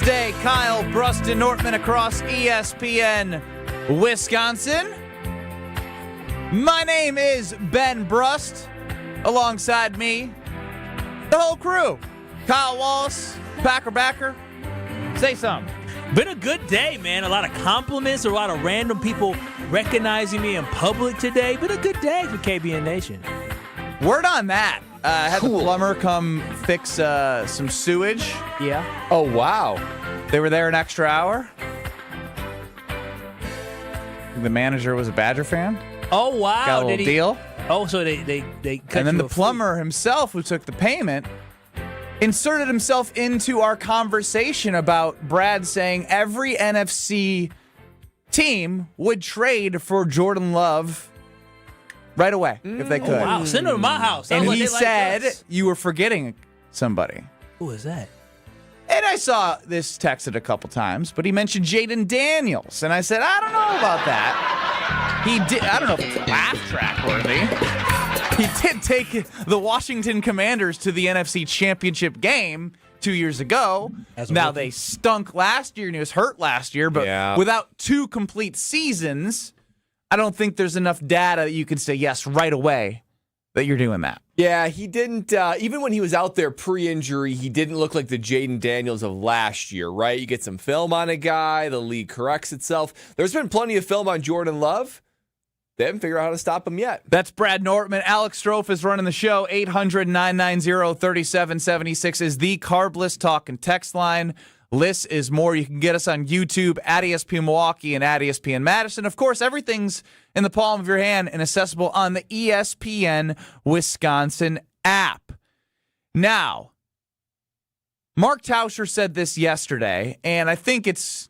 Day, Kyle, Brust Nortman across ESPN Wisconsin. My name is Ben Brust. Alongside me, the whole crew. Kyle Wallace, Packer Backer. Say something. Been a good day, man. A lot of compliments, a lot of random people recognizing me in public today. Been a good day for KBN Nation. Word on that. Had the plumber come fix some sewage. Yeah. Oh, wow. They were there an extra hour. The manager was a Badger fan. Oh, wow. Got a little deal. Oh, so they cut And then you the a plumber himself, who took the payment, inserted himself into our conversation about Brad saying every NFC team would trade for Jordan Love right away if they could. Oh, wow. Send him to my house. And Sounds like he they like said us. you were forgetting somebody. Who is that? And I saw this texted a couple times, but he mentioned Jaden Daniels. And I said, I don't know about that. He did. I don't know if it's laugh track worthy. He did take the Washington Commanders to the NFC Championship game 2 years ago. Now, they stunk last year, and he was hurt last year. But without two complete seasons, I don't think there's enough data that you can say, yes, right away, that you're doing that. Yeah, he didn't, even when he was out there pre-injury, he didn't look like the Jaden Daniels of last year, right? You get some film on a guy, the league corrects itself. There's been plenty of film on Jordan Love. They haven't figured out how to stop him yet. That's Brad Nortman. Alex Strouf is running the show. 800-990-3776 is the Carbless Talk and Text line. Lists is more. You can get us on YouTube at ESPN Milwaukee and at ESPN Madison. Of course, everything's in the palm of your hand and accessible on the ESPN Wisconsin app. Now, Mark Tauscher said this yesterday, and I think it's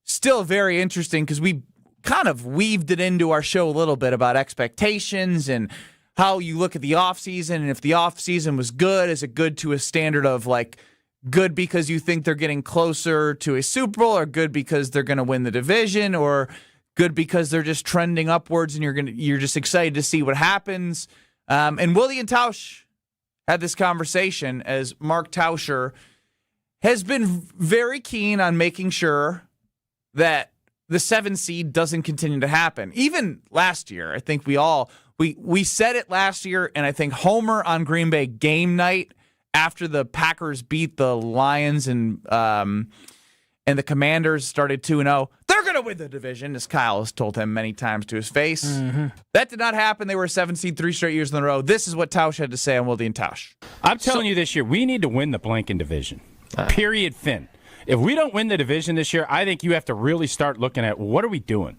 still very interesting because we kind of weaved it into our show a little bit about expectations and how you look at the offseason, and if the offseason was good, is it good to a standard of like good because you think they're getting closer to a Super Bowl, or good because they're going to win the division, or good because they're just trending upwards and you're just excited to see what happens. And Wilde and Tausch had this conversation as Mark Tauscher has been very keen on making sure that the 7 seed doesn't continue to happen. Even last year, I think we said it last year, and I think Homer on Green Bay game night after the Packers beat the Lions and the Commanders started 2-0, they're going to win the division, as Kyle has told him many times to his face. Mm-hmm. That did not happen. They were a 7 seed 3 straight years in a row. This is what Tausch had to say on Wilde and Tausch. I'm telling you this year, we need to win the blanking division. Period, fin. If we don't win the division this year, I think you have to really start looking at what are we doing.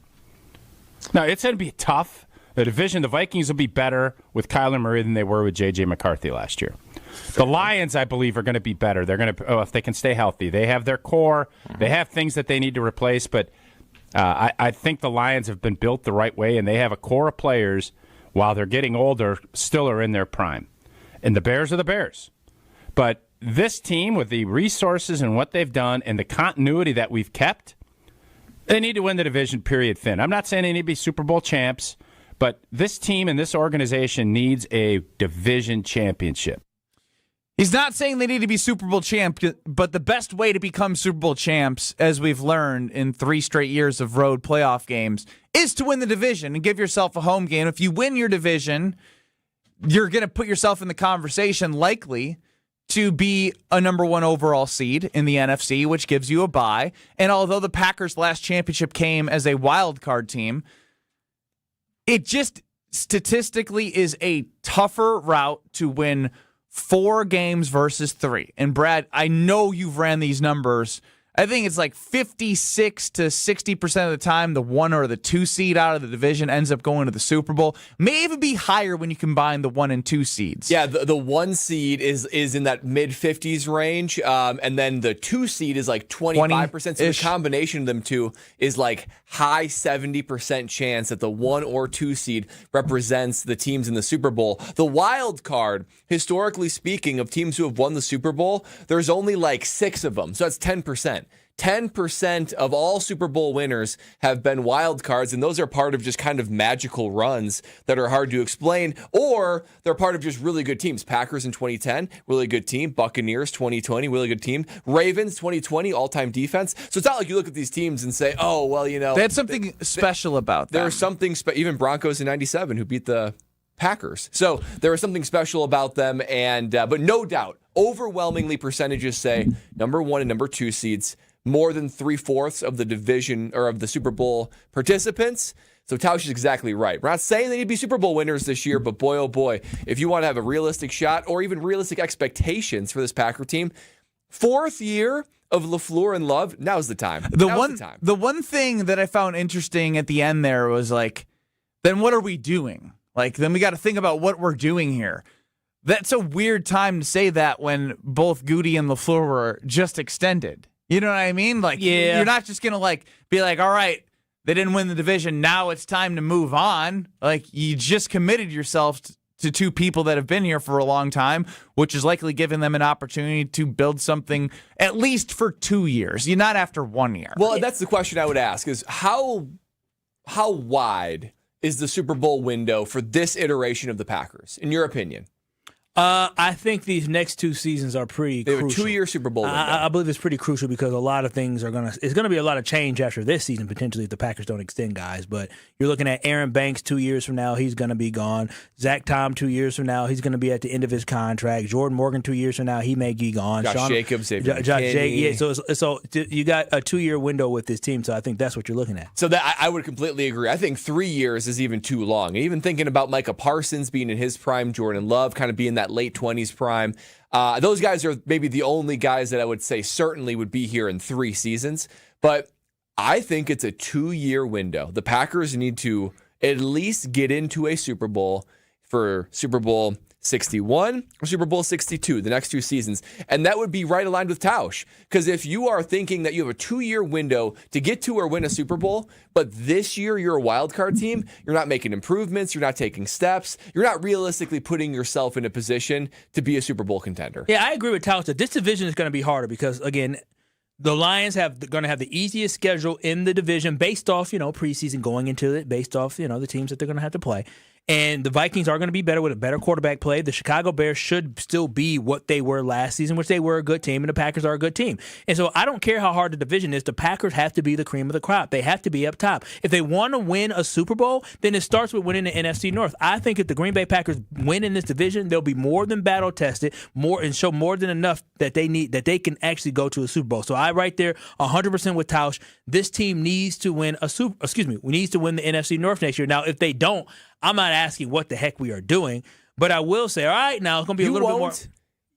Now, it's going to be tough. The division, the Vikings will be better with Kyler Murray than they were with J.J. McCarthy last year. The Lions, I believe, are going to be better. They're going to, if they can stay healthy. They have their core. They have things that they need to replace, but I think the Lions have been built the right way, and they have a core of players, while they're getting older, still are in their prime. And the Bears are the Bears. But this team, with the resources and what they've done and the continuity that we've kept, they need to win the division, period, fin. I'm not saying they need to be Super Bowl champs, but this team and this organization needs a division championship. He's not saying they need to be Super Bowl champ, but the best way to become Super Bowl champs, as we've learned in 3 straight years of road playoff games, is to win the division and give yourself a home game. If you win your division, you're going to put yourself in the conversation likely to be a number 1 overall seed in the NFC, which gives you a bye. And although the Packers' last championship came as a wild card team, it just statistically is a tougher route to win 4 games versus 3. And Brad, I know you've ran these numbers. I think it's like 56 to 60% of the time the 1 or the 2 seed out of the division ends up going to the Super Bowl. May even be higher when you combine the 1 and 2 seeds. Yeah, the 1 seed is in that mid-50s range, and then the 2 seed is like 25%. So the combination of them two is like high 70% chance that the 1 or 2 seed represents the teams in the Super Bowl. The wild card, historically speaking, of teams who have won the Super Bowl, there's only like 6 of them, so that's 10%. 10% of all Super Bowl winners have been wild cards, and those are part of just kind of magical runs that are hard to explain, or they're part of just really good teams. Packers in 2010, really good team. Buccaneers 2020, really good team. Ravens 2020, all-time defense. So it's not like you look at these teams and say, oh, well, you know. They had something special about them. There was something, even Broncos in 97 who beat the Packers. So there was something special about them, and but no doubt, overwhelmingly percentages say number 1 and number 2 seeds, more than 3/4 of the division or of the Super Bowl participants. So Tauscher is exactly right. We're not saying they need to be Super Bowl winners this year, but boy, oh boy, if you want to have a realistic shot or even realistic expectations for this Packer team, 4th year of LaFleur and Love, now's the time. The one thing that I found interesting at the end there was like, then what are we doing? Like, then we got to think about what we're doing here. That's a weird time to say that when both Goody and LaFleur were just extended. You know what I mean? Like, you're not just going to like be like, all right, they didn't win the division. Now it's time to move on. Like, you just committed yourself to 2 people that have been here for a long time, which is likely giving them an opportunity to build something at least for 2 years. You're not after 1 year. Well, that's the question I would ask is how wide is the Super Bowl window for this iteration of the Packers, in your opinion? I think these next 2 seasons are pretty crucial. They have a 2-year Super Bowl window. I believe it's pretty crucial because a lot of things it's going to be a lot of change after this season, potentially, if the Packers don't extend guys. But you're looking at Aaron Banks 2 years from now, he's going to be gone. Zach Tom 2 years from now, he's going to be at the end of his contract. Jordan Morgan 2 years from now, he may be gone. Josh Jacobs, so you got a 2-year window with this team, so I think that's what you're looking at. So that I would completely agree. I think 3 years is even too long. And even thinking about Micah Parsons being in his prime, Jordan Love kind of being that late 20s prime. Those guys are maybe the only guys that I would say certainly would be here in 3 seasons. But I think it's a 2-year window. The Packers need to at least get into a Super Bowl for Super Bowl 61 or Super Bowl 62, the next 2 seasons. And that would be right aligned with Tausch. Because if you are thinking that you have a 2-year window to get to or win a Super Bowl, but this year you're a wild card team, you're not making improvements, you're not taking steps, you're not realistically putting yourself in a position to be a Super Bowl contender. Yeah, I agree with Tausch that this division is going to be harder because, again, the Lions going to have the easiest schedule in the division based off, preseason going into it, based off, the teams that they're going to have to play. And the Vikings are going to be better with a better quarterback play. The Chicago Bears should still be what they were last season, which they were a good team, and the Packers are a good team. And so I don't care how hard the division is. The Packers have to be the cream of the crop. They have to be up top. If they want to win a Super Bowl, then it starts with winning the NFC North. I think if the Green Bay Packers win in this division, they'll be more than battle tested, and show more than enough that they can actually go to a Super Bowl. So I right there 100% with Tausch. This team needs to win needs to win the NFC North next year. Now, if they don't, I'm not asking what the heck we are doing, but I will say, all right, now it's going to be a little bit more.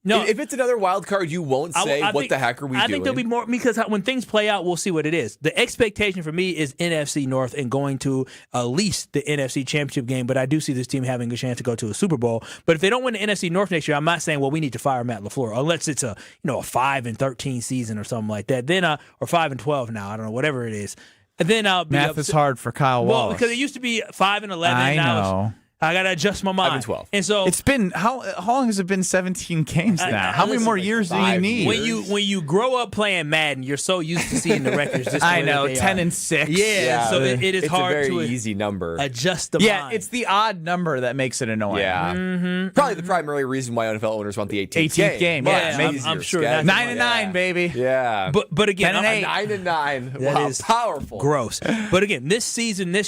No, if it's another wild card, you won't say, what the heck are we doing? I think there'll be more, because when things play out, we'll see what it is. The expectation for me is NFC North and going to at least the NFC Championship game, but I do see this team having a chance to go to a Super Bowl. But if they don't win the NFC North next year, I'm not saying, well, we need to fire Matt LaFleur, unless it's a 5-13 season or something like that. Then or 5-12 now, I don't know, whatever it is. And then I'll be math is hard for Kyle Wallace. Well, because it used to be 5-11. I know. I got to adjust my mind. 5-12. And so it's been how long has it been? 17 games now. How many more years do you need? When you grow up playing Madden, you're so used to seeing the records. Just I know, 10-6. Yeah, so it is hard to. It's a to very easy number. Adjust the mind. Yeah, it's the odd number that makes it annoying. Yeah, probably the primary reason why NFL owners want the 18th game. Yeah, I'm sure. 9-9, baby. Yeah, but again, 9-9. Wow, is powerful. Gross. But again, this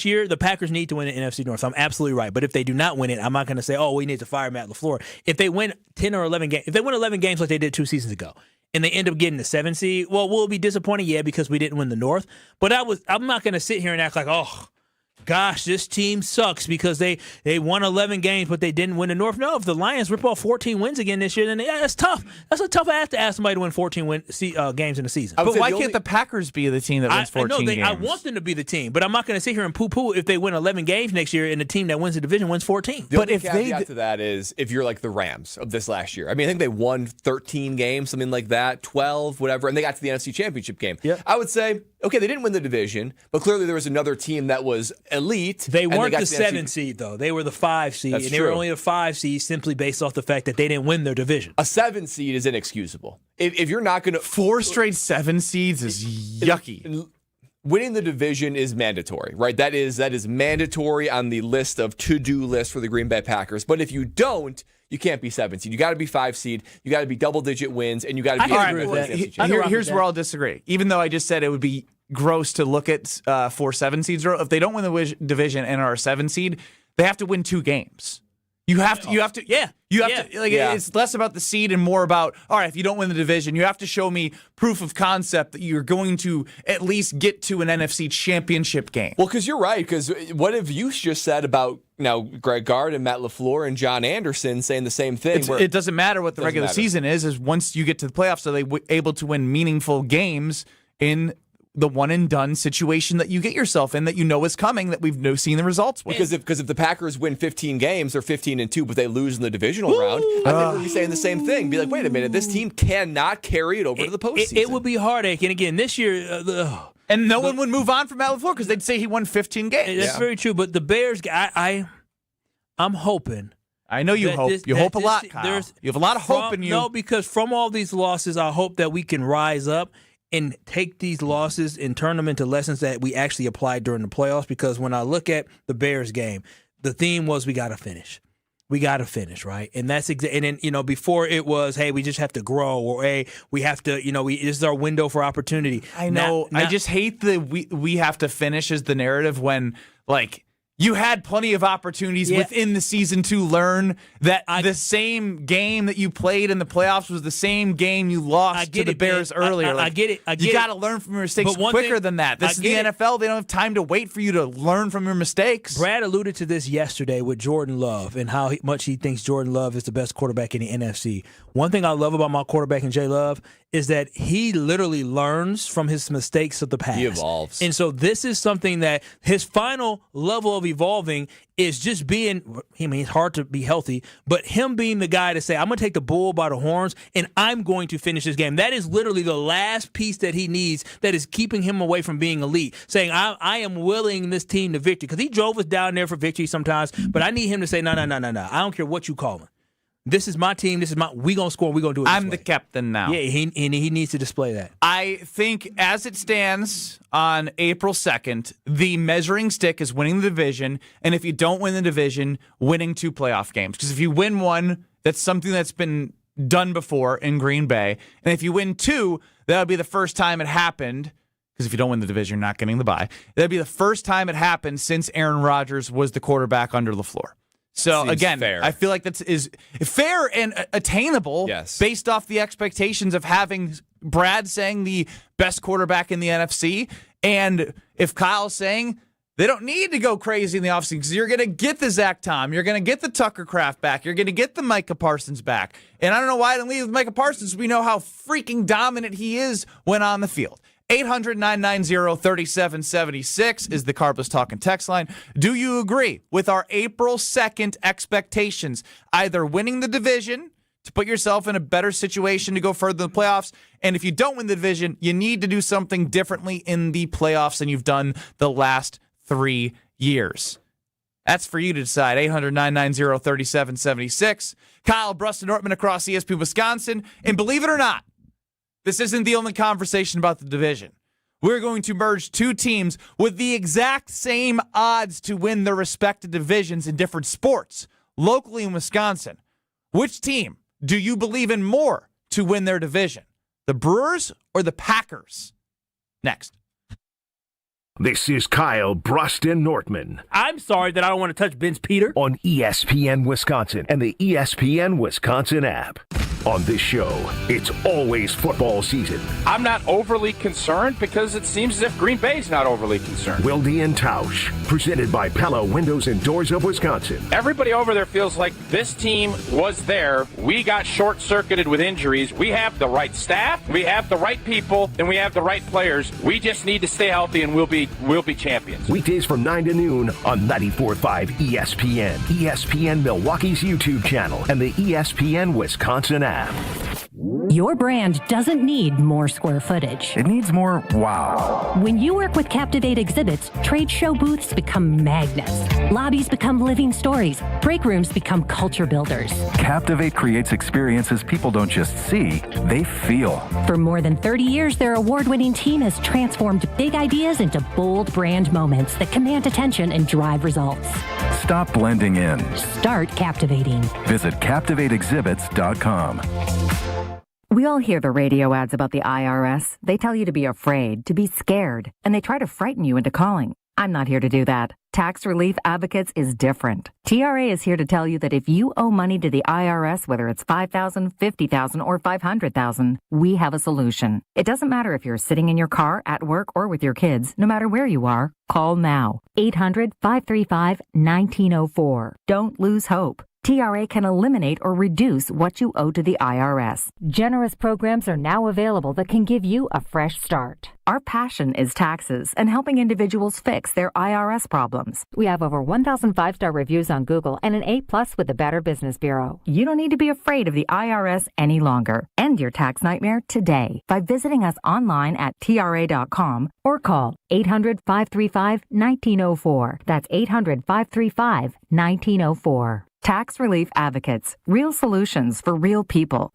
year, the Packers need to win the NFC North. I'm absolutely right. But if they do not win it, I'm not going to say, oh, we need to fire Matt LaFleur. If they win 10 or 11 games, if they win 11 games like they did 2 seasons ago, and they end up getting the 7 seed, well, we'll be disappointed, because we didn't win the North. But I'm not going to sit here and act like, oh, gosh, this team sucks because they won 11 games, but they didn't win the North. No, if the Lions rip off 14 wins again this year, then that's tough. That's a tough ask to ask somebody to win 14 games in a season. But why can't the Packers be the team that wins 14 games? I want them to be the team, but I'm not going to sit here and poo-poo if they win 11 games next year and the team that wins the division wins 14. But if caveat to that is if you're like the Rams of this last year. I mean, I think they won 13 games, something like that, 12, whatever, and they got to the NFC Championship game. Yep. I would say, okay, they didn't win the division, but clearly there was another team that was elite. They weren't the 7 seed, though. They were the 5 seed, That's and they true. were only a 5 seed simply based off the fact that they didn't win their division. A 7 seed is inexcusable. If you're not going to 4 straight 7 seeds is yucky. Winning the division is mandatory, right? That is mandatory on the list of to-do list for the Green Bay Packers. But if you don't, you can't be 7 seed. You got to be 5 seed. You got to be double-digit wins, and you got to be. I agree with that. Here's where I'll disagree. Even though I just said it would be gross to look at 4 7 seeds. If they don't win the division and are a 7 seed, they have to win 2 games. You have to. It's less about the seed and more about, all right, if you don't win the division, you have to show me proof of concept that you're going to at least get to an NFC championship game. Well, because you're right. Because what have you just said about now Greg Gard and Matt LaFleur and John Anderson saying the same thing? It doesn't matter what the regular season is once you get to the playoffs, are they able to win meaningful games in the one-and-done situation that you get yourself in that you know is coming, that we've seen the results with. Because if the Packers win 15 games, they're 15-2, but they lose in the divisional round, I think we'd be saying the same thing. Be like, wait a minute, this team cannot carry it over to the postseason. It would be heartache. And again, this year... and no one would move on from Matt LaFleur because they'd say he won 15 games. That's very true. But the Bears, I'm hoping... I know you hope. You hope a lot, Kyle. You have a lot of hope in you. No, because from all these losses, I hope that we can rise up and take these losses and turn them into lessons that we actually applied during the playoffs. Because when I look at the Bears game, the theme was we got to finish. We got to finish, right? And that's and then, before it was, hey, we just have to grow, or hey, we have to, this is our window for opportunity. I know. I just hate the we have to finish as the narrative when, like, you had plenty of opportunities within the season to learn that the same game that you played in the playoffs was the same game you lost to the Bears earlier. I get it. You got to learn from your mistakes quicker than that. This is the NFL. They don't have time to wait for you to learn from your mistakes. Brad alluded to this yesterday with Jordan Love and how much he thinks Jordan Love is the best quarterback in the NFC. One thing I love about my quarterback in J. Love is that he literally learns from his mistakes of the past. He evolves. And so this is something that his final level of evolving is just being, it's hard to be healthy, but him being the guy to say, I'm going to take the bull by the horns and I'm going to finish this game. That is literally the last piece that he needs that is keeping him away from being elite. Saying, I am willing this team to victory. Because he drove us down there for victory sometimes, but I need him to say, no. I don't care what you call him. This is my team. We going to score. We going to do it. I'm the captain now. Yeah, he needs to display that. I think as it stands on April 2nd, the measuring stick is winning the division. And if you don't win the division, winning 2 playoff games. Because if you win one, that's something that's been done before in Green Bay. And if you win 2, that would be the first time it happened. Because if you don't win the division, you're not getting the bye. That would be the first time it happened since Aaron Rodgers was the quarterback under LaFleur. So, again, fair. I feel like that is fair and attainable based off the expectations of having Brad saying the best quarterback in the NFC. And if Kyle's saying they don't need to go crazy in the offseason because you're going to get the Zach Tom, you're going to get the Tucker Kraft back, you're going to get the Micah Parsons back. And I don't know why I didn't leave with Micah Parsons. We know how freaking dominant he is when on the field. 800-990-3776 is the Carbless Talking text line. Do you agree with our April 2nd expectations? Either winning the division to put yourself in a better situation to go further in the playoffs, and if you don't win the division, you need to do something differently in the playoffs than you've done the last 3 years. That's for you to decide. 800-990-3776. Kyle, Brust Nortman across ESPN Wisconsin. And believe it or not, this isn't the only conversation about the division. We're going to merge 2 teams with the exact same odds to win their respective divisions in different sports, locally in Wisconsin. Which team do you believe in more to win their division? The Brewers or the Packers? Next. This is Kyle, Brust, and Nortman I'm sorry that I don't want to touch Ben's Peter. on ESPN Wisconsin and the ESPN Wisconsin app. On this show, it's always football season. I'm not overly concerned because it seems as if Green Bay's not overly concerned. Wilde and Tauscher, presented by Pella Windows and Doors of Wisconsin. Everybody over there feels like this team was there. We got short-circuited with injuries. We have the right staff, we have the right people, and we have the right players. We just need to stay healthy, and we'll be champions. Weekdays from 9 to noon on 94.5 ESPN, ESPN Milwaukee's YouTube channel, and the ESPN Wisconsin app. Your brand doesn't need more square footage. It needs more wow. When you work with Captivate Exhibits, trade show booths become magnets. Lobbies become living stories. Break rooms become culture builders. Captivate creates experiences people don't just see, they feel. For more than 30 years, their award-winning team has transformed big ideas into bold brand moments that command attention and drive results. Stop blending in. Start captivating. Visit CaptivateExhibits.com. We all hear the radio ads about the IRS. They tell you to be afraid, to be scared, and they try to frighten you into calling. I'm not here to do that. Tax Relief Advocates is different. TRA is here to tell you that if you owe money to the IRS, whether it's $5,000, $50,000, or $500,000, we have a solution. It doesn't matter if you're sitting in your car, at work, or with your kids. No matter where you are, call now. 800-535-1904. Don't lose hope. TRA can eliminate or reduce what you owe to the IRS. Generous programs are now available that can give you a fresh start. Our passion is taxes and helping individuals fix their IRS problems. We have over 1,000 5-star reviews on Google and an A+ with the Better Business Bureau. You don't need to be afraid of the IRS any longer. End your tax nightmare today by visiting us online at TRA.com or call 800-535-1904. That's 800-535-1904. Tax Relief Advocates. Real solutions for real people.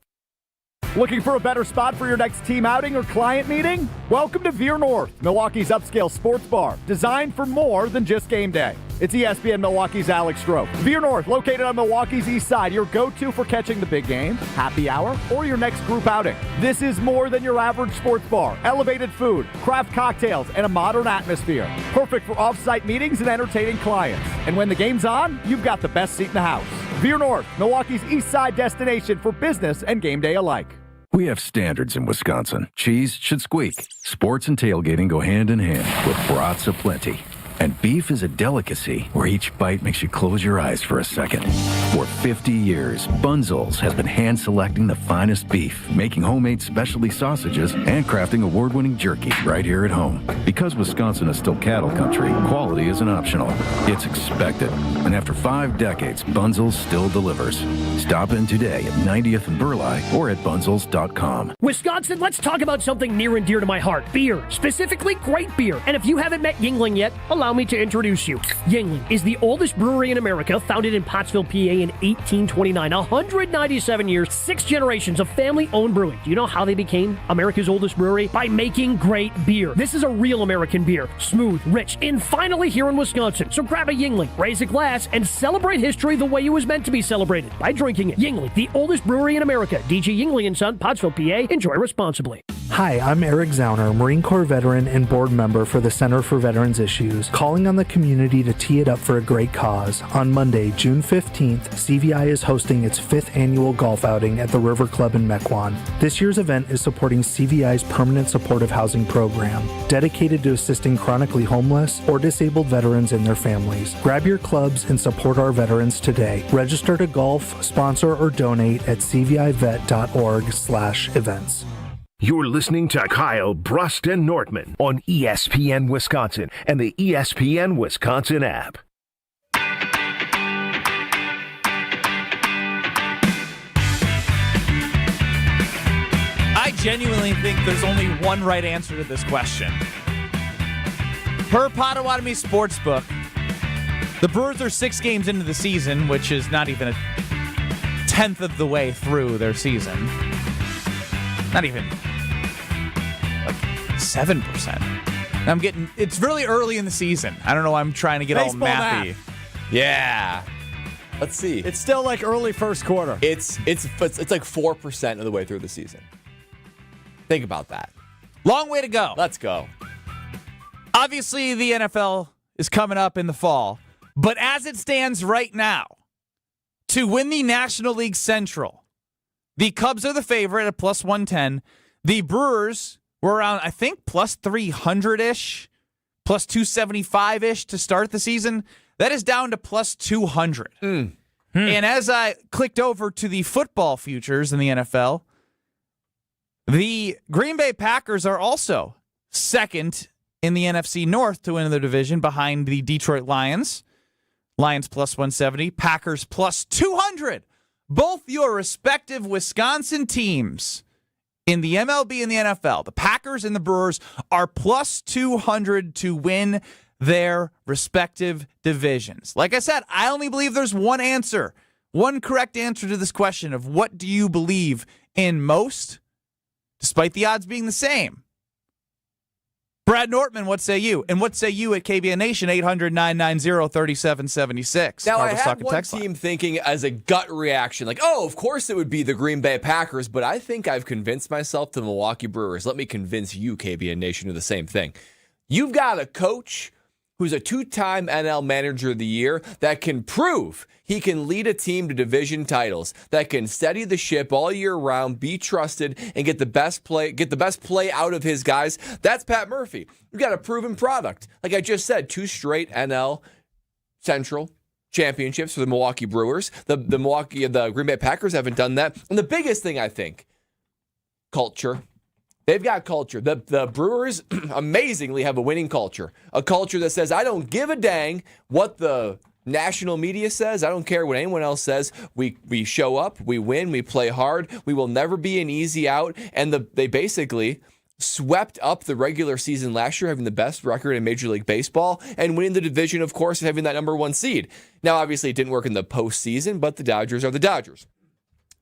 Looking for a better spot for your next team outing or client meeting? Welcome to Veer North, Milwaukee's upscale sports bar, designed for more than just game day. It's ESPN Milwaukee's Alex Strouf. Veer North, located on Milwaukee's east side, your go-to for catching the big game, happy hour, or your next group outing. This is more than your average sports bar. Elevated food, craft cocktails, and a modern atmosphere. Perfect for off-site meetings and entertaining clients. And when the game's on, you've got the best seat in the house. Veer North, Milwaukee's east side destination for business and game day alike. We have standards in Wisconsin. Cheese should squeak. Sports and tailgating go hand in hand with brats aplenty. And beef is a delicacy where each bite makes you close your eyes for a second. For 50 years, Bunzel's has been hand-selecting the finest beef, making homemade specialty sausages, and crafting award-winning jerky right here at home. Because Wisconsin is still cattle country, quality isn't optional. It's expected. And after 5 decades, Bunzel's still delivers. Stop in today at 90th and Burleigh or at bunzels.com. Wisconsin, let's talk about something near and dear to my heart. Beer. Specifically, great beer. And if you haven't met Yuengling yet, allow me to introduce you. Yuengling is the oldest brewery in America, founded in Pottsville, PA in 1829. 197 years, 6 generations of family-owned brewing. Do you know how they became America's oldest brewery? By making great beer. This is a real American beer. Smooth, rich, and finally here in Wisconsin. So grab a Yuengling, raise a glass, and celebrate history the way it was meant to be celebrated, by drinking it. Yuengling, the oldest brewery in America. DG Yuengling & Son, Pottsville, PA. Enjoy responsibly. Hi, I'm Eric Zauner, Marine Corps veteran and board member for the Center for Veterans Issues, calling on the community to tee it up for a great cause. On Monday, June 15th, CVI is hosting its 5th annual golf outing at the River Club in Mequon. This year's event is supporting CVI's Permanent Supportive Housing Program, dedicated to assisting chronically homeless or disabled veterans and their families. Grab your clubs and support our veterans today. Register to golf, sponsor, or donate at cvivet.org/events. You're listening to Kyle, Brust, and Nortman on ESPN Wisconsin and the ESPN Wisconsin app. I genuinely think there's only one right answer to this question. Per Potawatomi Sportsbook, the Brewers are 6 games into the season, which is not even a tenth of the way through their season. Not even 7%. It's really early in the season. I don't know why I'm trying to get Baseball all mathy. math. Yeah. Let's see. It's still like early first quarter. It's like 4% of the way through the season. Think about that. Long way to go. Let's go. Obviously, the NFL is coming up in the fall. But as it stands right now, to win the National League Central, the Cubs are the favorite at plus 110. The Brewers were around, I think, plus 300-ish, plus 275-ish to start the season. That is down to plus 200. And as I clicked over to the football futures in the NFL, the Green Bay Packers are also second in the NFC North to win the division behind the Detroit Lions. Lions plus 170, Packers plus 200. Both your respective Wisconsin teams In the MLB and the NFL, the Packers and the Brewers are plus 200 to win their respective divisions. Like I said, I only believe there's one answer, one correct answer to this question of what do you believe in most, despite the odds being the same. Brad Nortman, what say you? And what say you at KBN Nation, 800-990-3776? Now, I have one team thinking as a gut reaction, like, oh, of course it would be the Green Bay Packers, but I think I've convinced myself to the Milwaukee Brewers. Let me convince you, KBN Nation, of the same thing. You've got a coach who's a two-time NL Manager of the Year that can prove he can lead a team to division titles, that can steady the ship all year round, be trusted, and get the best play out of his guys. That's Pat Murphy. You've got a proven product. Like I just said, 2 straight NL Central championships for the Milwaukee Brewers. The Green Bay Packers haven't done that. And the biggest thing, I think, culture. They've got culture. The Brewers amazingly have a winning culture. A culture that says, I don't give a dang what the national media says. I don't care what anyone else says. We show up, we win, we play hard. We will never be an easy out. And they basically swept up the regular season last year, having the best record in Major League Baseball, and winning the division, of course, and having that number 1 seed. Now, obviously, it didn't work in the postseason, but the Dodgers are the Dodgers.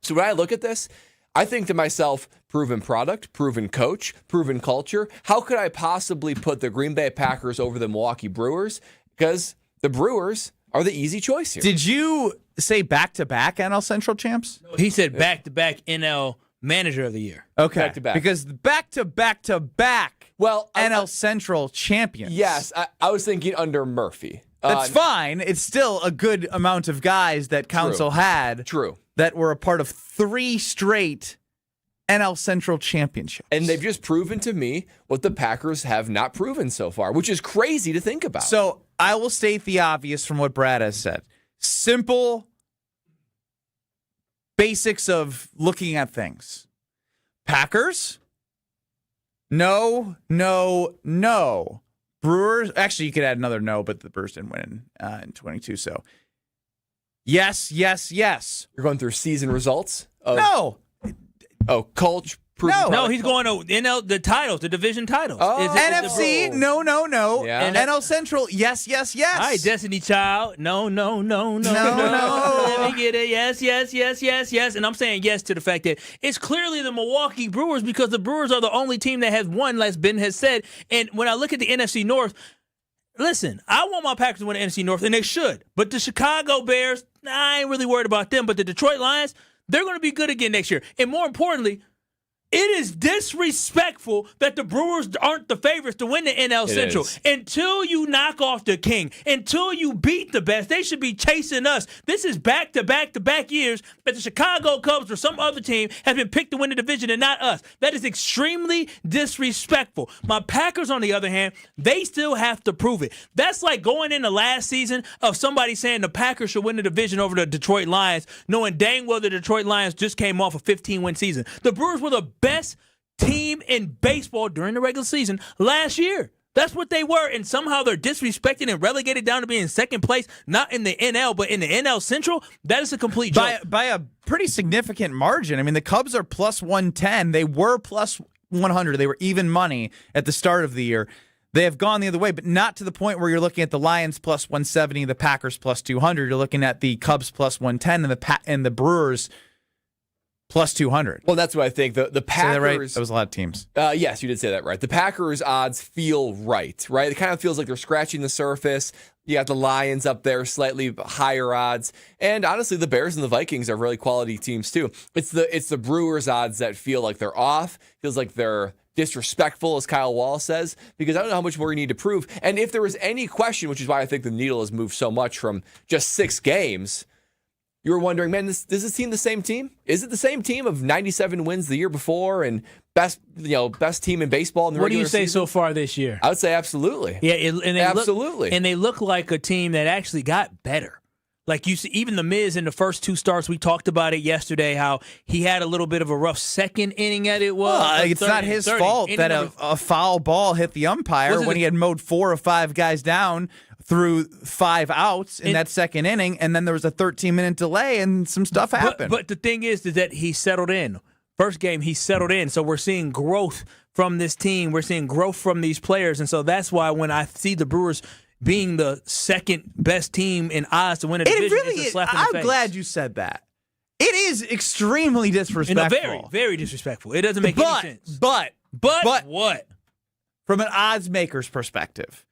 So when I look at this, I think to myself, proven product, proven coach, proven culture. How could I possibly put the Green Bay Packers over the Milwaukee Brewers? Because the Brewers are the easy choice here. Did you say back-to-back NL Central champs? He said back-to-back NL Manager of the Year. Okay, back-to-back. Because back-to-back-to-back NL Central champions. Yes, I was thinking under Murphy. That's fine. It's still a good amount of guys that Council had. True. That were a part of 3 straight NL Central championships. And they've just proven to me what the Packers have not proven so far, which is crazy to think about. So I will state the obvious from what Brad has said. Simple basics of looking at things. Packers? No. Brewers? Actually, you could add another no, but the Brewers didn't win in 22, so yes. You're going through season results? No. Oh, Colch. No, he's going to NL, the titles, the division titles. NFC, no. Yeah. NL Central, yes. All right, Destiny Child, no. Let me get a yes. And I'm saying yes to the fact that it's clearly the Milwaukee Brewers because the Brewers are the only team that has won, as Ben has said. And when I look at the NFC North, listen, I want my Packers to win the NFC North, and they should. But the Chicago Bears, I ain't really worried about them. But the Detroit Lions, they're going to be good again next year. And more importantly, it is disrespectful that the Brewers aren't the favorites to win the NL Central. Until you knock off the king, until you beat the best, they should be chasing us. This is back-to-back years that the Chicago Cubs or some other team has been picked to win the division and not us. That is extremely disrespectful. My Packers, on the other hand, they still have to prove it. That's like going into last season of somebody saying the Packers should win the division over the Detroit Lions, knowing dang well the Detroit Lions just came off a 15-win season. The Brewers were the best team in baseball during the regular season last year. That's what they were, and somehow they're disrespected and relegated down to being in second place, not in the NL, but in the NL Central. That is a complete joke. By a pretty significant margin. I mean, the Cubs are plus 110. They were plus 100. They were even money at the start of the year. They have gone the other way, but not to the point where you're looking at the Lions plus 170, the Packers plus 200. You're looking at the Cubs plus 110 and the Brewers plus 200. Well, that's what I think. The Packers. That right? That was a lot of teams. Yes, you did say that right. The Packers odds feel right? It kind of feels like they're scratching the surface. You got the Lions up there, slightly higher odds. And honestly, the Bears and the Vikings are really quality teams too. It's the Brewers odds that feel like they're off. Feels like they're disrespectful, as Kyle Wallace says, because I don't know how much more you need to prove. And if there was any question, which is why I think the needle has moved so much from just 6 games, you were wondering, man, is this team the same team? Is it the same team of 97 wins the year before and best team in baseball in the regular season? What do you say so far this year? I would say absolutely. Yeah, and absolutely. They look like a team that actually got better. Like you see, even the Miz in the first 2 starts, we talked about it yesterday, how he had a little bit of a rough second inning at it was. Well, it's not his fault that a foul ball hit the umpire when he had mowed 4 or 5 guys down through 5 outs in that second inning, and then there was a 13-minute delay, and some stuff happened. But the thing is that he settled in. First game, he settled in. So we're seeing growth from this team. We're seeing growth from these players. And so that's why when I see the Brewers being the second best team in odds to win a division, really it's a slap in the I'm face. glad you said that. It is extremely disrespectful. Very, very disrespectful. It doesn't make any sense. But what? From an odds maker's perspective,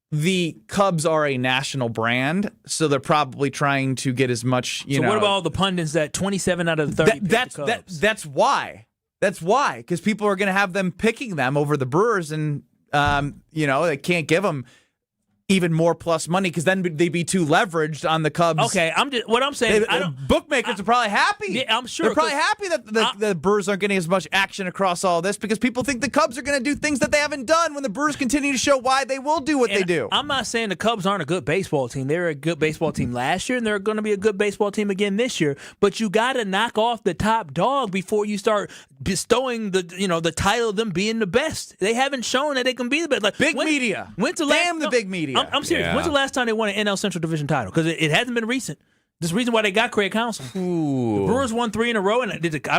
the Cubs are a national brand, so they're probably trying to get as much, So what about all the pundits that 27 out of the 30 picked the Cubs? That's why. That's why, because people are going to have them picking them over the Brewers, and they can't give them even more plus money because then they'd be too leveraged on the Cubs. Okay, what I'm saying, bookmakers are probably happy. Yeah, I'm sure they're probably happy that the Brewers aren't getting as much action across all this because people think the Cubs are going to do things that they haven't done when the Brewers continue to show why they will do what they do. I'm not saying the Cubs aren't a good baseball team. They were a good baseball team last year, and they're going to be a good baseball team again this year. But you got to knock off the top dog before you start bestowing the title of them being the best. They haven't shown that they can be the best. Like, big media. Damn the big media. I'm serious. Yeah. When's the last time they won an NL Central Division title? Because it hasn't been recent. This is the reason why they got Craig Counsell. The Brewers won 3 in a row, and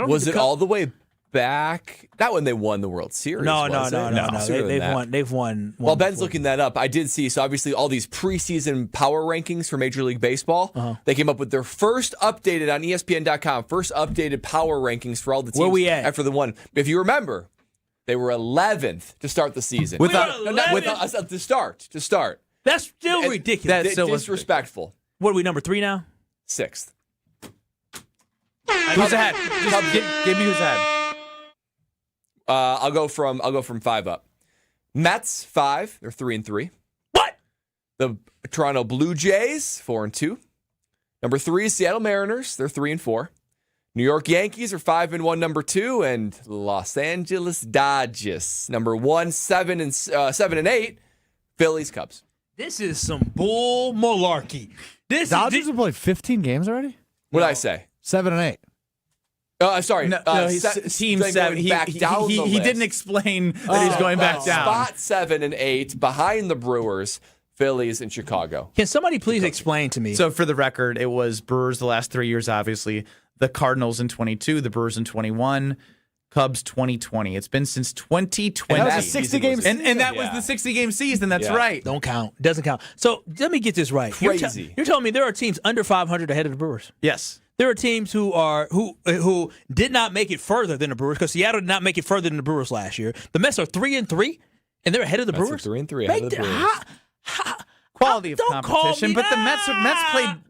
was it all the way back? Not when they won the World Series. No. They've won. Well, Ben's looking that up. I did see. So obviously, all these preseason power rankings for Major League Baseball. They came up with their first updated on ESPN.com. First updated power rankings for all the teams. Where we at? After the one, if you remember, they were 11th to start the season. To start. That's still ridiculous. That's still disrespectful. What are we, number 3 now? 6th. Who's ahead? Give me who's ahead. I'll go from 5 up. Mets 5. They're 3-3. What? The Toronto Blue Jays 4-2. Number 3 is Seattle Mariners. They're 3-4. New York Yankees are 5-1. Number 2, and Los Angeles Dodgers number 1, 7-8. Phillies Cubs. This is some bull malarkey. Dodgers have played 15 games already? What did I say? 7 and 8. Sorry. Team 7. He didn't explain that he's going back down. Spot 7 and 8 behind the Brewers, Phillies, and Chicago. Can somebody please explain to me? So for the record, it was Brewers the last 3 years, obviously. The Cardinals in 22, the Brewers in 21, Cubs 2020. It's been since 2020. And that was a 60-game season. And that was the 60-game season. That's right. Don't count. Doesn't count. So let me get this right. Crazy. You're telling me there are teams under 500 ahead of the Brewers? Yes. There are teams who did not make it further than the Brewers because Seattle did not make it further than the Brewers last year. The Mets are 3-3, and they're ahead of the Brewers. 3-3 ahead of the Brewers. Quality of competition, but the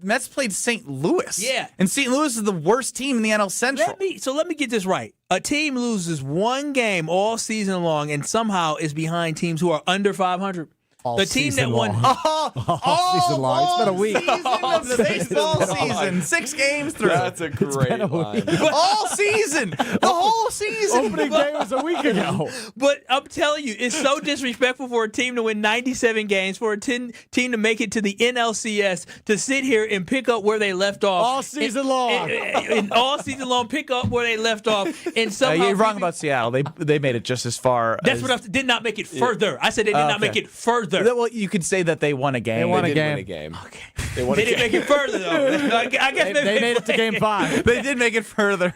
Mets played St. Louis. Yeah. And St. Louis is the worst team in the NL Central. Let me get this right. A team loses one game all season long and somehow is behind teams who are under 500. The team that won all season long. It's been a week. Of the baseball season. 6 games through. That's a great line. All season. The whole season. Opening day was a week ago. But I'm telling you, it's so disrespectful for a team to win 97 games, for a team to make it to the NLCS, to sit here and pick up where they left off. All season long. And all season long, pick up where they left off. And somehow you're wrong about Seattle. They made it just as far. That's what I did not make it further. I said they did not make it further. Well, you could say that they won a game. They won a game. Okay. They didn't make it further, though. I guess they made it to game 5. They did make it further.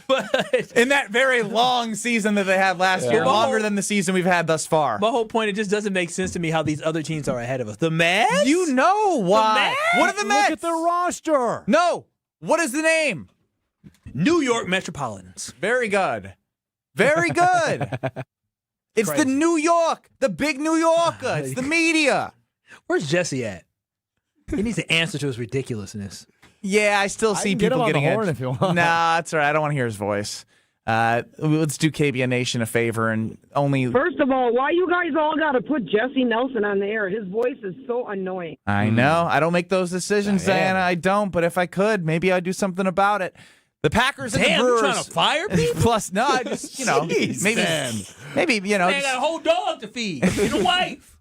But in that very long season that they had last year, longer than the season we've had thus far. My whole point, it just doesn't make sense to me how these other teams are ahead of us. The Mets? You know why. What are the Mets? Look at their roster. No. What is the name? New York Metropolitans. Very good. Very good. It's Crazy. the New York, the big New Yorker. It's the media. Where's Jesse at? He needs to answer to his ridiculousness. Yeah, I still see people getting it. If you want. Nah, that's all right. I don't want to hear his voice. Let's do KBN Nation a favor and only. First of all, why you guys all got to put Jesse Nelson on the air? His voice is so annoying. I know. I don't make those decisions, Diana. I don't. But if I could, maybe I'd do something about it. The Packers and the Brewers. You're trying to fire people? Plus, no, I just, maybe, Man, I got a whole dog to feed and a wife.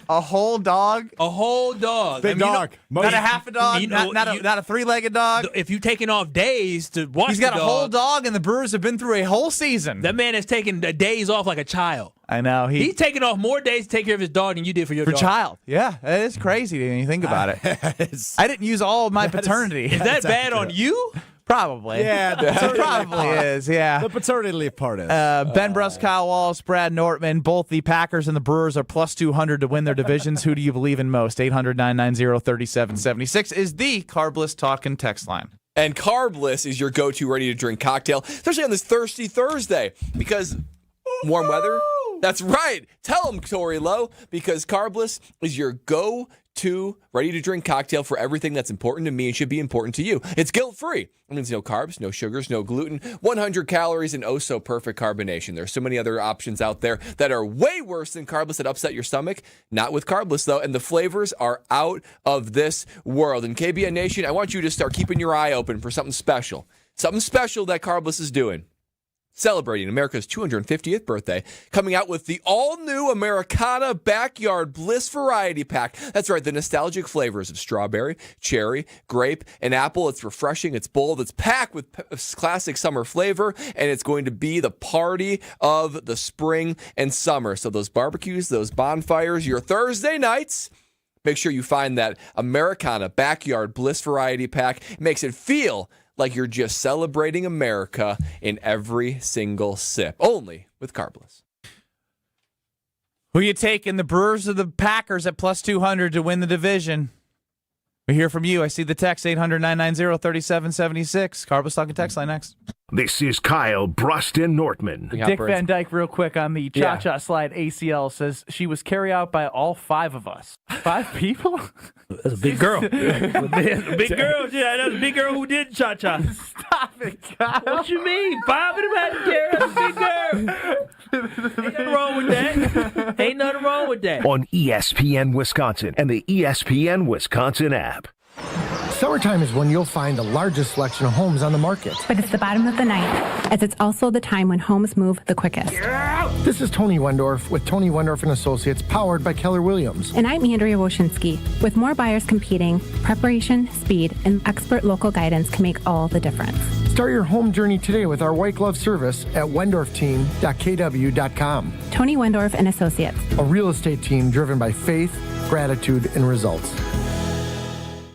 A whole dog? A whole dog. Big dog. Not a half a dog, not a 3-legged dog. If you're taking off days to watch He's got a whole dog, and the Brewers have been through a whole season. That man has taken days off like a child. I know. He's taking off more days to take care of his dog than you did for your dog. child. Yeah, that is crazy when you think about it. I didn't use all of my paternity. Is that bad on you? Probably. Yeah, probably is, yeah. The paternity leave part is. Ben Brust, Kyle Wallace, Brad Nortman, both the Packers and the Brewers are plus 200 to win their divisions. Who do you believe in most? 800-990-3776 is the Carbless Talkin' text line. And Carbless is your go-to ready-to-drink cocktail, especially on this Thirsty Thursday, because warm weather. That's right. Tell them, Tori Lowe, because Carbless is your go-to ready-to-drink cocktail for everything that's important to me and should be important to you. It's guilt-free. It means no carbs, no sugars, no gluten, 100 calories, and oh-so-perfect carbonation. There's so many other options out there that are way worse than Carbless that upset your stomach. Not with Carbless, though, and the flavors are out of this world. And KBN Nation, I want you to start keeping your eye open for something special. Something special that Carbless is doing. Celebrating America's 250th birthday, coming out with the all-new Americana Backyard Bliss Variety Pack. That's right, the nostalgic flavors of strawberry, cherry, grape, and apple. It's refreshing, it's bold, it's packed with classic summer flavor, and it's going to be the party of the spring and summer. So those barbecues, those bonfires, your Thursday nights, make sure you find that Americana Backyard Bliss Variety Pack. It makes it feel like you're just celebrating America in every single sip. Only with Carbless. Who you taking, the Brewers or the Packers at plus 200 to win the division? We hear from you. I see the text, 800-990-3776. Carbless Talking text line next. This is Kyle, Brust, and Nortman. Dick Van Dyke, real quick on the cha-cha slide ACL, says she was carried out by all 5 of us. 5 people? That's a big girl. That's a big girl. Yeah, that's a big girl who did cha-cha. Stop it, Kyle. What you mean? 5 of them had to carry out a big girl. Ain't nothing wrong with that. Ain't nothing wrong with that. On ESPN Wisconsin and the ESPN Wisconsin app. Summertime is when you'll find the largest selection of homes on the market. But it's the bottom of the ninth, as it's also the time when homes move the quickest. This is Tony Wendorf with Tony Wendorf & Associates, powered by Keller Williams. And I'm Andrea Woshinski. With more buyers competing, preparation, speed, and expert local guidance can make all the difference. Start your home journey today with our white glove service at wendorfteam.kw.com. Tony Wendorf & Associates. A real estate team driven by faith, gratitude, and results.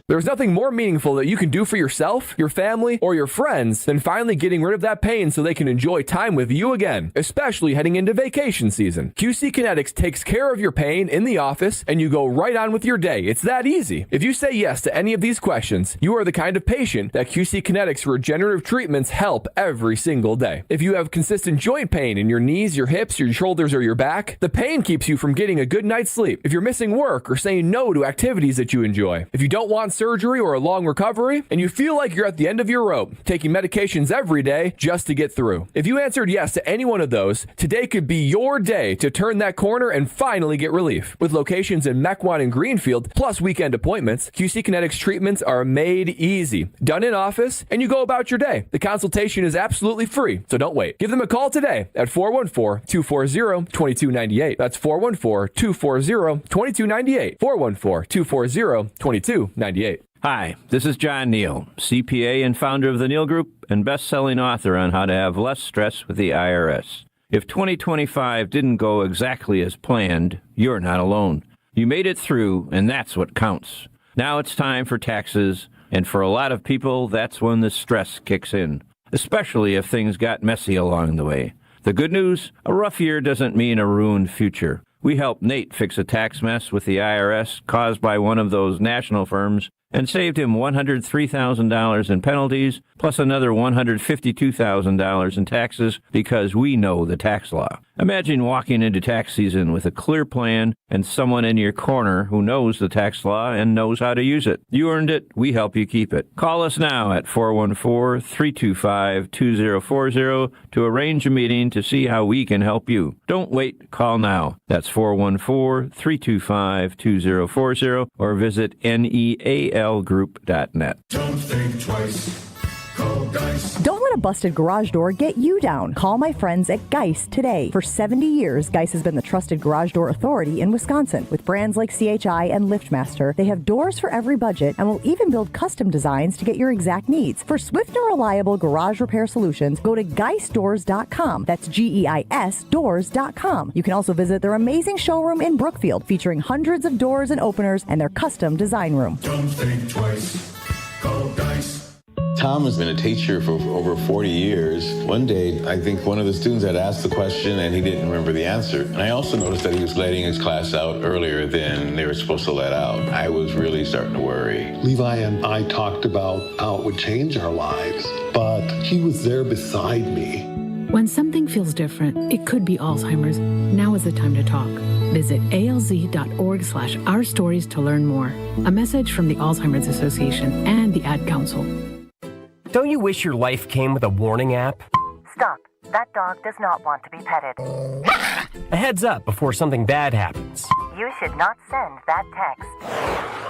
There's nothing more meaningful that you can do for yourself, your family, or your friends than finally getting rid of that pain so they can enjoy time with you again, especially heading into vacation season. QC Kinetics takes care of your pain in the office, and you go right on with your day. It's that easy. If you say yes to any of these questions, you are the kind of patient that QC Kinetics regenerative treatments help every single day. If you have consistent joint pain in your knees, your hips, your shoulders, or your back, the pain keeps you from getting a good night's sleep. If you're missing work or saying no to activities that you enjoy, if you don't want surgery or a long recovery, and you feel like you're at the end of your rope, taking medications every day just to get through. If you answered yes to any one of those, today could be your day to turn that corner and finally get relief. With locations in Mequon and Greenfield, plus weekend appointments, QC Kinetics treatments are made easy, done in office, and you go about your day. The consultation is absolutely free, so don't wait. Give them a call today at 414-240-2298. That's 414-240-2298. 414-240-2298. Hi, this is John Neal, CPA and founder of the Neal Group and best-selling author on how to have less stress with the IRS. If 2025 didn't go exactly as planned, you're not alone. You made it through, and that's what counts. Now it's time for taxes, and for a lot of people, that's when the stress kicks in, especially if things got messy along the way. The good news, a rough year doesn't mean a ruined future. We helped Nate fix a tax mess with the IRS caused by one of those national firms and saved him $103,000 in penalties, plus another $152,000 in taxes because we know the tax law. Imagine walking into tax season with a clear plan and someone in your corner who knows the tax law and knows how to use it. You earned it, we help you keep it. Call us now at 414-325-2040 to arrange a meeting to see how we can help you. Don't wait, call now. That's 414-325-2040 or visit nealgroup.net. Don't think twice. Call Geist. Don't let a busted garage door get you down. Call my friends at Geist today. For 70 years, Geist has been the trusted garage door authority in Wisconsin. With brands like CHI and LiftMaster, they have doors for every budget and will even build custom designs to get your exact needs. For swift and reliable garage repair solutions, go to GeistDoors.com. That's GEIS Doors.com. You can also visit their amazing showroom in Brookfield, featuring hundreds of doors and openers and their custom design room. Don't think twice. Call Geist. Tom has been a teacher for over 40 years. One day, I think one of the students had asked the question and he didn't remember the answer. And I also noticed that he was letting his class out earlier than they were supposed to let out. I was really starting to worry. Levi and I talked about how it would change our lives, but he was there beside me. When something feels different, it could be Alzheimer's. Now is the time to talk. Visit alz.org/ourstories to learn more. A message from the Alzheimer's Association and the Ad Council. Don't you wish your life came with a warning app? Stop. That dog does not want to be petted. A heads up before something bad happens. You should not send that text.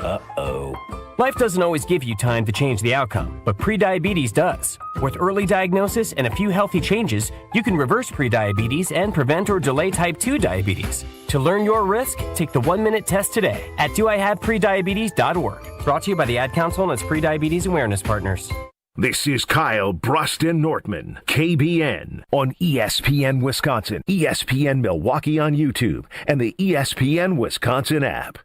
Uh-oh. Life doesn't always give you time to change the outcome, but prediabetes does. With early diagnosis and a few healthy changes, you can reverse prediabetes and prevent or delay type 2 diabetes. To learn your risk, take the 1-minute test today at doihaveprediabetes.org. Brought to you by the Ad Council and its prediabetes awareness partners. This is Kyle, Brust Nortman, KBN, on ESPN Wisconsin, ESPN Milwaukee on YouTube, and the ESPN Wisconsin app.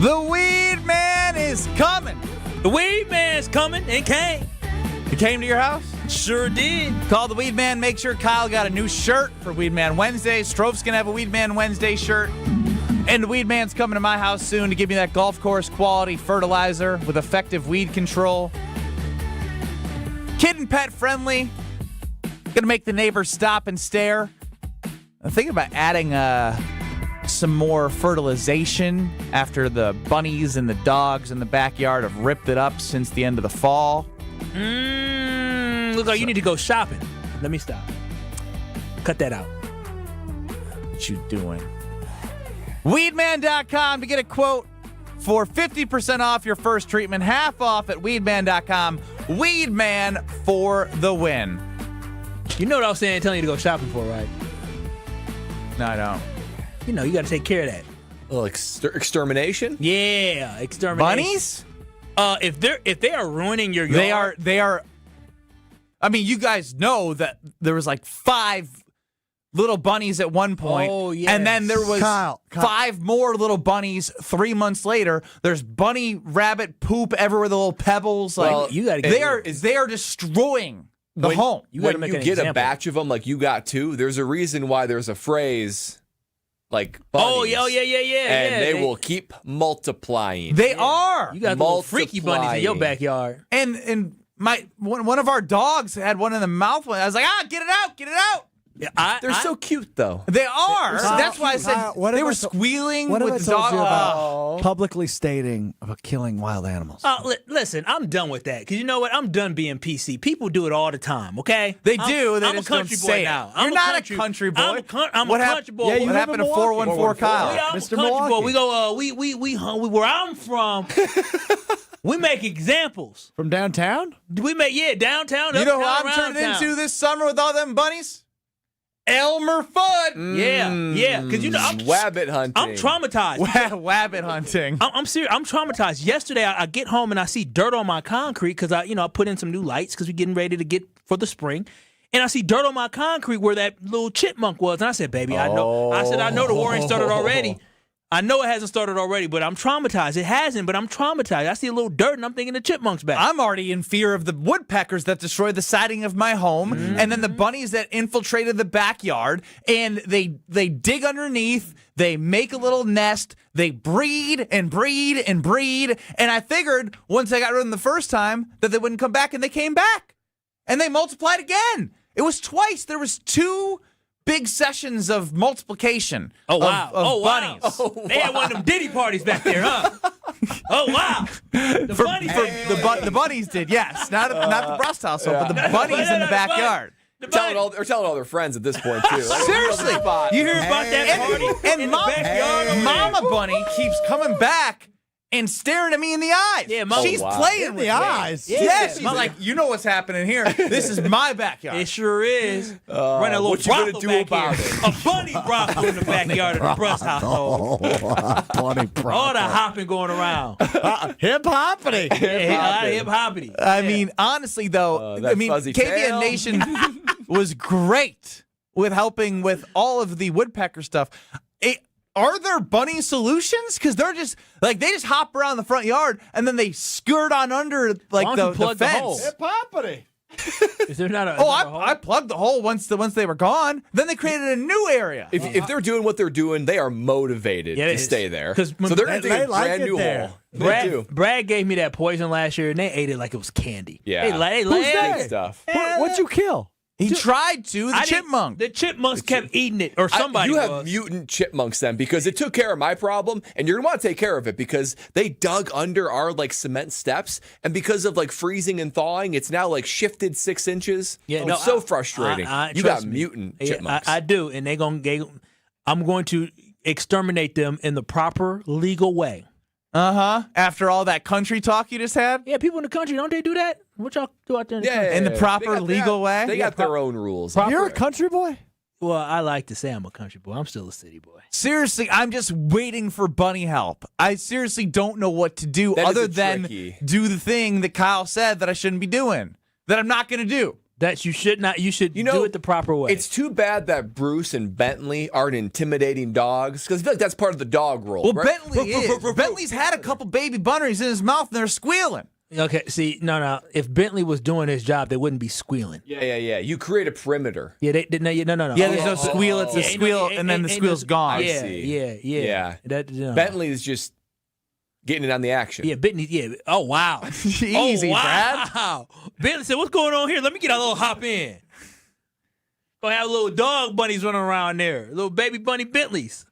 The Weed Man is coming. The Weed Man's coming and came. He came to your house? Sure did. Call the Weed Man. Make sure Kyle got a new shirt for Weed Man Wednesday. Strouf's going to have a Weed Man Wednesday shirt. And the Weed Man's coming to my house soon to give me that golf course quality fertilizer with effective weed control. Kid and pet friendly. Going to make the neighbors stop and stare. I'm thinking about adding some more fertilization after the bunnies and the dogs in the backyard have ripped it up since the end of the fall. Look like you need to go shopping. Let me stop. Cut that out. What you doing? Weedman.com to get a quote for 50% off your first treatment. Half off at Weedman.com. Weedman for the win. You know what I was saying, telling you to go shopping for, right? No, I don't. You know, you got to take care of that. Well, extermination? Yeah, extermination. Bunnies? If they are ruining your yard. They are. I mean, you guys know that there was like 5 little bunnies at one point. Oh, yes. And then there was Kyle. 5 more little bunnies 3 months later. There's bunny rabbit poop everywhere, the little pebbles. Well, like you gotta get they are destroying the home. When you get a batch of them like you got 2, there's a reason why there's a phrase like bunnies. Oh, yeah. And they will keep multiplying. They are. You got little freaky bunnies in your backyard. And one of our dogs had one in the mouth. I was like, get it out. Yeah, They're so cute, though. They are. That's why I said they were squealing What with have I the told dog. you about publicly stating about killing wild animals? Listen, I'm done with that. Because you know what? I'm done being PC. People do it all the time, okay? They do. They I'm a just don't country say boy now. You're not a country boy. I'm a country boy. What happened to 414 Kyle? I'm Mr. a country boy. Milwaukee. We go, where I'm from, we make examples. From downtown? We make, downtown. You know who uptown, I'm turning around town. into this summer with all them bunnies? Elmer Fudd. Yeah. Because you know, I'm wabbit hunting. I'm traumatized. Wabbit hunting. I'm serious. I'm traumatized. Yesterday, I get home and I see dirt on my concrete because I put in some new lights because we're getting ready to get for the spring. And I see dirt on my concrete where that little chipmunk was. And I said, baby, I know. I said, I know the war ain't started already. I know it hasn't started already, but I'm traumatized. It hasn't, but I'm traumatized. I see a little dirt, and I'm thinking the chipmunk's back. I'm already in fear of the woodpeckers that destroyed the siding of my home, and then the bunnies that infiltrated the backyard, and they dig underneath, they make a little nest, they breed and breed and breed, and I figured once I got rid of them the first time that they wouldn't come back, and they came back, and they multiplied again. It was twice. There was 2 big sessions of multiplication. Oh, wow. Of bunnies. Wow. Oh, they had one of them Diddy parties back there, huh? Oh, wow. The bunnies did, yes. Not the Brust household, but the bunnies in the backyard. They're telling all their friends at this point, too. Seriously. You hear about that party in the backyard? Mama Bunny keeps coming back and staring at me in the eyes. Yeah, she's playing with the eyes. Yes, she's like, you know what's happening here. This is my backyard. It sure is. Running a little what you gonna brothel do back about here. it? A bunny brothel in the backyard of the Brust household. Bunny brothel. All the hopping going around. Hip hoppity. Hip hoppity. I mean, honestly, though, that fuzzy KBN tail. Nation was great with helping with all of the woodpecker stuff. Are there bunny solutions? Because they're just like they just hop around the front yard and then they skirt on under like the fence. Hey, Poppity. Is there not a? I plugged the hole once they were gone. Then they created a new area. If they're doing what they're doing, they are motivated to stay there. So they're going to dig a brand new hole. Brad gave me that poison last year, and they ate it like it was candy. Yeah, Who's that? Stuff. What'd you kill? He tried to. The chipmunk. The chipmunks kept eating it, or somebody. You have mutant chipmunks then, because it took care of my problem, and you're gonna want to take care of it because they dug under our like cement steps, and because of like freezing and thawing, it's now like shifted 6 inches. Yeah, it's so frustrating. You got mutant chipmunks. I do, and I'm going to exterminate them in the proper legal way. After all that country talk you just had? Yeah, people in the country, don't they do that? What y'all do out there in the country? In the proper legal way? They got their own rules. You're a country boy? Well, I like to say I'm a country boy. I'm still a city boy. Seriously, I'm just waiting for bunny help. I seriously don't know what to do other than do the thing that Kyle said that I shouldn't be doing, that I'm not going to do. That you should not. You should do it the proper way. It's too bad that Bruce and Bentley aren't intimidating dogs, because I feel like that's part of the dog role. Well, right? Bentley is. Bentley's had a couple baby bunnies in his mouth, and they're squealing. Okay, see, no. If Bentley was doing his job, they wouldn't be squealing. Yeah. You create a perimeter. Yeah, no. Yeah, there's no squeal. It's a squeal, and then the squeal's gone. Yeah. Bentley is just getting it on the action. Yeah, Bentley. Yeah. Oh wow. Easy, Brad. Wow. Bentley said, "What's going on here? Let me get a little hop in. Gonna have little dog bunnies running around there, little baby bunny Bentleys."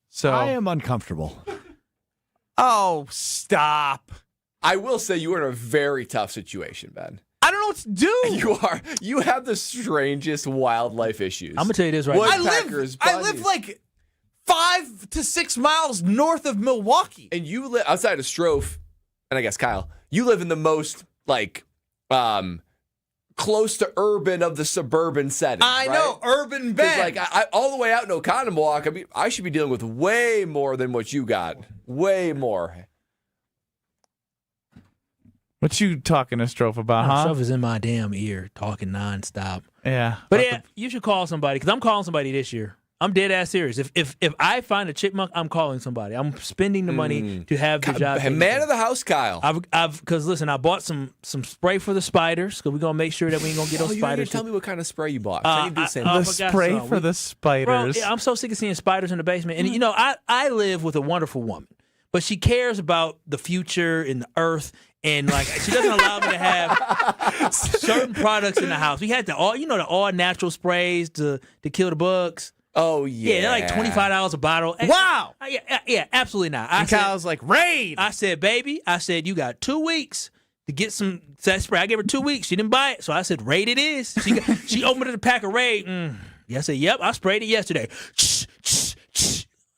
So I am uncomfortable. Oh, stop. I will say you are in a very tough situation, Ben. I don't know what to do. You have the strangest wildlife issues. I'm gonna tell you this right now. I live like 5 to 6 miles north of Milwaukee. And you live outside of Strouf, and I guess Kyle, you live in the most like close to urban of the suburban setting. I know, urban Bend. Like I all the way out in Oconomowoc, I mean, I should be dealing with way more than what you got. Way more. What you talking to Strouf about, huh? Strouf is in my damn ear talking nonstop. Yeah. But you should call somebody, because I'm calling somebody this year. I'm dead ass serious. If I find a chipmunk, I'm calling somebody. I'm spending the money to have the job. Man of the house, Kyle. Because listen, I bought some spray for the spiders, because we're gonna make sure that we ain't gonna get those spiders. Tell me what kind of spray you bought. I need to do the same. The spray for the spiders. Bro, I'm so sick of seeing spiders in the basement. And I live with a wonderful woman, but she cares about the future and the earth. And like she doesn't allow me to have certain products in the house. We had the all natural sprays to kill the bugs. Oh yeah, they're like $25 a bottle. Wow. Yeah, absolutely not. And Kyle's like, raid. I said, baby, you got 2 weeks to get some that spray. I gave her 2 weeks. She didn't buy it, so I said, raid it is. She opened a pack of Raid. Yeah, I said, yep, I sprayed it yesterday.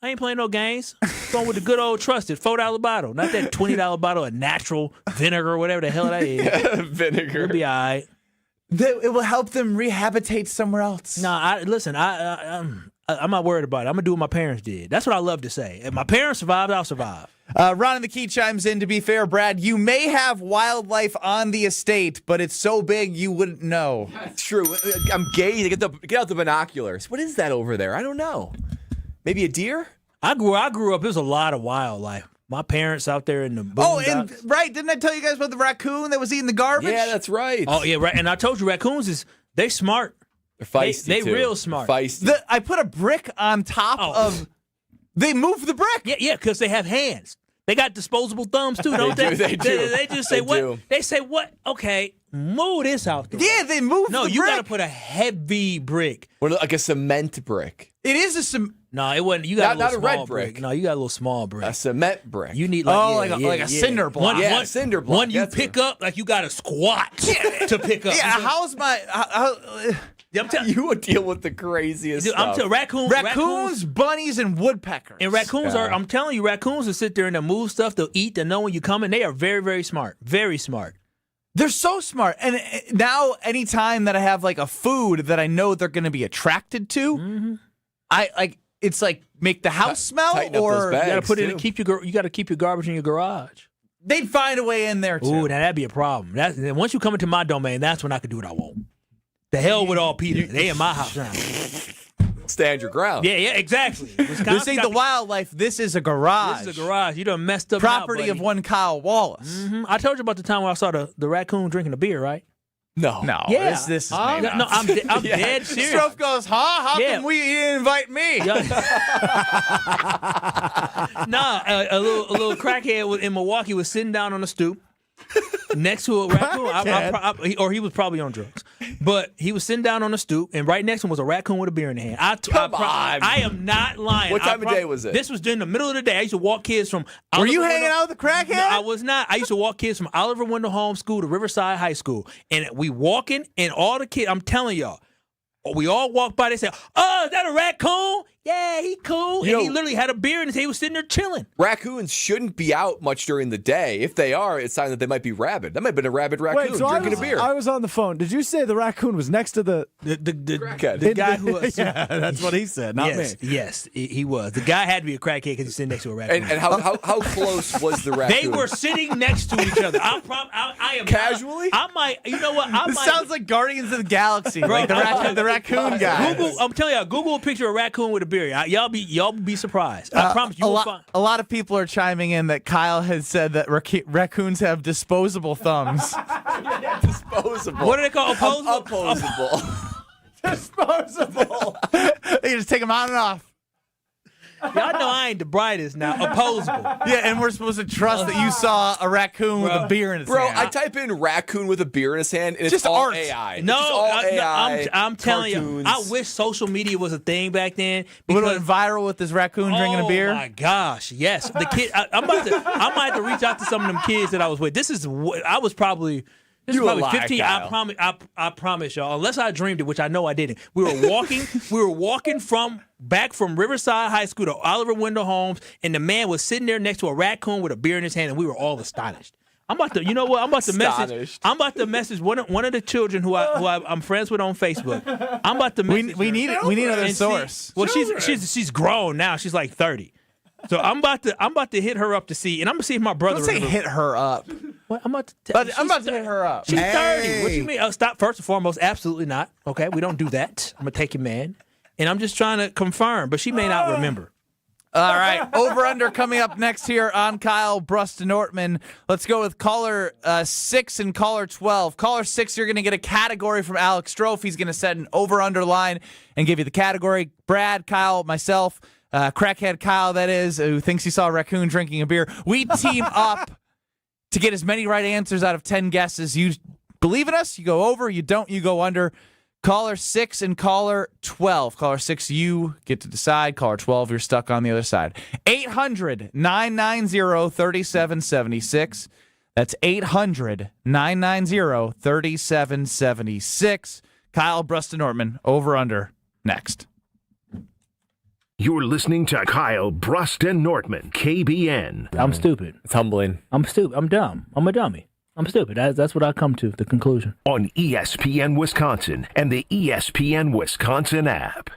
I ain't playing no games. Going with the good old trusted $4 bottle, not that $20 bottle of natural vinegar or whatever the hell that is. Vinegar. It'll be all right. It will help them rehabilitate somewhere else. No, listen, I'm not worried about it. I'm going to do what my parents did. That's what I love to say. If my parents survived, I'll survive. Ron in the Key chimes in. To be fair, Brad, you may have wildlife on the estate, but it's so big you wouldn't know. That's true. I'm gazing. Get out the binoculars. What is that over there? I don't know. Maybe a deer? I grew up, there's a lot of wildlife. My parents out there in the boondocks. Oh, and right, didn't I tell you guys about the raccoon that was eating the garbage? Yeah, that's right. Oh, yeah, right. And I told you, raccoons they smart. They're feisty, They real smart. They're feisty. I put a brick on top of... They move the brick. Yeah, because they have hands. They got disposable thumbs, too, don't they? They do. They just say, what? They say, what? Okay, move this out there. Yeah, they move the brick. No, you got to put a heavy brick. Or like a cement brick. It is a cement... No, it wasn't. You got not a red small brick. No, you got a little small brick. A cement brick. You need like a cinder block. One cinder block. One you pick up like you got to squat to pick up. Yeah, how's my... you would deal with the craziest stuff. Raccoons, bunnies, and woodpeckers. And raccoons I'm telling you, raccoons will sit there and they'll move stuff. They'll eat. They'll know when you coming. They are very, very smart. Very smart. They're so smart. And now anytime that I have like a food that I know they're going to be attracted to, it's like make the house smell, or you got to put it. You got to keep your garbage in your garage. They'd find a way in there too. Ooh, that'd be a problem. Once you come into my domain, that's when I can do what I want. The hell with all PETA. They in my house now. Stand your ground. Yeah, exactly. This ain't the wildlife. This is a garage. This is a garage. You done messed up. Property of one Kyle Wallace. Mm-hmm. I told you about the time when I saw the raccoon drinking a beer, right? No. Yeah. This is made up. No, I'm dead serious. Strouf goes, How come you didn't invite me? Nah, a little crackhead in Milwaukee was sitting down on a stoop next to a raccoon. Or he was probably on drugs. But he was sitting down on a stoop, and right next to him was a raccoon with a beer in the hand. I am not lying. What time of day was it? This was during the middle of the day. I used to walk kids from Were you hanging out with the crackhead? No, I was not. I used to walk kids from Oliver Wendell Holmes School to Riverside High School. And we walking, and all the kids, I'm telling y'all, we all walked by, they said, "Oh, is that a raccoon? Yeah, he cool." And he literally had a beer in his hand. He was sitting there chilling. Raccoons shouldn't be out much during the day. If they are, it's a sign that they might be rabid. That might have been a rabid raccoon drinking a beer. I was on the phone. Did you say the raccoon was next to the guy who was... Yeah, that's what he said, not me. Yes, he was. The guy had to be a crackhead because he's sitting next to a raccoon. And how close was the raccoon? They were sitting next to each other. I am casually? I might, you know what? This sounds like Guardians of the Galaxy. Like the raccoon guy. I'm telling y'all, Google a picture of a raccoon with a beer. Y'all be surprised. I promise you will find. A lot of people are chiming in that Kyle has said that raccoons have disposable thumbs. Disposable. What do they call opposable? Disposable. They just take them on and off. Y'all know I ain't the brightest now. Opposable. Yeah, and we're supposed to trust that you saw a raccoon with a beer in his hand. I type in raccoon with a beer in his hand, and it's just all art. AI. No, it's all AI, I'm telling you, I wish social media was a thing back then. Because went viral with this raccoon drinking a beer. Oh my gosh, yes. The kid, I might have to reach out to some of them kids that I was with. I was probably 15. Kyle. I promise y'all. Unless I dreamed it, which I know I didn't. We were walking back from Riverside High School to Oliver Wendell Holmes, and the man was sitting there next to a raccoon with a beer in his hand, and we were all astonished. I'm about to message one of the children who I'm friends with on Facebook. I'm about to message. We need another source. Well, she's grown now. She's like 30. So I'm about to hit her up to see, and I'm gonna see if my brother. Don't say hit her up. Well, I'm about to hit her up. She's 30. What you mean? Stop. First and foremost, absolutely not. Okay, we don't do that. I'm gonna take your man, and I'm just trying to confirm, but she may not remember. All right, over/under coming up next here on Kyle Brust Nortman. Let's go with caller 6 and caller 12. Caller 6, you're going to get a category from Alex Strouf. He's going to set an over/under line and give you the category. Brad, Kyle, myself, crackhead Kyle, that is, who thinks he saw a raccoon drinking a beer. We team up to get as many right answers out of 10 guesses. You believe in us, you go over. You don't, you go under. Caller 6 and caller 12. Caller 6, you get to decide. Caller 12, you're stuck on the other side. 800-990-3776. That's 800-990-3776. Kyle Brust Nortman, over/under, next. You're listening to Kyle Brust Nortman, KBN. I'm stupid. It's humbling. I'm stupid. I'm dumb. I'm a dummy. I'm stupid. That's what I come to, the conclusion. On ESPN Wisconsin and the ESPN Wisconsin app.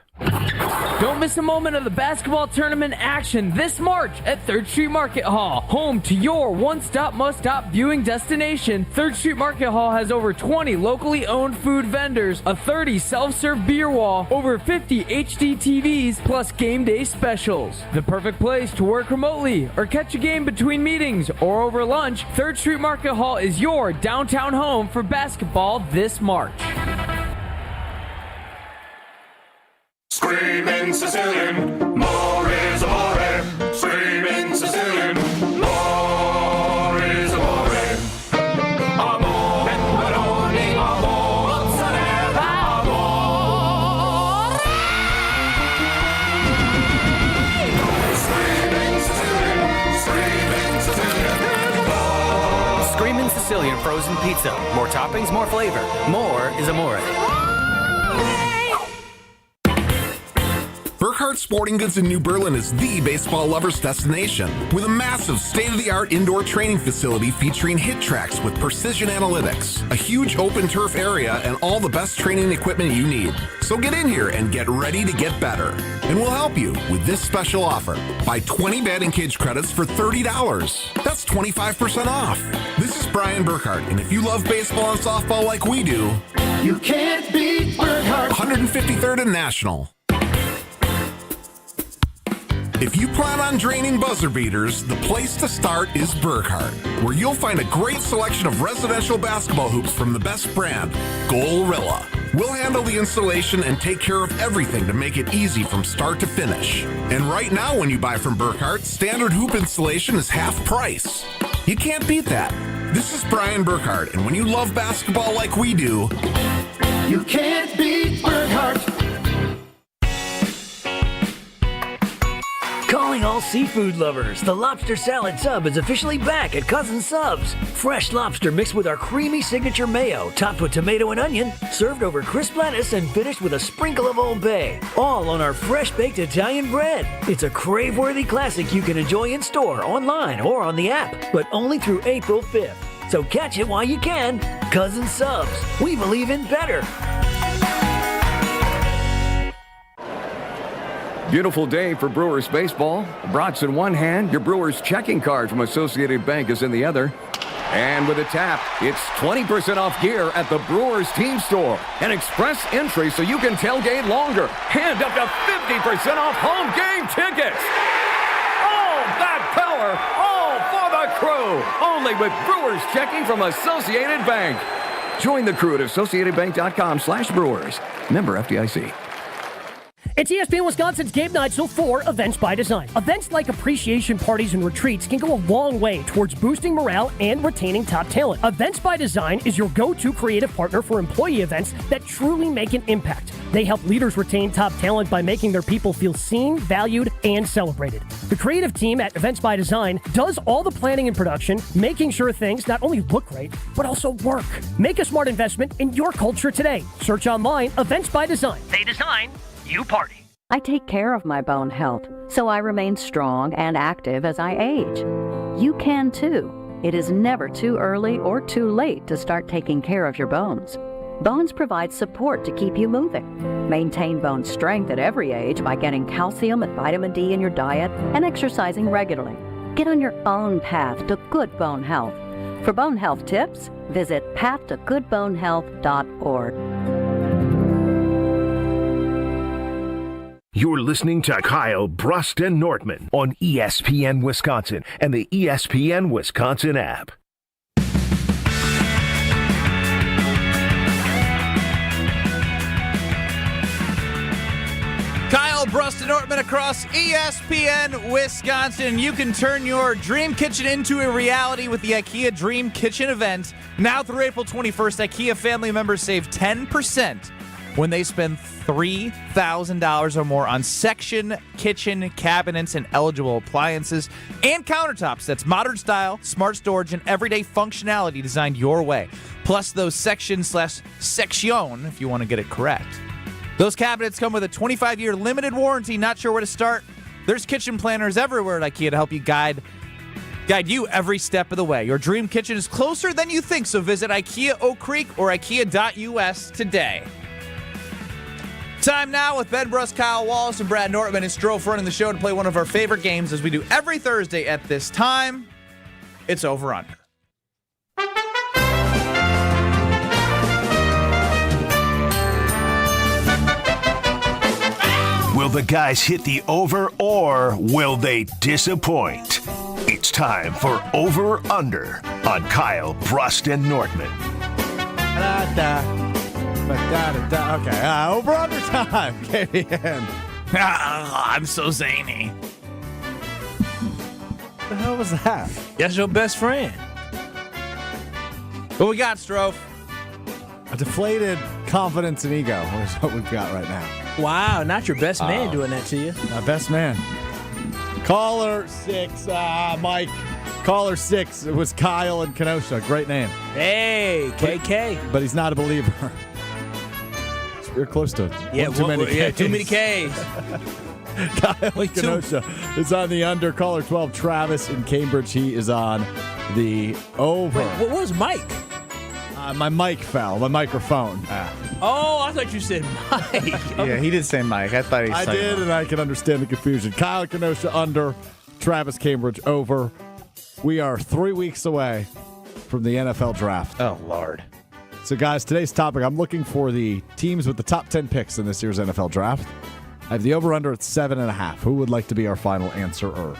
Don't miss a moment of the basketball tournament action this March at 3rd Street Market Hall, home to your one-stop, must-stop viewing destination. 3rd Street Market Hall has over 20 locally owned food vendors, a 30 self-serve beer wall, over 50 HD TVs, plus game day specials. The perfect place to work remotely or catch a game between meetings or over lunch. 3rd Street Market Hall is your downtown home for basketball this March. Screaming Sicilian, more is amore. Screaming Sicilian, more is amore. Amore, pepperoni, amore, mozzarella, amore. Screaming Sicilian, Screaming Sicilian frozen pizza. More toppings, more flavor. More is amore. Burkhardt Sporting Goods in New Berlin is the baseball lover's destination. With a massive state-of-the-art indoor training facility featuring hit tracks with precision analytics, a huge open turf area, and all the best training equipment you need. So get in here and get ready to get better. And we'll help you with this special offer. Buy 20 batting cage credits for $30. That's 25% off. This is Bryan Burkhardt, and if you love baseball and softball like we do, You can't beat Burkhart. 153rd and National. If you plan on draining buzzer beaters, the place to start is Burkhart, where you'll find a great selection of residential basketball hoops from the best brand, Gorilla. We'll handle the installation and take care of everything to make it easy from start to finish. And right now, when you buy from Burkhart, standard hoop installation is half price. You can't beat that. This is Bryan Burkhart, and when you love basketball like we do, you can't beat Burkhart. Calling all seafood lovers, the lobster salad sub is officially back at Cousin Subs. Fresh lobster mixed with our creamy signature mayo, topped with tomato and onion, served over crisp lettuce and finished with a sprinkle of Old Bay. All on our fresh-baked Italian bread. It's a crave-worthy classic you can enjoy in store, online, or on the app, but only through April 5th. So catch it while you can. Cousin Subs. We believe in better. Beautiful day for Brewers baseball. Brats in one hand, your Brewers checking card from Associated Bank is in the other. And with a tap, it's 20% off gear at the Brewers team store. An express entry so you can tailgate longer. And up to 50% off home game tickets. All that power, all for the crew. Only with Brewers checking from Associated Bank. Join the crew at AssociatedBank.com/Brewers. Member FDIC. It's ESPN Wisconsin's Game Night, so for Events by Design. Events like appreciation parties and retreats can go a long way towards boosting morale and retaining top talent. Events by Design is your go-to creative partner for employee events that truly make an impact. They help leaders retain top talent by making their people feel seen, valued, and celebrated. The creative team at Events by Design does all the planning and production, making sure things not only look great, but also work. Make a smart investment in your culture today. Search online, Events by Design. They design, you party. I take care of my bone health, so I remain strong and active as I age. You can too. It is never too early or too late to start taking care of your bones. Bones provide support to keep you moving. Maintain bone strength at every age by getting calcium and vitamin D in your diet and exercising regularly. Get on your own path to good bone health. For bone health tips, visit pathtogoodbonehealth.org. You're listening to Kyle, Brust, and Nortman on ESPN Wisconsin and the ESPN Wisconsin app. Kyle, Brust, and Nortman across ESPN Wisconsin. You can turn your dream kitchen into a reality with the IKEA Dream Kitchen event. Now through April 21st, IKEA family members save 10% when they spend $3,000 or more on section, kitchen, cabinets, and eligible appliances and countertops. That's modern style, smart storage, and everyday functionality designed your way. Plus those section/section, if you want to get it correct. Those cabinets come with a 25-year limited warranty. Not sure where to start? There's kitchen planners everywhere at IKEA to help you guide you every step of the way. Your dream kitchen is closer than you think, so visit IKEA Oak Creek or IKEA.us today. Time now with Ben Brust, Kyle Wallace, and Brad Nortman and Strouf running the show to play one of our favorite games as we do every Thursday at this time. It's Over Under. Will the guys hit the over or will they disappoint? It's time for Over Under on Kyle, Brust, and Nortman. Okay, over under time, KBN. I'm so zany. What the hell was that? That's your best friend. What we got, Strouf? A deflated confidence and ego is what we've got right now. Wow, not your best man doing that to you. My best man. Caller 6, Mike. Caller 6, it was Kyle in Kenosha. Great name. Hey, KK. But he's not a believer. We're close to it. Yeah, too many Ks. Kyle in Kenosha is on the under. Caller 12, Travis in Cambridge. He is on the over. Wait, what was Mike? My mic fell. My microphone. Oh, I thought you said Mike. Yeah, he did say Mike. I thought he said I did, and I can understand the confusion. Kyle Kenosha under, Travis Cambridge over. We are 3 weeks away from the NFL draft. Oh, Lord. So, guys, today's topic, I'm looking for the teams with the top 10 picks in this year's NFL draft. I have the over-under at 7.5. Who would like to be our final answerer?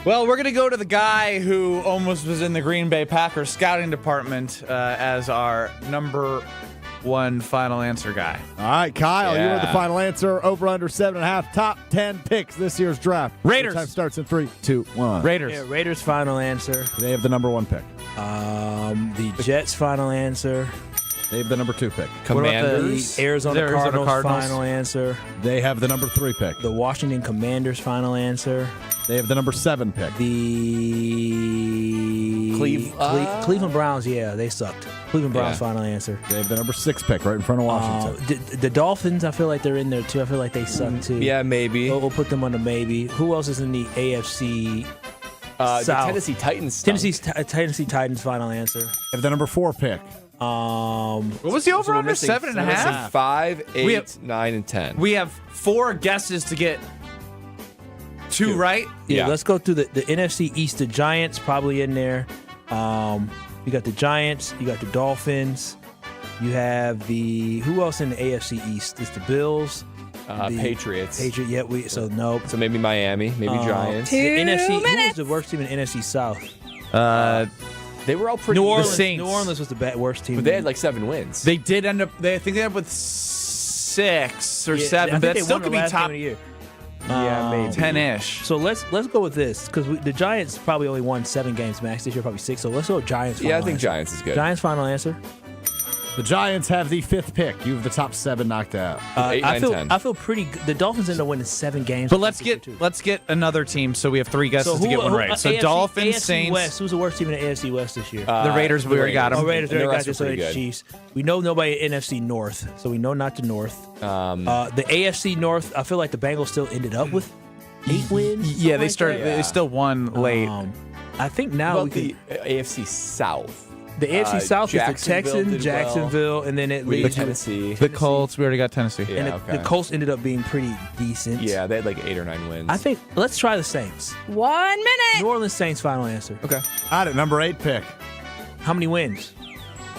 Well, we're going to go to the guy who almost was in the Green Bay Packers scouting department as our number one final answer guy. All right, Kyle, you are the final answer. Over-under 7.5. Top 10 picks this year's draft. Raiders. Your time starts in 3, 2, 1. Raiders. Yeah, Raiders final answer. They have the number 1 pick. The Jets final answer. They have the number 2 pick. Commanders. The Arizona Cardinals final answer. They have the number 3 pick. The Washington Commanders final answer. They have the number 7 pick. The Cleveland Browns, they sucked. Cleveland Browns final answer. They have the number 6 pick right in front of Washington. The Dolphins, I feel like they're in there too. I feel like they suck too. Yeah, maybe. We'll put them on the maybe. Who else is in the AFC? The Tennessee Titans. Tennessee Titans final answer. They have the number 4 pick. What was the over-under? 7.5? 5, 8, 9, and 10. We have 4 guesses to get 2 right. Yeah, let's go through the NFC East. The Giants probably in there. You got the Giants. You got the Dolphins. You have who else in the AFC East? It's the Bills. Patriots. So nope. So maybe Miami, maybe Giants. The NFC. Who was the worst team in NFC South? They were all pretty. New Orleans. The Saints. New Orleans was the worst team. But they had like 7 wins. They did end up. I think they ended up with 6 or 7. But that still could be top. Maybe 10-ish. So let's go with this because the Giants probably only won 7 games max this year, probably 6. So let's go with Giants. I think Giants is good. Giants final answer. The Giants have the 5th pick. You have the top 7 knocked out. 8, 9, 10. I feel pretty good. The Dolphins end up winning 7 games. But let's get another team. So we have 3 guesses to get one right. So Dolphins, AFC Saints. West. Who's the worst team in the AFC West this year? The Raiders. We already got them. Raiders. And the Already rest got this. are pretty The good. Chiefs. We know nobody in NFC North, so we know not the North. The AFC North. I feel like the Bengals still ended up with 8 wins. Yeah, they started. They still won late. I think now What about the AFC South? The AFC South is the Texans, Jacksonville, and then it we leads did Tennessee. The Colts. We already got Tennessee. And the Colts ended up being pretty decent. Yeah, they had like 8 or 9 wins. I think let's try the Saints. 1 minute. New Orleans Saints final answer. Okay. Got it. Number 8 pick. How many wins?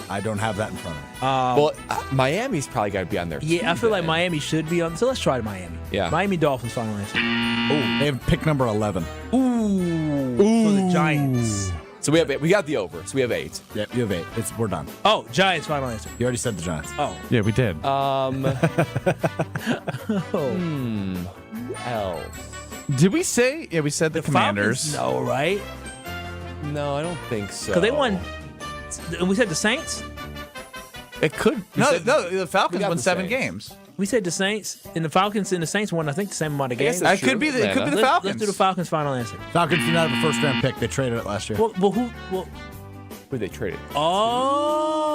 I don't have that in front of me. Miami's probably got to be on there. Yeah, I feel like Miami should be on. So let's try Miami. Yeah. Miami Dolphins final answer. Oh, they have pick number 11. Ooh. So the Giants. So we got the over. So we have 8. Yep, you have 8. We're done. Oh, Giants final answer. You already said the Giants. Oh. Yeah, we did. Who else? Did we say? Yeah, we said the Commanders. No, right? No, I don't think so. Because they won. We said the Saints. It could. No, the Falcons won 7 games. We said the Saints, and the Falcons and the Saints won, I think, the same amount of games. It could be the Falcons. Let's do the Falcons final answer. Falcons did not have a first-round pick. They traded it last year. Well, who they traded? Oh,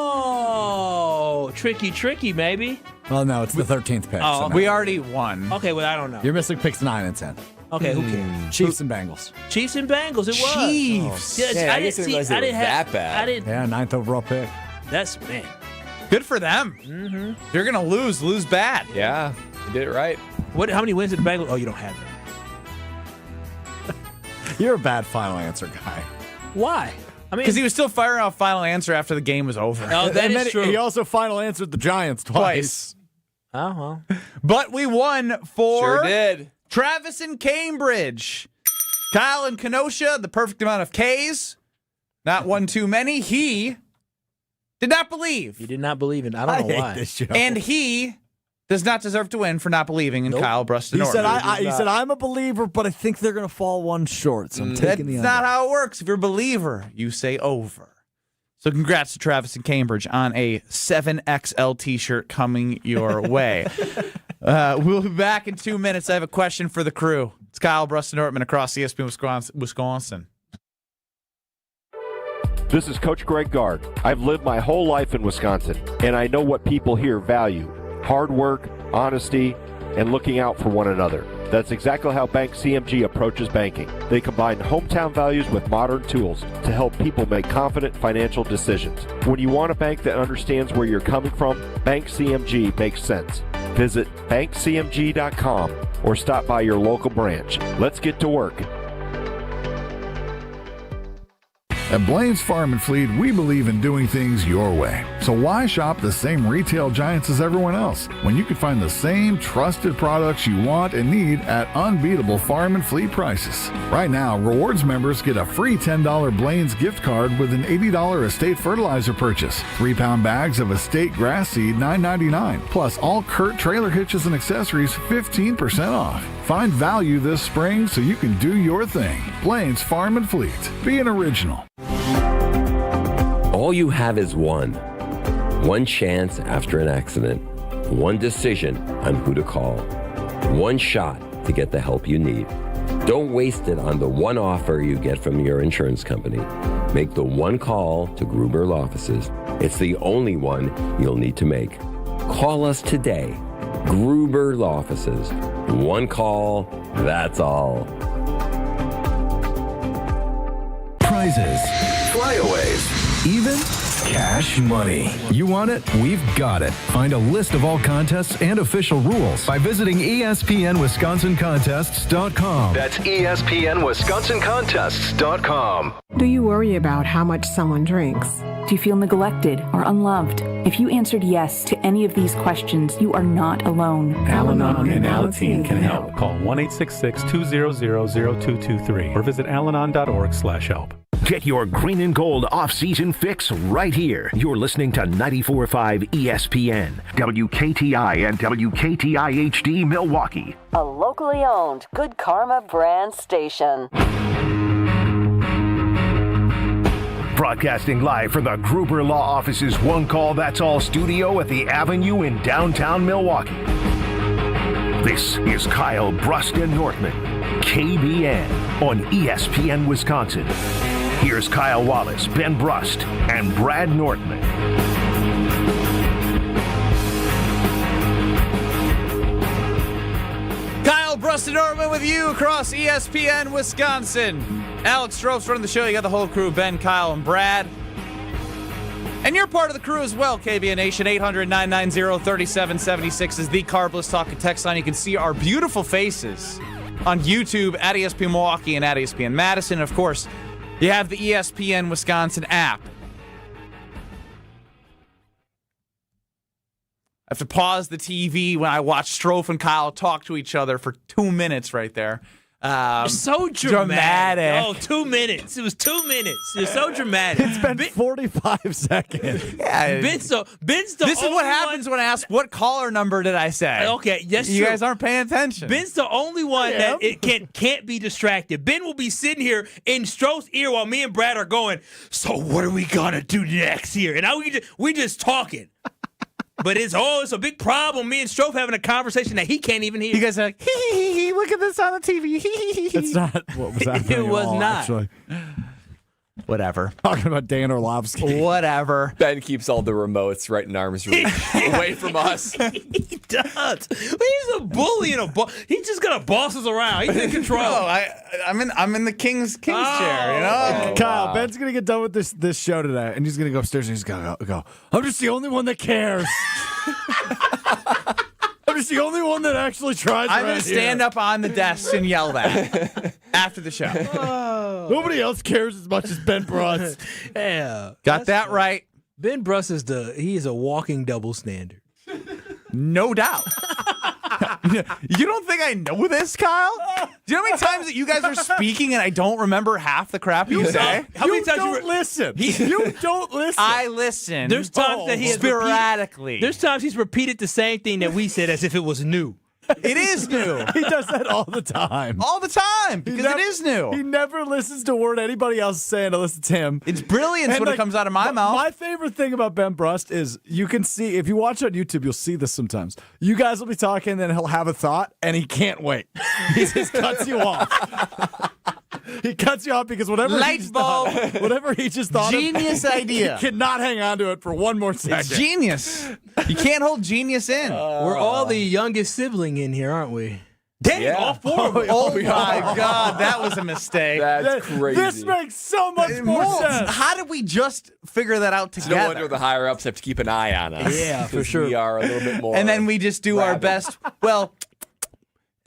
tricky, maybe. Well, no, it's the 13th pick. Oh, so we already won. Okay, well, I don't know. You're missing picks 9 and 10. Okay, who cares? Chiefs and Bengals. Chiefs and Bengals, it was. Chiefs. Yeah, I didn't realize it was that bad. Yeah, 9th overall pick. That's, man. Good for them. Mm-hmm. You're going to lose bad. Yeah, you did it right. How many wins did the Bengals? Oh, you don't have that. You're a bad final answer guy. Why? I mean, because he was still firing off final answer after the game was over. Oh, that is true. He also final answered the Giants twice. Oh, well. But we won for Sure did. Travis in Cambridge. Kyle in Kenosha, the perfect amount of Ks. Not one too many. He did not believe. He did not believe in. I don't know why. This show. And he does not deserve to win for not believing in Kyle Brust Nortman. He said, I'm a believer, but I think they're going to fall one short, so I'm taking the under. That's not how it works. If you're a believer, you say over. So congrats to Travis in Cambridge on a 7XL t-shirt coming your way. We'll be back in 2 minutes. I have a question for the crew. It's Kyle Brust Nortman across ESPN Wisconsin. This is Coach Greg Gard. I've lived my whole life in Wisconsin, and I know what people here value. Hard work, honesty, and looking out for one another. That's exactly how Bank CMG approaches banking. They combine hometown values with modern tools to help people make confident financial decisions. When you want a bank that understands where you're coming from, Bank CMG makes sense. Visit bankcmg.com or stop by your local branch. Let's get to work. At Blaine's Farm and Fleet, we believe in doing things your way. So why shop the same retail giants as everyone else when you can find the same trusted products you want and need at unbeatable farm and fleet prices? Right now, Rewards members get a free $10 Blaine's gift card with an $80 estate fertilizer purchase. 3-pound bags of estate grass seed $9.99. Plus all Kurt trailer hitches and accessories 15% off. Find value this spring so you can do your thing. Blaine's Farm and Fleet. Be an original. All you have is one chance after an accident, one decision on who to call, one shot to get the help you need. Don't waste it on the one offer you get from your insurance company. Make the one call to Gruber Law Offices. It's the only one you'll need to make. Call us today. Gruber Law Offices. One call, that's all. Prizes, flyaways, even cash money. You want it? We've got it. Find a list of all contests and official rules by visiting ESPNWisconsinContests.com. That's ESPNWisconsinContests.com. Do you worry about how much someone drinks? Do you feel neglected or unloved? If you answered yes to any of these questions, you are not alone. Al-Anon and Alateen can help. Call 1-866-200-0223 or visit alanon.org/help. Get your green and gold off-season fix right here. You're listening to 94.5 ESPN, WKTI and WKTI HD Milwaukee. A locally owned Good Karma brand station. Broadcasting live from the Gruber Law Office's One Call That's All studio at the Avenue in downtown Milwaukee. This is Kyle Brust and Nortman, KBN on ESPN Wisconsin. Here's Kyle Wallace, Ben Brust, and Brad Nortman. Kyle Brust and Nortman with you across ESPN Wisconsin. Alex Strouf's running the show. You got the whole crew, Ben, Kyle, and Brad. And you're part of the crew as well, KBN Nation. 800-990-3776 is the Carbless Talk and Text line. You can see our beautiful faces on YouTube at ESPN Milwaukee and at ESPN Madison. Of course, you have the ESPN Wisconsin app. I have to pause the TV when I watch Strouf and Kyle talk to each other for 2 minutes right there. So dramatic. Oh, 2 minutes. It was 2 minutes. It was so dramatic. It's been 45 seconds. Yeah. Ben's the This is what happens when I ask, what caller number did I say? Okay, yes, you guys aren't paying attention. Ben's the only one that it can't be distracted. Ben will be sitting here in Strouf's ear while me and Brad are going, so what are we going to do next here? And we just talking. But it's a big problem. Me and Strouf having a conversation that he can't even hear. You guys are like, hee, look at this on the TV. That's not what was happening. It was not. Actually. Whatever. Talking about Dan Orlovsky. Whatever. Ben keeps all the remotes right in arm's reach, away from us. He does. He's a bully and a boss. He's just gonna boss us around. He's in control. No, I'm in the king's chair. You know, Kyle. Wow. Ben's gonna get done with this show today, and he's gonna go upstairs and he's gonna go. I'm just the only one that cares. I'm just the only one that actually tries. I'm going to stand up on the desk and yell that after the show. Nobody else cares as much as Ben Brust. Yeah. Got that right. Ben Brust is a walking double standard. No doubt. You don't think I know this, Kyle? Do you know how many times that you guys are speaking and I don't remember half the crap you say? How many times don't listen? You don't listen. I listen. There's times that he has sporadically. There's times he's repeated the same thing that we said as if it was new. It is new. He does that all the time. All the time, because it is new. He never listens to a word anybody else is saying unless it's him. It's brilliance when it comes out of my mouth. My favorite thing about Ben Brust is you can see, if you watch on YouTube, you'll see this sometimes. You guys will be talking, then he'll have a thought, and he can't wait. He just cuts you off. He cuts you off because whatever he just thought Genius of, idea. He cannot hang on to it for one more second. It's genius. You can't hold genius in. We're all the youngest sibling in here, aren't we? Dang, all four of us. Oh my God, that was a mistake. That's crazy. This makes so much more sense. How did we just figure that out together? No wonder the higher ups have to keep an eye on us. Yeah, for sure. We are a little bit more. And then we just do our best. Well,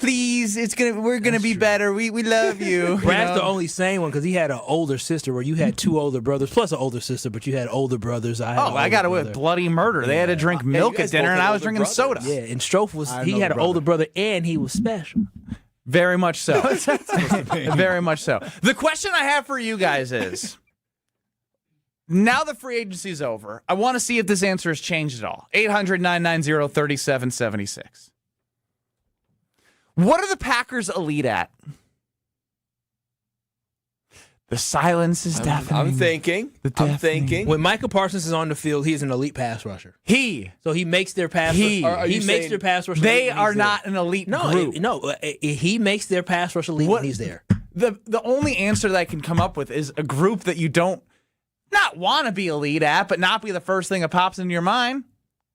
please, we're gonna be better. We love you. Brad's the only sane one because he had an older sister where you had 2 older brothers plus an older sister, but you had older brothers. I got away with bloody murder. They had to drink milk at dinner, and I was drinking soda. Yeah, and Strouf had an older brother, and he was special. Very much so. Very much so. The question I have for you guys is, now the free agency is over, I want to see if this answer has changed at all. 800-990-3776. What are the Packers elite at? The silence is deafening. I'm thinking. When Micah Parsons is on the field, he's an elite pass rusher. So he makes their pass. He makes their pass rush. They are not an elite group. He makes their pass rush elite when he's there. The only answer that I can come up with is a group that you don't not want to be elite at, but not be the first thing that pops into your mind.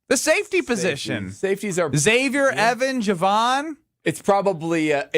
The safety position. Safeties are Xavier, Evan, Javon. It's probably a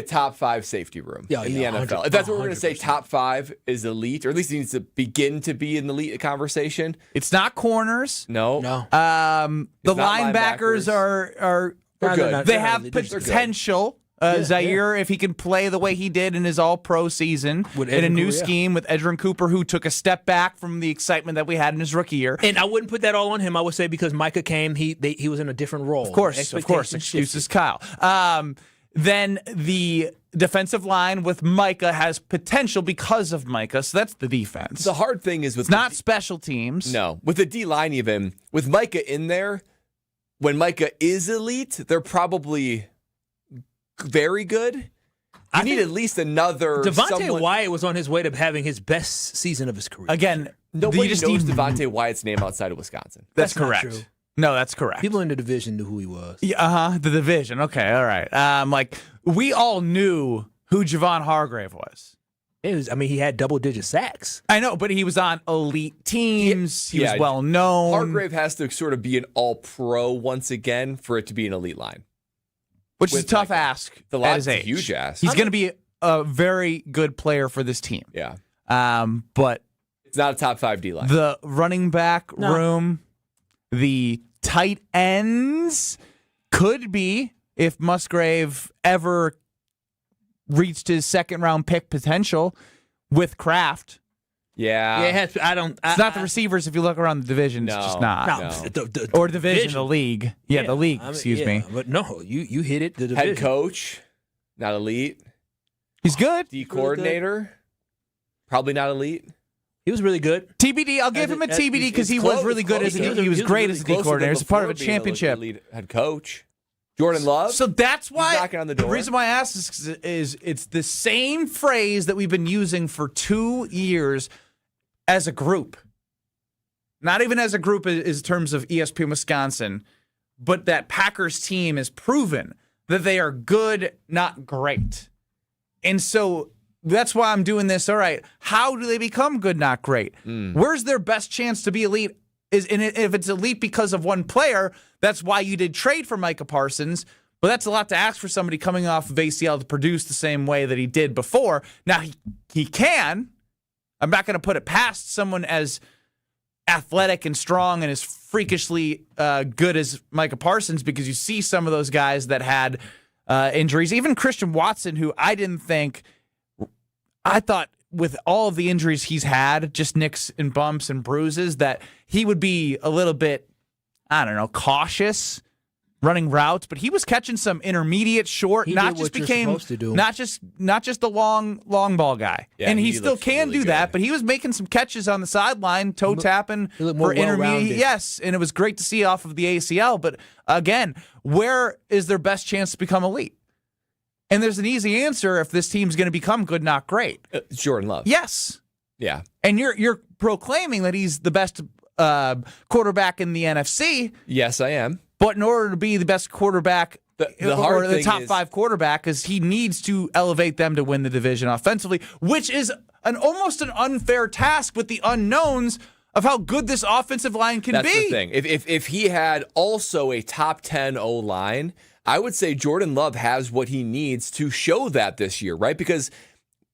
top 5 safety room in the NFL. If that's what we're going to say, top 5 is elite, or at least it needs to begin to be in the elite conversation. It's not corners. No. The linebackers are good. They have potential. Zaire, if he can play the way he did in his all-pro season in a new scheme with Edgerrin Cooper, who took a step back from the excitement that we had in his rookie year. And I wouldn't put that all on him. I would say because Micah came, he was in a different role. Of course. Excuses, Kyle. Then the defensive line with Micah has potential because of Micah, so that's the defense. The hard thing is with not special teams. No, with the D-line even, with Micah in there, when Micah is elite, they're probably very good. You need at least another. Devontae Wyatt was on his way to having his best season of his career. Again, nobody knows Devontae Wyatt's name outside of Wisconsin. That's correct. No, that's correct. People in the division knew who he was. Yeah, the division. Okay, all right. We all knew who Javon Hargrave was. He had double-digit sacks. I know, but he was on elite teams. He was well known. Hargrave has to sort of be an all-pro once again for it to be an elite line. Which is a tough ask at his age. A huge ask. He's going to be a very good player for this team. Yeah. But it's not a top 5 D-line. The running back room, the tight ends could be, if Musgrave ever reached his second-round pick potential with Kraft. Yeah. It's not the receivers if you look around the division. It's just not. Or division, the league. Yeah, the league, excuse me. But no, you hit it, the division. Head coach, not elite. He's good. D coordinator, probably not elite. He was really good. TBD, I'll give him a TBD because he was really good as he was great as a D coordinator. He was part of a championship. Head coach. Jordan Love. So that's why knocking on the door. The reason why I asked is it's the same phrase that we've been using for 2 years as a group. Not even as a group in terms of ESPN Wisconsin, but that Packers team has proven that they are good, not great. And so that's why I'm doing this. All right, how do they become good, not great? Where's their best chance to be elite? If it's elite because of one player, that's why you did trade for Micah Parsons. But that's a lot to ask for somebody coming off of ACL to produce the same way that he did before. Now, he can. I'm not going to put it past someone as athletic and strong and as freakishly good as Micah Parsons, because you see some of those guys that had injuries. Even Christian Watson, who I thought with all of the injuries he's had, just nicks and bumps and bruises, that he would be a little bit, cautious running routes, but he was catching some intermediate short, not just the long ball guy. Yeah, and he still can do that, but he was making some catches on the sideline, toe tapping for intermediate. Yes, and it was great to see off of the ACL, but again, where is their best chance to become elite? And there's an easy answer if this team's going to become good, not great. Jordan Love. Yes. Yeah. And you're proclaiming that he's the best quarterback in the NFC. Yes, I am. But in order to be the best quarterback, the top 5 quarterback, is he needs to elevate them to win the division offensively, which is almost an unfair task with the unknowns of how good this offensive line can be. That's the thing. If he had also a top 10 O-line, I would say Jordan Love has what he needs to show that this year, right? Because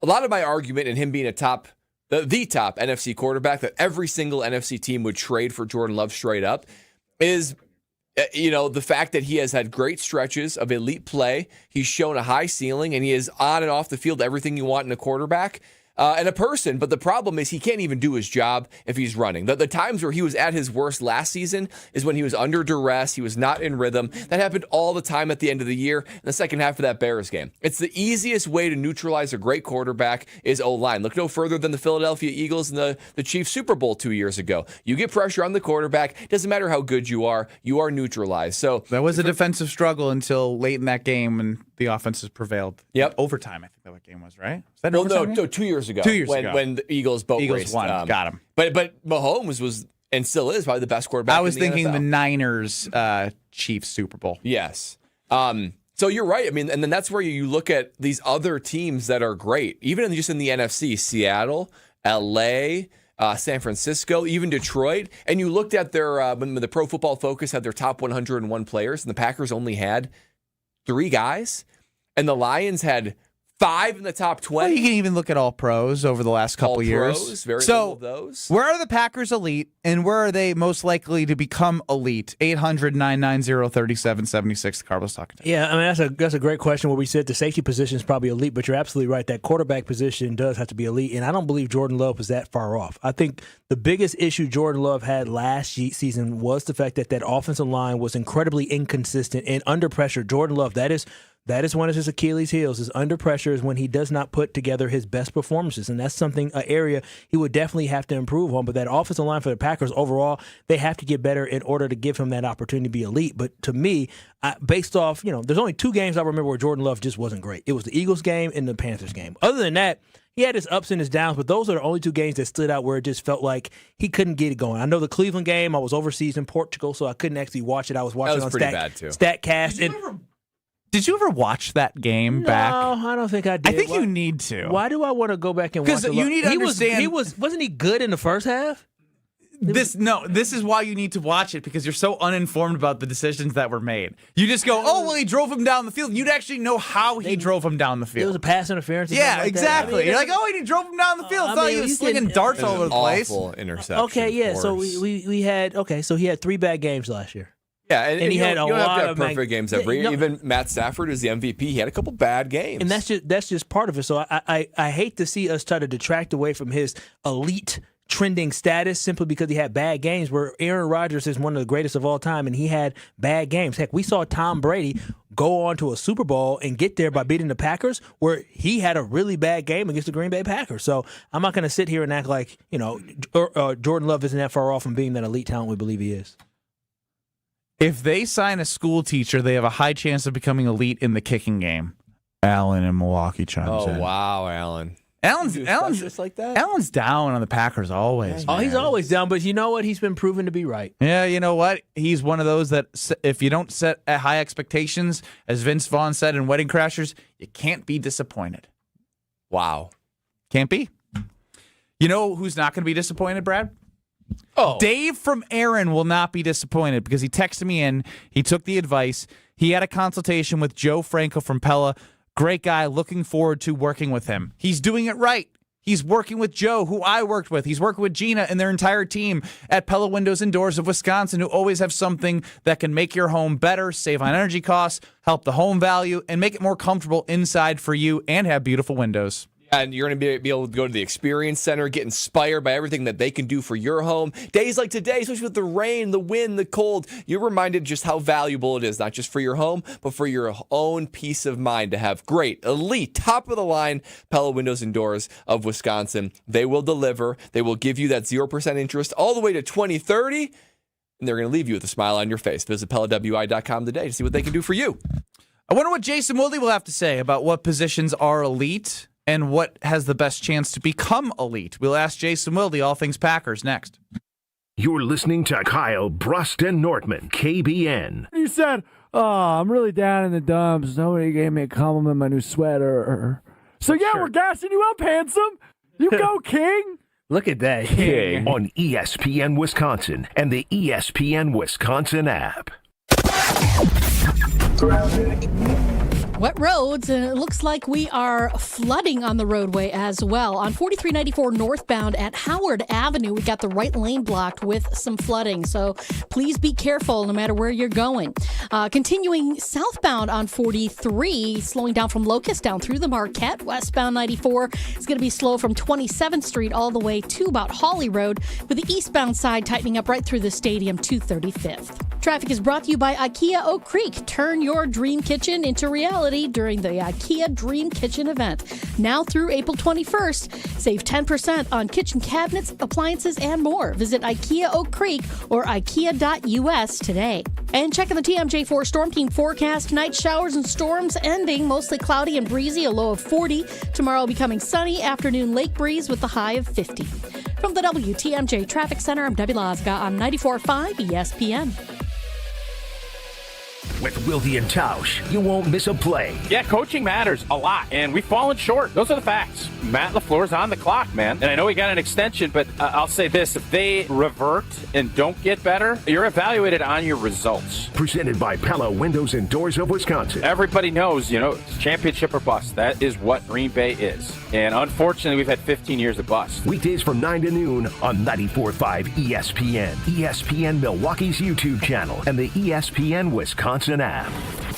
a lot of my argument in him being the top NFC quarterback that every single NFC team would trade for Jordan Love straight up is The fact that he has had great stretches of elite play, he's shown a high ceiling, and he is on and off the field everything you want in a quarterback. And a person, but the problem is he can't even do his job if he's running. The times where he was at his worst last season is when he was under duress, he was not in rhythm. That happened all the time at the end of the year in the second half of that Bears game. It's the easiest way to neutralize a great quarterback is O-line. Look no further than the Philadelphia Eagles and the Chiefs Super Bowl 2 years ago. You get pressure on the quarterback, doesn't matter how good you are neutralized. So that was a defensive struggle until late in that game when the offenses prevailed. Yep. Overtime, I think that game was, right? Was that no, 2 years ago. 2 years ago. When the Eagles raced. Won. Got him. But Mahomes was, and still is, probably the best quarterback I was in the thinking NFL. the Niners Chiefs Super Bowl. Yes. So you're right. I mean, and then that's where you look at these other teams that are great, even just in the NFC, Seattle, LA, San Francisco, even Detroit. And you looked at their, when the Pro Football Focus had their top 101 players, and the Packers only had 3 guys, and the Lions had 5 in the top 20. Well, you can even look at all pros over the last couple years. Very little of those. Where are the Packers elite, and where are they most likely to become elite? 800-990-3776, Carlos talking to. Yeah, I mean, that's a great question where we said the safety position is probably elite, but you're absolutely right. That quarterback position does have to be elite, and I don't believe Jordan Love was that far off. I think the biggest issue Jordan Love had last season was the fact that offensive line was incredibly inconsistent and under pressure. Jordan Love, that is one of his Achilles' heels, is under pressure is when he does not put together his best performances. And that's an area he would definitely have to improve on. But that offensive line for the Packers overall, they have to get better in order to give him that opportunity to be elite. But to me, based off, there's only 2 games I remember where Jordan Love just wasn't great. It was the Eagles game and the Panthers game. Other than that, he had his ups and his downs, but those are the only 2 games that stood out where it just felt like he couldn't get it going. I know the Cleveland game, I was overseas in Portugal, so I couldn't actually watch it. I was watching on StatCast. Did you ever watch that game back? No, I don't think I did. I think you need to. Why do I want to go back and watch it? Because you need to understand. Wasn't he good in the first half? This is why you need to watch it, because you're so uninformed about the decisions that were made. You just go, oh, well, he drove him down the field. You'd actually know how he drove him down the field. It was a pass interference. Yeah, exactly. You're like, oh, he drove him down the field. I thought he was slinging darts all over the place. Awful interception. Okay, yeah. So we had so he had 3 bad games last year. Yeah, and he had a you don't lot have to have perfect games every year. Even Matt Stafford is the MVP. He had a couple bad games. And that's just part of it. So I hate to see us try to detract away from his elite trending status simply because he had bad games, where Aaron Rodgers is one of the greatest of all time, and he had bad games. Heck, we saw Tom Brady go on to a Super Bowl and get there by beating the Packers, where he had a really bad game against the Green Bay Packers. So I'm not going to sit here and act like, Jordan Love isn't that far off from being that elite talent we believe he is. If they sign a school teacher, they have a high chance of becoming elite in the kicking game. Alan in Milwaukee chimes in. Oh, wow, Alan. Alan's just like that? Alan's down on the Packers always. Oh, he's always down, but you know what? He's been proven to be right. Yeah, you know what? He's one of those that if you don't set high expectations, as Vince Vaughn said in Wedding Crashers, you can't be disappointed. Wow. Can't be. You know who's not going to be disappointed, Brad? Oh. Dave from Aaron will not be disappointed because he texted me in. He took the advice. He had a consultation with Joe Franco from Pella. Great guy. Looking forward to working with him. He's doing it right. He's working with Joe, who I worked with. He's working with Gina and their entire team at Pella Windows and Doors of Wisconsin, who always have something that can make your home better, save on energy costs, help the home value, and make it more comfortable inside for you and have beautiful windows. And you're going to be able to go to the Experience Center, get inspired by everything that they can do for your home. Days like today, especially with the rain, the wind, the cold, you're reminded just how valuable it is, not just for your home, but for your own peace of mind to have great, elite, top-of-the-line Pella Windows and Doors of Wisconsin. They will deliver. They will give you that 0% interest all the way to 2030, and they're going to leave you with a smile on your face. Visit PellaWI.com today to see what they can do for you. I wonder what Jason Wilde will have to say about what positions are elite and what has the best chance to become elite. We'll ask Jason Wilde, all things Packers, next. You're listening to Kyle Brust Nortman, KBN. You said, oh, I'm really down in the dumps. Nobody gave me a compliment on my new sweater. So, yeah, we're gassing you up, handsome. You go, King. Look at that. King. On ESPN Wisconsin and the ESPN Wisconsin app. Wet roads, and it looks like we are flooding on the roadway as well. On 4394 northbound at Howard Avenue, we got the right lane blocked with some flooding. So please be careful no matter where you're going. Continuing southbound on 43, slowing down from Locust down through the Marquette. Westbound 94 is going to be slow from 27th Street all the way to about Hawley Road, with the eastbound side tightening up right through the stadium to 35th. Traffic is brought to you by IKEA Oak Creek. Turn your dream kitchen into reality during the IKEA Dream Kitchen event. Now through April 21st. Save 10% on kitchen cabinets, appliances, and more. Visit IKEA Oak Creek or IKEA.us today. And checking the TMJ4 Storm Team forecast. Night showers and storms ending. Mostly cloudy and breezy, a low of 40. Tomorrow becoming sunny. Afternoon lake breeze with a high of 50. From the WTMJ Traffic Center, I'm Debbie Lazga on 94.5 ESPN. With Wilde and Tauscher, you won't miss a play. Yeah, coaching matters a lot, and we've fallen short. Those are the facts. Matt LaFleur's on the clock, man. And I know he got an extension, but I'll say this. If they revert and don't get better, you're evaluated on your results. Presented by Pella Windows and Doors of Wisconsin. Everybody knows, it's championship or bust. That is what Green Bay is. And unfortunately, we've had 15 years of bust. Weekdays from 9 to noon on 94.5 ESPN. ESPN Milwaukee's YouTube channel and the ESPN Wisconsin app.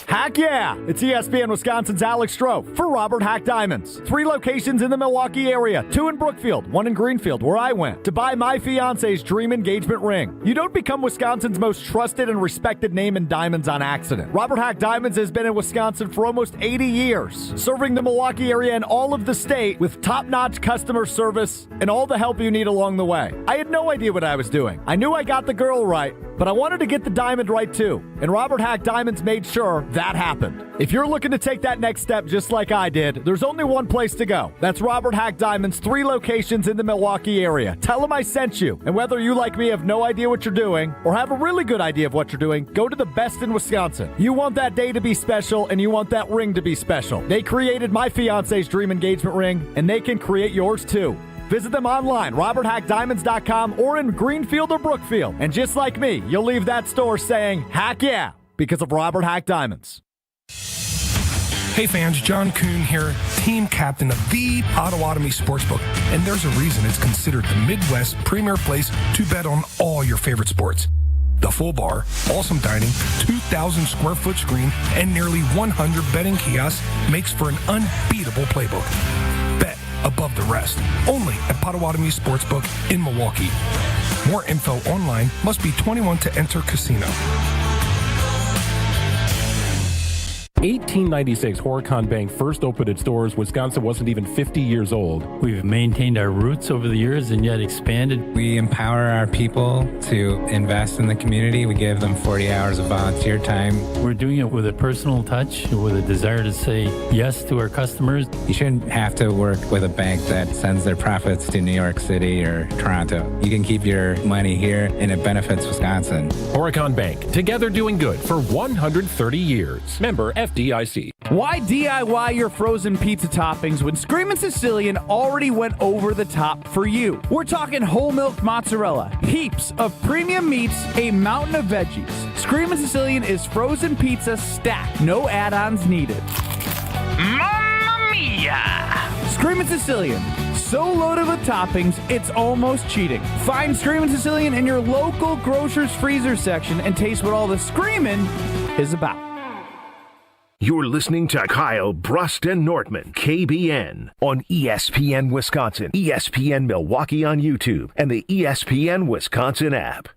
Heck yeah! It's ESPN Wisconsin's Alex Strouf for Robert Hack Diamonds. 3 locations in the Milwaukee area, 2 in Brookfield, 1 in Greenfield, where I went, to buy my fiance's dream engagement ring. You don't become Wisconsin's most trusted and respected name in diamonds on accident. Robert Hack Diamonds has been in Wisconsin for almost 80 years, serving the Milwaukee area and all of the state with top-notch customer service and all the help you need along the way. I had no idea what I was doing. I knew I got the girl right, but I wanted to get the diamond right too, and Robert Hack Diamonds made sure that happened. If you're looking to take that next step just like I did, there's only one place to go. That's Robert Hack Diamonds, 3 locations in the Milwaukee area. Tell them I sent you, and whether you like me have no idea what you're doing or have a really good idea of what you're doing, go to the best in Wisconsin. You want that day to be special, and you want that ring to be special. They created my fiance's dream engagement ring, and they can create yours too. Visit them online, roberthackdiamonds.com, or in Greenfield or Brookfield. And just like me, you'll leave that store saying, heck yeah, because of Robert Hack Diamonds. Hey fans, John Kuhn here, team captain of the Potawatomi Sportsbook. And there's a reason it's considered the Midwest premier place to bet on all your favorite sports. The full bar, awesome dining, 2,000 square foot screen, and nearly 100 betting kiosks makes for an unbeatable playbook. Bet above the rest. Only at Potawatomi Sportsbook in Milwaukee. More info online. Must be 21 to enter casino. 1896, Horicon Bank first opened its doors. Wisconsin wasn't even 50 years old. We've maintained our roots over the years and yet expanded. We empower our people to invest in the community. We give them 40 hours of volunteer time. We're doing it with a personal touch, with a desire to say yes to our customers. You shouldn't have to work with a bank that sends their profits to New York City or Toronto. You can keep your money here and it benefits Wisconsin. Horicon Bank, together doing good for 130 years. Member FDIC. Why DIY your frozen pizza toppings when Screamin' Sicilian already went over the top for you? We're talking whole milk mozzarella, heaps of premium meats, a mountain of veggies. Screamin' Sicilian is frozen pizza stacked, no add-ons needed. Mamma mia! Screamin' Sicilian, so loaded with toppings, it's almost cheating. Find Screamin' Sicilian in your local grocer's freezer section and taste what all the screamin' is about. You're listening to Kyle, Brust, and Nortman, KBN, on ESPN Wisconsin, ESPN Milwaukee on YouTube, and the ESPN Wisconsin app.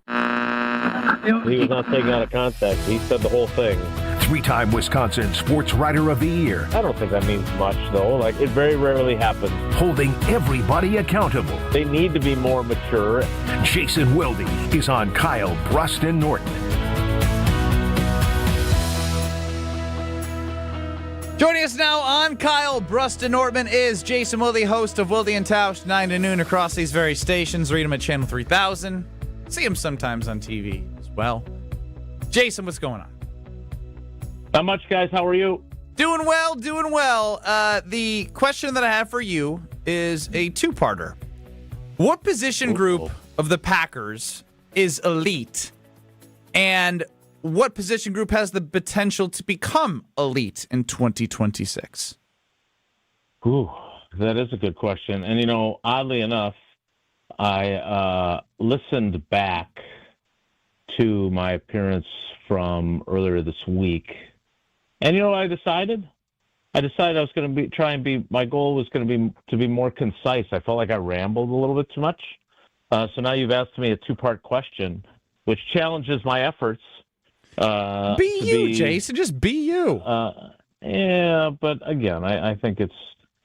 He was not taken out of context. He said the whole thing. 3-time Wisconsin Sports Writer of the Year. I don't think that means much, though. It very rarely happens. Holding everybody accountable. They need to be more mature. Jason Wilde is on Kyle, Brust, and Nortman. Joining us now on Kyle, Brust, and Nortman is Jason Wilde, host of Wilde and Tauscher, 9 to noon across these very stations. Read him at Channel 3000. See him sometimes on TV as well. Jason, what's going on? Not much, guys. How are you? Doing well, doing well. The question that I have for you is a two-parter. What position group of the Packers is elite? And what position group has the potential to become elite in 2026? Ooh, that is a good question. And, oddly enough, I listened back to my appearance from earlier this week. And what I decided? I decided I was going to my goal was going to be more concise. I felt like I rambled a little bit too much. So now you've asked me a two-part question, which challenges my efforts. Be you, Jason. Just be you. Yeah, but again, I think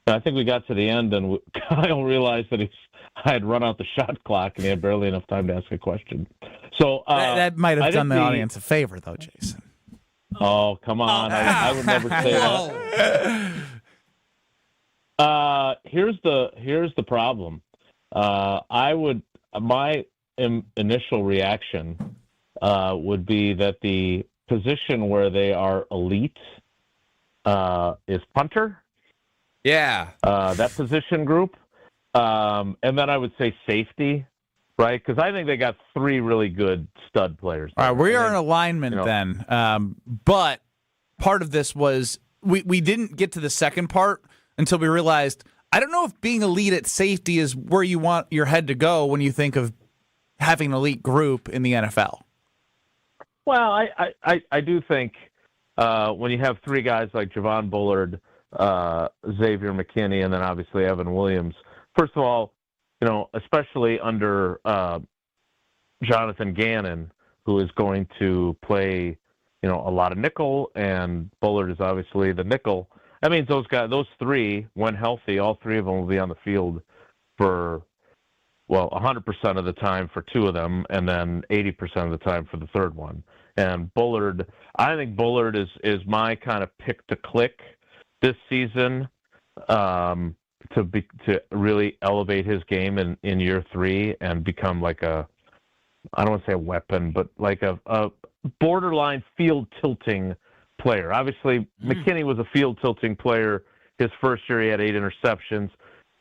we got to the end, and Kyle realized that I had run out the shot clock, and he had barely enough time to ask a question. So that might have done the audience a favor, though, Jason. Oh, come on! I would never say that. Here's the problem. My initial reaction would be that the position where they are elite is punter. Yeah. That position group. And then I would say safety, right? Because I think they got three really good stud players. All right, we are in alignment then. But part of this was we didn't get to the second part until we realized, I don't know if being elite at safety is where you want your head to go when you think of having an elite group in the NFL. Well, I do think when you have three guys like Javon Bullard, Xavier McKinney, and then obviously Evan Williams, first of all, especially under Jonathan Gannon, who is going to play, a lot of nickel, and Bullard is obviously the nickel. That means those three, when healthy, all three of them will be on the field for, 100% of the time for two of them, and then 80% of the time for the third one. And Bullard, I think Bullard is my kind of pick to click this season to really elevate his game in year three and become like I don't want to say a weapon, but like a borderline field tilting player. Obviously, McKinney was a field tilting player. His first year, he had 8 interceptions.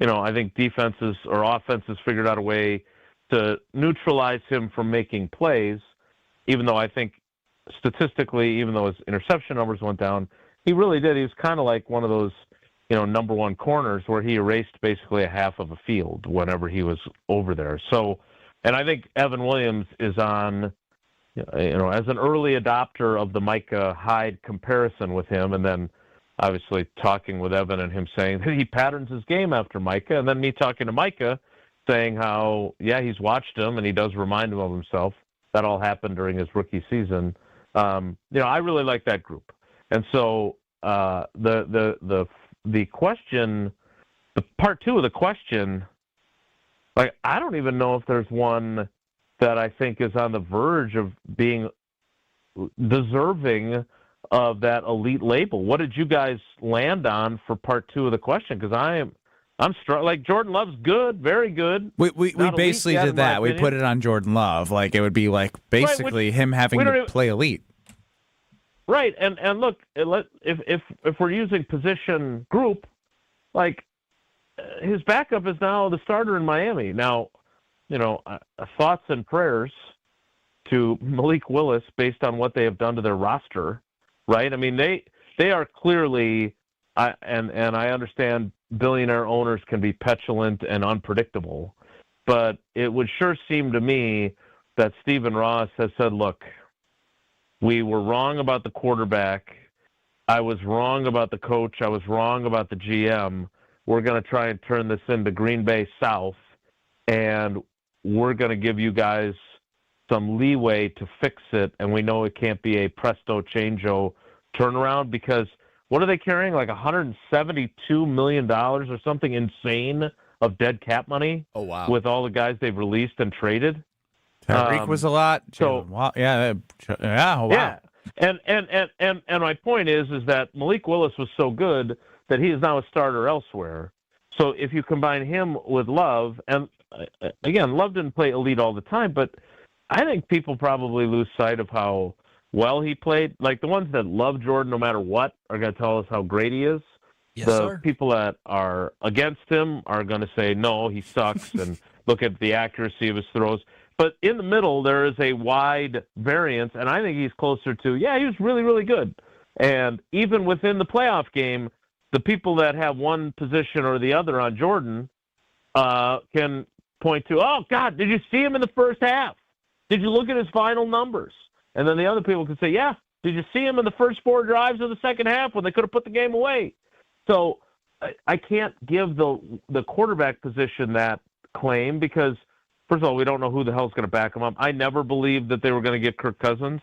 I think defenses or offenses figured out a way to neutralize him from making plays, even though I think statistically, even though his interception numbers went down, he really did. He was kind of like one of those, number one corners where he erased basically a half of a field whenever he was over there. So, and I think Evan Williams is on, as an early adopter of the Micah Hyde comparison with him, and then obviously talking with Evan and him saying that he patterns his game after Micah, and then me talking to Micah saying how, he's watched him and he does remind him of himself. That all happened during his rookie season. I really like that group. And so the question, the part two of the question, like, I don't even know if there's one that I think is on the verge of being deserving of that elite label. What did you guys land on for part two of the question? Because I'm like, Jordan Love's good, very good. We basically did that. We put it on Jordan Love. Like, it would be like basically him having to play elite. Right, and look, if we're using position group, like, his backup is now the starter in Miami. Now, thoughts and prayers to Malik Willis based on what they have done to their roster, right? I mean, they are clearly, and I understand billionaire owners can be petulant and unpredictable, but it would sure seem to me that Stephen Ross has said, look, we were wrong about the quarterback. I was wrong about the coach. I was wrong about the GM. We're going to try and turn this into Green Bay South, and we're going to give you guys some leeway to fix it, and we know it can't be a presto changeo turnaround because what are they carrying, like $172 million or something insane of dead cap money? Oh, wow. With all the guys they've released and traded? Tyreek was a lot. So, wow. And my point is that Malik Willis was so good that he is now a starter elsewhere. So if you combine him with Love, and again, Love didn't play elite all the time, but I think people probably lose sight of how well he played. Like, the ones that love Jordan no matter what are going to tell us how great he is. Yes, the sir. People that are against him are going to say, no, he sucks, and look at the accuracy of his throws. But in the middle, there is a wide variance, and I think he's closer to, he was really, really good. And even within the playoff game, the people that have one position or the other on Jordan can point to, oh, God, did you see him in the first half? Did you look at his final numbers? And then the other people can say, yeah, did you see him in the first 4 drives of the second half when they could have put the game away? So I can't give the quarterback position that claim because, first of all, we don't know who the hell's going to back him up. I never believed that they were going to get Kirk Cousins.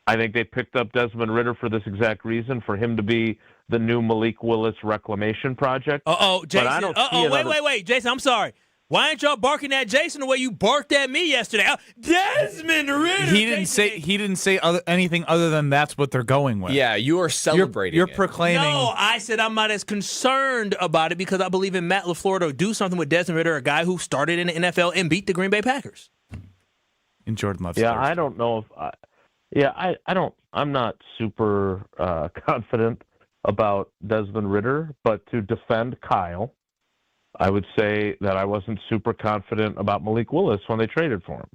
I think they picked up Desmond Ridder for this exact reason, for him to be the new Malik Willis reclamation project. Jason. Wait, Jason, I'm sorry. Why ain't y'all barking at Jason the way you barked at me yesterday? Desmond Ridder. He didn't say anything other than that's what they're going with. Yeah, you are celebrating. You're proclaiming. No, I said I'm not as concerned about it because I believe in Matt LaFleur to do something with Desmond Ridder, a guy who started in the NFL and beat the Green Bay Packers. And Jordan Love's I don't know if I'm not super confident about Desmond Ridder, but to defend Kyle, I would say that I wasn't super confident about Malik Willis when they traded for him.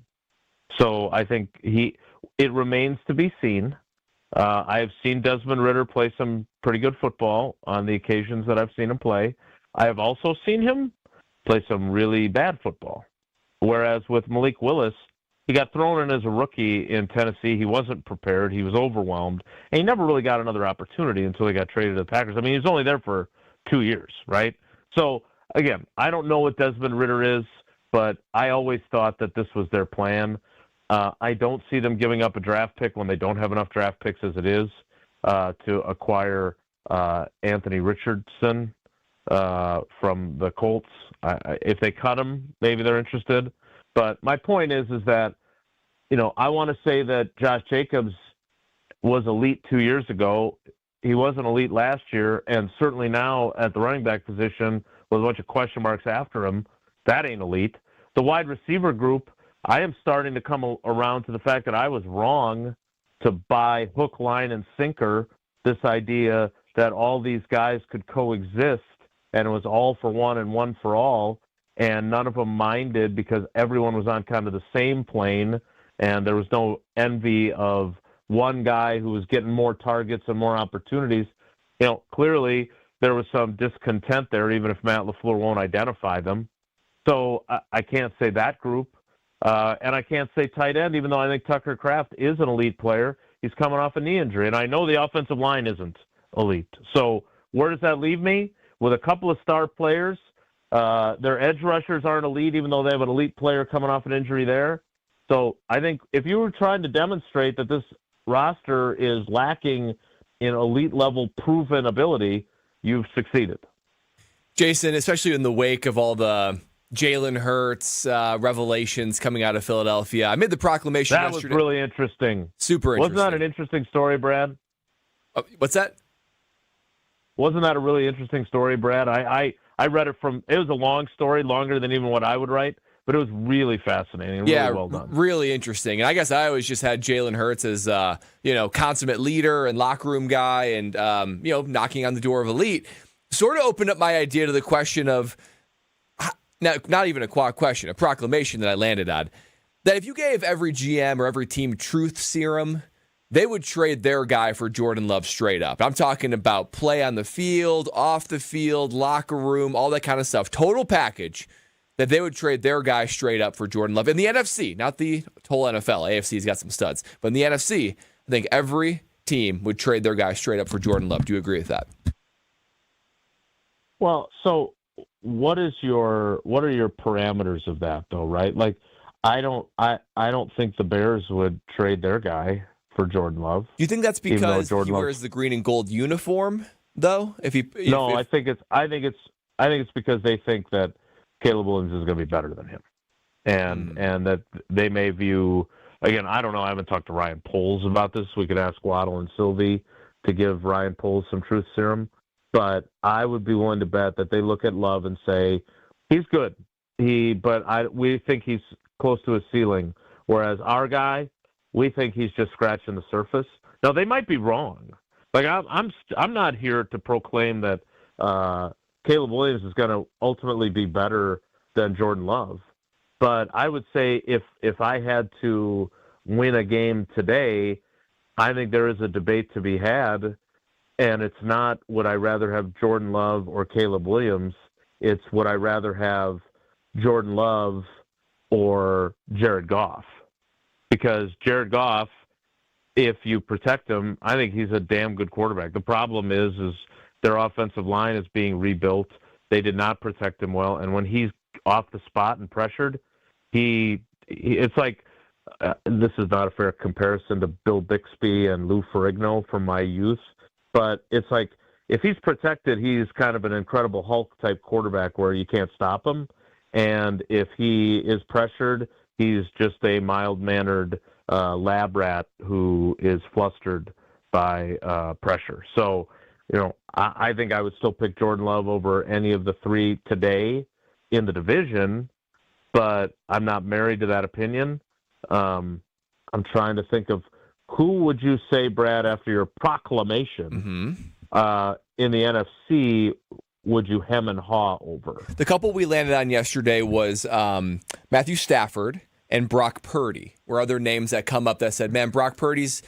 So I think it remains to be seen. I have seen Desmond Ridder play some pretty good football on the occasions that I've seen him play. I have also seen him play some really bad football. Whereas with Malik Willis, he got thrown in as a rookie in Tennessee. He wasn't prepared. He was overwhelmed. And he never really got another opportunity until he got traded to the Packers. I mean, he was only there for 2 years, right? So, again, I don't know what Desmond Ridder is, but I always thought that this was their plan. I don't see them giving up a draft pick when they don't have enough draft picks as it is to acquire Anthony Richardson from the Colts. If they cut him, maybe they're interested. But my point is that, I want to say that Josh Jacobs was elite 2 years ago. He wasn't elite last year, and certainly now at the running back position with a bunch of question marks after him, that ain't elite. The wide receiver group, I am starting to come around to the fact that I was wrong to buy hook, line, and sinker this idea that all these guys could coexist, and it was all for one and one for all, and none of them minded because everyone was on kind of the same plane, and there was no envy of one guy who was getting more targets and more opportunities. Clearly there was some discontent there, even if Matt LaFleur won't identify them. So I can't say that group. And I can't say tight end, even though I think Tucker Kraft is an elite player. He's coming off a knee injury, and I know the offensive line isn't elite. So where does that leave me? With a couple of star players, their edge rushers aren't elite, even though they have an elite player coming off an injury there. So I think if you were trying to demonstrate that this roster is lacking in elite level proven ability, you've succeeded. Jason, especially in the wake of all the Jalen Hurts revelations coming out of Philadelphia, I made the proclamation yesterday. That was really interesting. Super interesting. Wasn't that an interesting story, Brad? What's that? Wasn't that a really interesting story, Brad? I read it it was a long story, longer than even what I would write. But it was really fascinating. Really well done. Really interesting. And I guess I always just had Jalen Hurts as, consummate leader and locker room guy and, knocking on the door of elite. Sort of opened up my idea to the question of, not even a question, a proclamation that I landed on, that if you gave every GM or every team truth serum, they would trade their guy for Jordan Love straight up. I'm talking about play on the field, off the field, locker room, all that kind of stuff. Total package. That they would trade their guy straight up for Jordan Love. In the NFC, not the whole NFL. AFC's got some studs. But in the NFC, I think every team would trade their guy straight up for Jordan Love. Do you agree with that? Well, so what are your parameters of that, though, right? Like, I don't think the Bears would trade their guy for Jordan Love. Do you think that's because he wears the green and gold uniform, though? I think it's because they think that Caleb Williams is going to be better than him. And that they may view, again, I don't know, I haven't talked to Ryan Poles about this. We could ask Waddle and Sylvie to give Ryan Poles some truth serum. But I would be willing to bet that they look at Love and say, he's good. We think he's close to his ceiling. Whereas our guy, we think he's just scratching the surface. Now, they might be wrong. Like, I'm not here to proclaim that Caleb Williams is going to ultimately be better than Jordan Love. But I would say if I had to win a game today, I think there is a debate to be had, and it's not would I rather have Jordan Love or Caleb Williams. It's would I rather have Jordan Love or Jared Goff. Because Jared Goff, if you protect him, I think he's a damn good quarterback. The problem is their offensive line is being rebuilt. They did not protect him well, and when he's off the spot and pressured, it's like this is not a fair comparison to Bill Bixby and Lou Ferrigno from my youth, but it's like if he's protected, he's kind of an Incredible Hulk type quarterback where you can't stop him, and if he is pressured, he's just a mild-mannered lab rat who is flustered by pressure. So, I think I would still pick Jordan Love over any of the three today in the division, but I'm not married to that opinion. I'm trying to think of who would you say, Brad, after your proclamation in the NFC would you hem and haw over? The couple we landed on yesterday was Matthew Stafford and Brock Purdy were other names that come up that said, man, Brock Purdy's,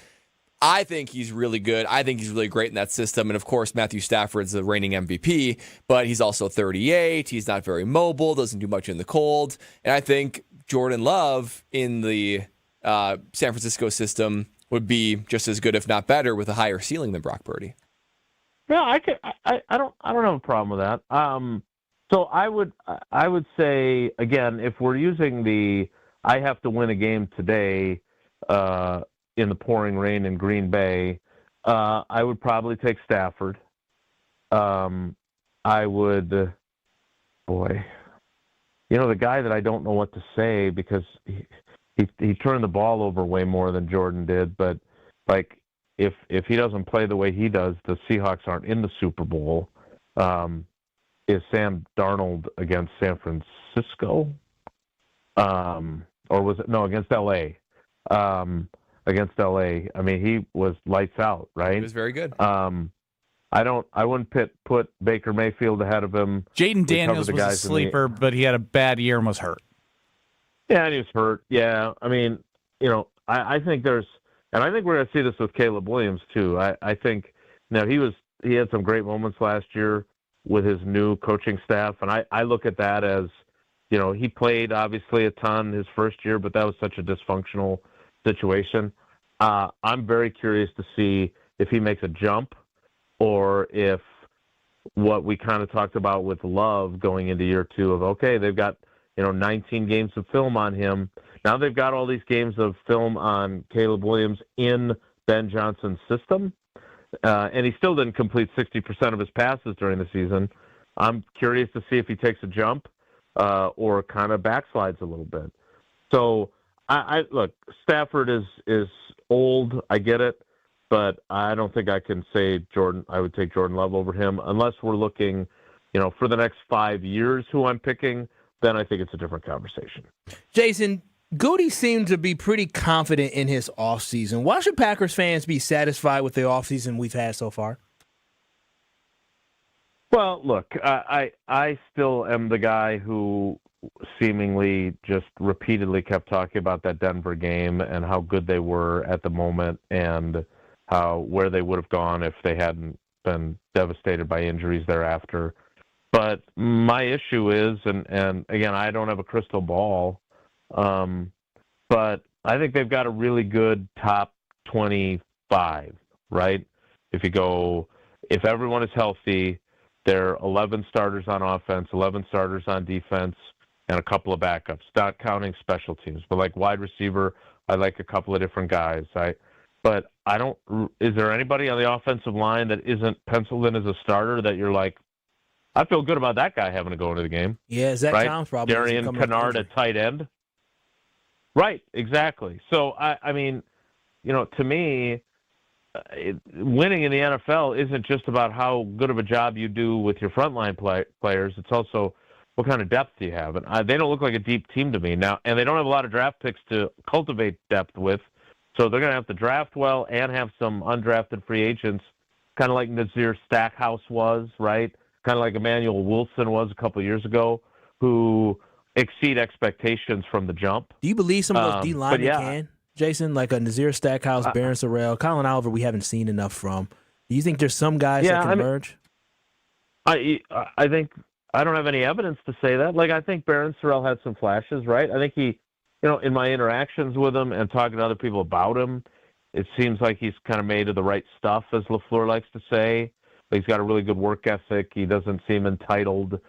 I think he's really good. I think he's really great in that system. And, of course, Matthew Stafford's the reigning MVP, but he's also 38. He's not very mobile, doesn't do much in the cold. And I think Jordan Love in the San Francisco system would be just as good, if not better, with a higher ceiling than Brock Purdy. Yeah, I don't have a problem with that. So I would say, again, if we're using the I have to win a game today in the pouring rain in Green Bay, I would probably take Stafford. I would, the guy that I don't know what to say because he turned the ball over way more than Jordan did, but like if he doesn't play the way he does, the Seahawks aren't in the Super Bowl. Is Sam Darnold against San Francisco? Or was it against LA? Against LA. I mean, he was lights out, right? He was very good. I wouldn't put Baker Mayfield ahead of him. Jaden Daniels was a sleeper, but he had a bad year and was hurt. Yeah, and he was hurt. Yeah. I mean, I think there's, and I think we're going to see this with Caleb Williams too. I think he had some great moments last year with his new coaching staff, and I look at that as, he played obviously a ton his first year, but that was such a dysfunctional situation. I'm very curious to see if he makes a jump or if what we kind of talked about with Love going into year two of, okay, they've got, 19 games of film on him. Now they've got all these games of film on Caleb Williams in Ben Johnson's system. And he still didn't complete 60% of his passes during the season. I'm curious to see if he takes a jump or kind of backslides a little bit. So I look, Stafford is old. I get it, but I don't think I can say I would take Jordan Love over him unless we're looking, for the next 5 years who I'm picking. Then I think it's a different conversation. Jason, Goody seemed to be pretty confident in his offseason. Why should Packers fans be satisfied with the offseason we've had so far? Well, look, I still am the guy who seemingly just repeatedly kept talking about that Denver game and how good they were at the moment and where they would have gone if they hadn't been devastated by injuries thereafter. But my issue is, and again, I don't have a crystal ball, but I think they've got a really good top 25, right? If everyone is healthy, there are 11 starters on offense, 11 starters on defense, and a couple of backups, not counting special teams. But like wide receiver, I like a couple of different guys. Is there anybody on the offensive line that isn't penciled in as a starter that you're like, I feel good about that guy having to go into the game? Yeah, Zach Tom's probably Darian Kennard at tight end. Right, exactly. So, I mean, to me, winning in the NFL isn't just about how good of a job you do with your frontline players. It's also what kind of depth you have. And they don't look like a deep team to me now, and they don't have a lot of draft picks to cultivate depth with. So they're going to have to draft well and have some undrafted free agents, kind of like Nazir Stackhouse was, right? Kind of like Emmanuel Wilson was a couple of years ago, who exceed expectations from the jump. Do you believe some of those D linemen can, Jason? Like a Nazir Stackhouse, Barron Sorrell, Colin Oliver, we haven't seen enough from. Do you think there's some guys that can emerge? I think I don't have any evidence to say that. Like, I think Barron Sorrell had some flashes, right? I think he, in my interactions with him and talking to other people about him, it seems like he's kind of made of the right stuff, as LaFleur likes to say. He's got a really good work ethic. He doesn't seem entitled.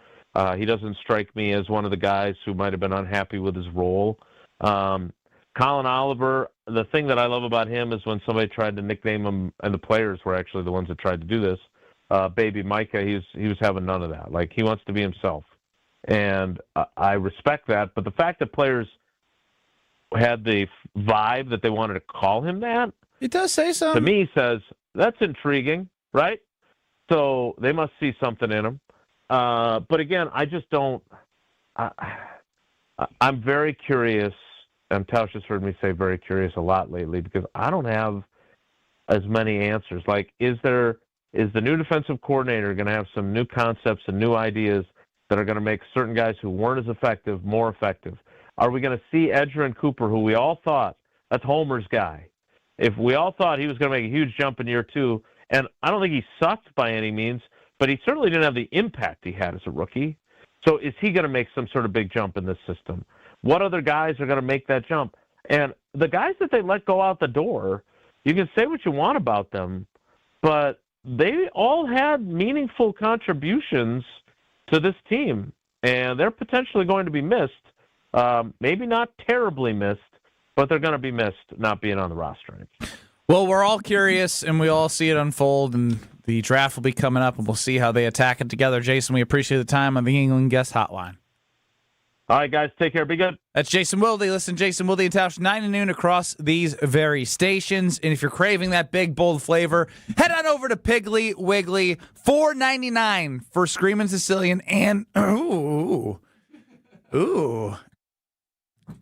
He doesn't strike me as one of the guys who might have been unhappy with his role. Colin Oliver, the thing that I love about him is when somebody tried to nickname him, and the players were actually the ones that tried to do this, Baby Micah, he was having none of that. Like, he wants to be himself. And I respect that. But the fact that players had the vibe that they wanted to call him that, it does say something. To me, says that's intriguing, right? So they must see something in him. But again, I just don't. I'm very curious, and Tauscher's heard me say very curious a lot lately, because I don't have as many answers. Like, is the new defensive coordinator going to have some new concepts and new ideas that are going to make certain guys who weren't as effective more effective? Are we going to see Edgerrin Cooper, who we all thought, that's Homer's guy, if we all thought he was going to make a huge jump in year two, and I don't think he sucked by any means, but he certainly didn't have the impact he had as a rookie. So is he going to make some sort of big jump in this system? What other guys are going to make that jump? And the guys that they let go out the door, you can say what you want about them, but they all had meaningful contributions to this team, and they're potentially going to be missed. Maybe not terribly missed, but they're going to be missed not being on the roster. Well, we're all curious, and we all see it unfold, and the draft will be coming up, and we'll see how they attack it together. Jason, we appreciate the time on the England Guest Hotline. All right, guys, take care. Be good. That's Jason Wilde. Listen, Jason Wilde and Tauscher, 9 to noon across these very stations. And if you're craving that big, bold flavor, head on over to Piggly Wiggly, $4.99 for Screamin' Sicilian and ooh.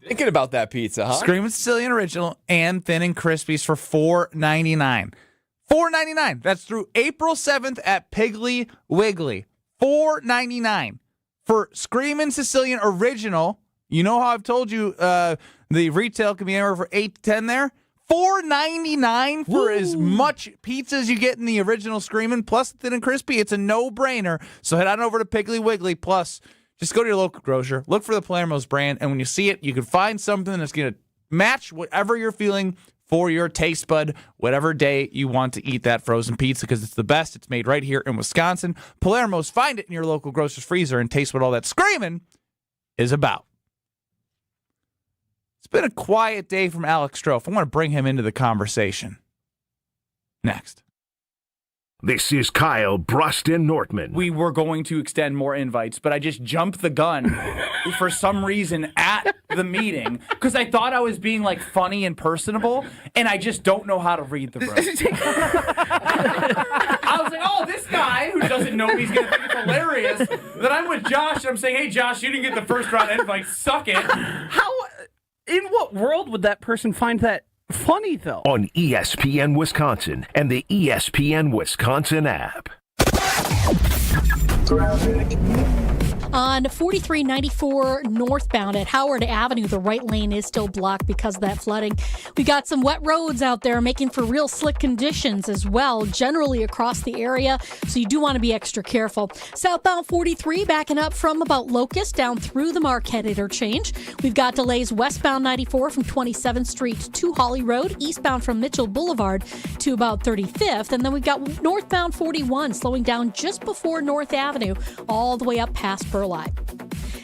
Thinking about that pizza, huh? Screamin' Sicilian Original and Thin and Crispies for $4.99. $4.99. That's through April 7th at Piggly Wiggly. $4.99 for Screamin' Sicilian Original. You know how I've told you the retail can be anywhere for $8 to $10 there? $4.99 for as much pizza as you get in the original Screamin' plus Thin and Crispy. It's a no-brainer. So head on over to Piggly Wiggly. Plus, just go to your local grocer, look for the Palermo's brand, and when you see it, you can find something that's going to match whatever you're feeling for your taste bud, whatever day you want to eat that frozen pizza, because it's the best. It's made right here in Wisconsin. Palermo's, find it in your local grocer's freezer and taste what all that screaming is about. It's been a quiet day from Alex Strouf. I want to bring him into the conversation. Next. This is Kyle Brust Nortman. We were going to extend more invites, but I just jumped the gun for some reason at the meeting because I thought I was being like funny and personable, and I just don't know how to read the room. I was like, oh, this guy who doesn't know he's going to think it's hilarious. Then I'm with Josh, and I'm saying, hey, Josh, you didn't get the first round invite. Suck it. In what world would that person find that funny, though? On ESPN Wisconsin and the ESPN Wisconsin app. On 4394 northbound at Howard Avenue, the right lane is still blocked because of that flooding. We got some wet roads out there making for real slick conditions as well, generally across the area, so you do want to be extra careful. Southbound 43 backing up from about Locust down through the Marquette interchange. We've got delays westbound 94 from 27th Street to Holly Road, eastbound from Mitchell Boulevard to about 35th, and then we've got northbound 41 slowing down just before North Avenue all the way up past Burleigh.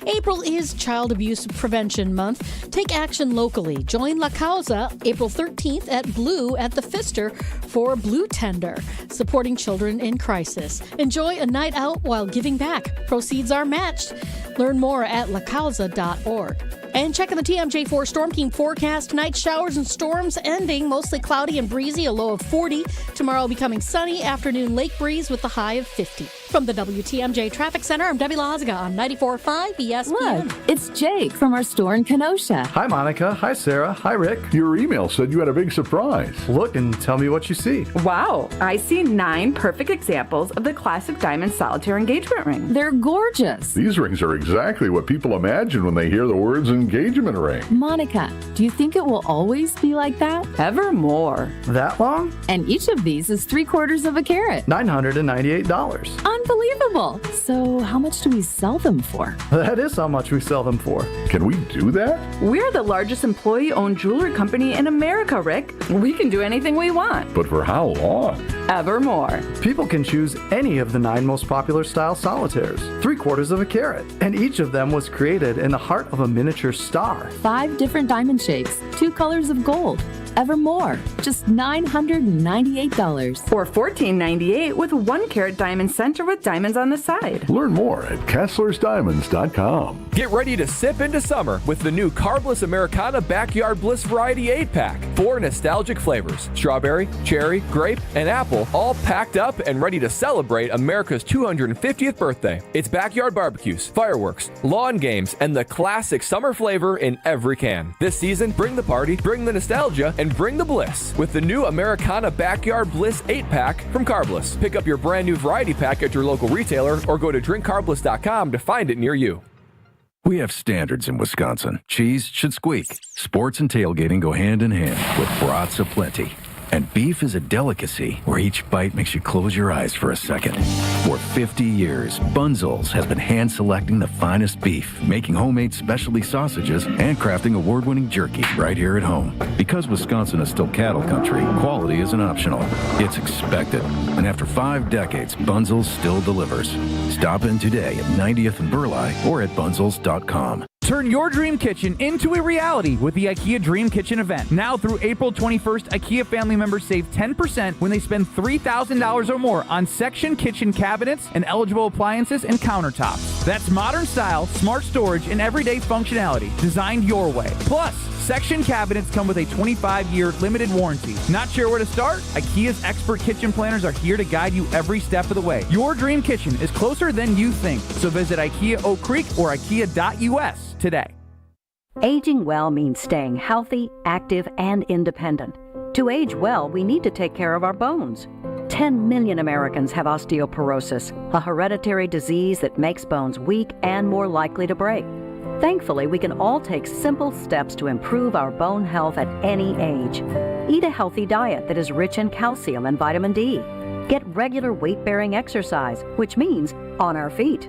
April is Child Abuse Prevention Month. Take action locally. Join La Causa April 13th at Blue at the Pfister for Blue Tender, supporting children in crisis. Enjoy a night out while giving back. Proceeds are matched. Learn more at lacausa.org. And checking the TMJ4 Storm Team forecast. Night showers and storms ending. Mostly cloudy and breezy, a low of 40. Tomorrow becoming sunny. Afternoon lake breeze with a high of 50. From the WTMJ Traffic Center, I'm Debbie Lazaga on 94.5 ESPN. Look, it's Jake from our store in Kenosha. Hi, Monica. Hi, Sarah. Hi, Rick. Your email said you had a big surprise. Look and tell me what you see. Wow, I see 9 perfect examples of the classic diamond solitaire engagement ring. They're gorgeous. These rings are exactly what people imagine when they hear the words engagement ring. Monica, do you think it will always be like that? Evermore. That long? And each of these is 3/4 of a carat. $998. Unbelievable. So how much do we sell them for? That is how much we sell them for. Can we do that? We're the largest employee-owned jewelry company in America, Rick. We can do anything we want. But for how long? Evermore. People can choose any of the 9 most popular style solitaires, 3/4 of a carat, and each of them was created in the heart of a miniature star. 5 different diamond shapes, 2 colors of gold. Evermore, just $998. Or $14.98 with 1 carat diamond center with diamonds on the side. Learn more at KesslersDiamonds.com. Get ready to sip into summer with the new Carbless Americana Backyard Bliss Variety 8-pack. 4 nostalgic flavors, strawberry, cherry, grape, and apple, all packed up and ready to celebrate America's 250th birthday. It's backyard barbecues, fireworks, lawn games, and the classic summer flavor in every can. This season, bring the party, bring the nostalgia, and bring the bliss with the new Americana Backyard Bliss 8-pack from Carbless. Pick up your brand new variety pack at your local retailer or go to drinkcarbless.com to find it near you. We have standards in Wisconsin. Cheese should squeak. Sports and tailgating go hand in hand with brats aplenty. And beef is a delicacy where each bite makes you close your eyes for a second. For 50 years, Bunzel's has been hand-selecting the finest beef, making homemade specialty sausages, and crafting award-winning jerky right here at home. Because Wisconsin is still cattle country, quality isn't optional. It's expected. And after 5 decades, Bunzel's still delivers. Stop in today at 90th and Burleigh or at bunzels.com. Turn your dream kitchen into a reality with the IKEA Dream Kitchen event. Now through April 21st, IKEA family members save 10% when they spend $3,000 or more on section kitchen cabinets and eligible appliances and countertops. That's modern style, smart storage, and everyday functionality designed your way. Plus, section cabinets come with a 25-year limited warranty. Not sure where to start? IKEA's expert kitchen planners are here to guide you every step of the way. Your dream kitchen is closer than you think. So visit IKEA Oak Creek or IKEA.us today. Aging well means staying healthy, active, and independent. To age well, we need to take care of our bones. 10 million Americans have osteoporosis, a hereditary disease that makes bones weak and more likely to break. Thankfully, we can all take simple steps to improve our bone health at any age. Eat a healthy diet that is rich in calcium and vitamin D. Get regular weight-bearing exercise, which means on our feet.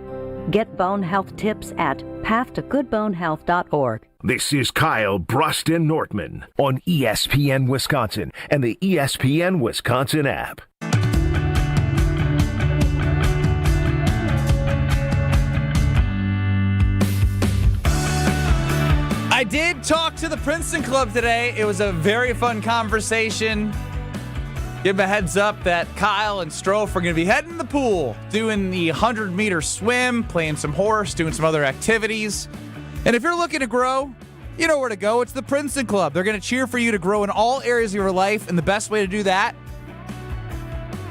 Get bone health tips at pathtogoodbonehealth.org. This is Kyle Brust Nortman on ESPN Wisconsin and the ESPN Wisconsin app. I did talk to the Princeton Club today. It was a very fun conversation. Give them a heads up that Kyle and Strouf are going to be heading to the pool, doing the 100-meter swim, playing some horse, doing some other activities. And if you're looking to grow, you know where to go. It's the Princeton Club. They're going to cheer for you to grow in all areas of your life. And the best way to do that,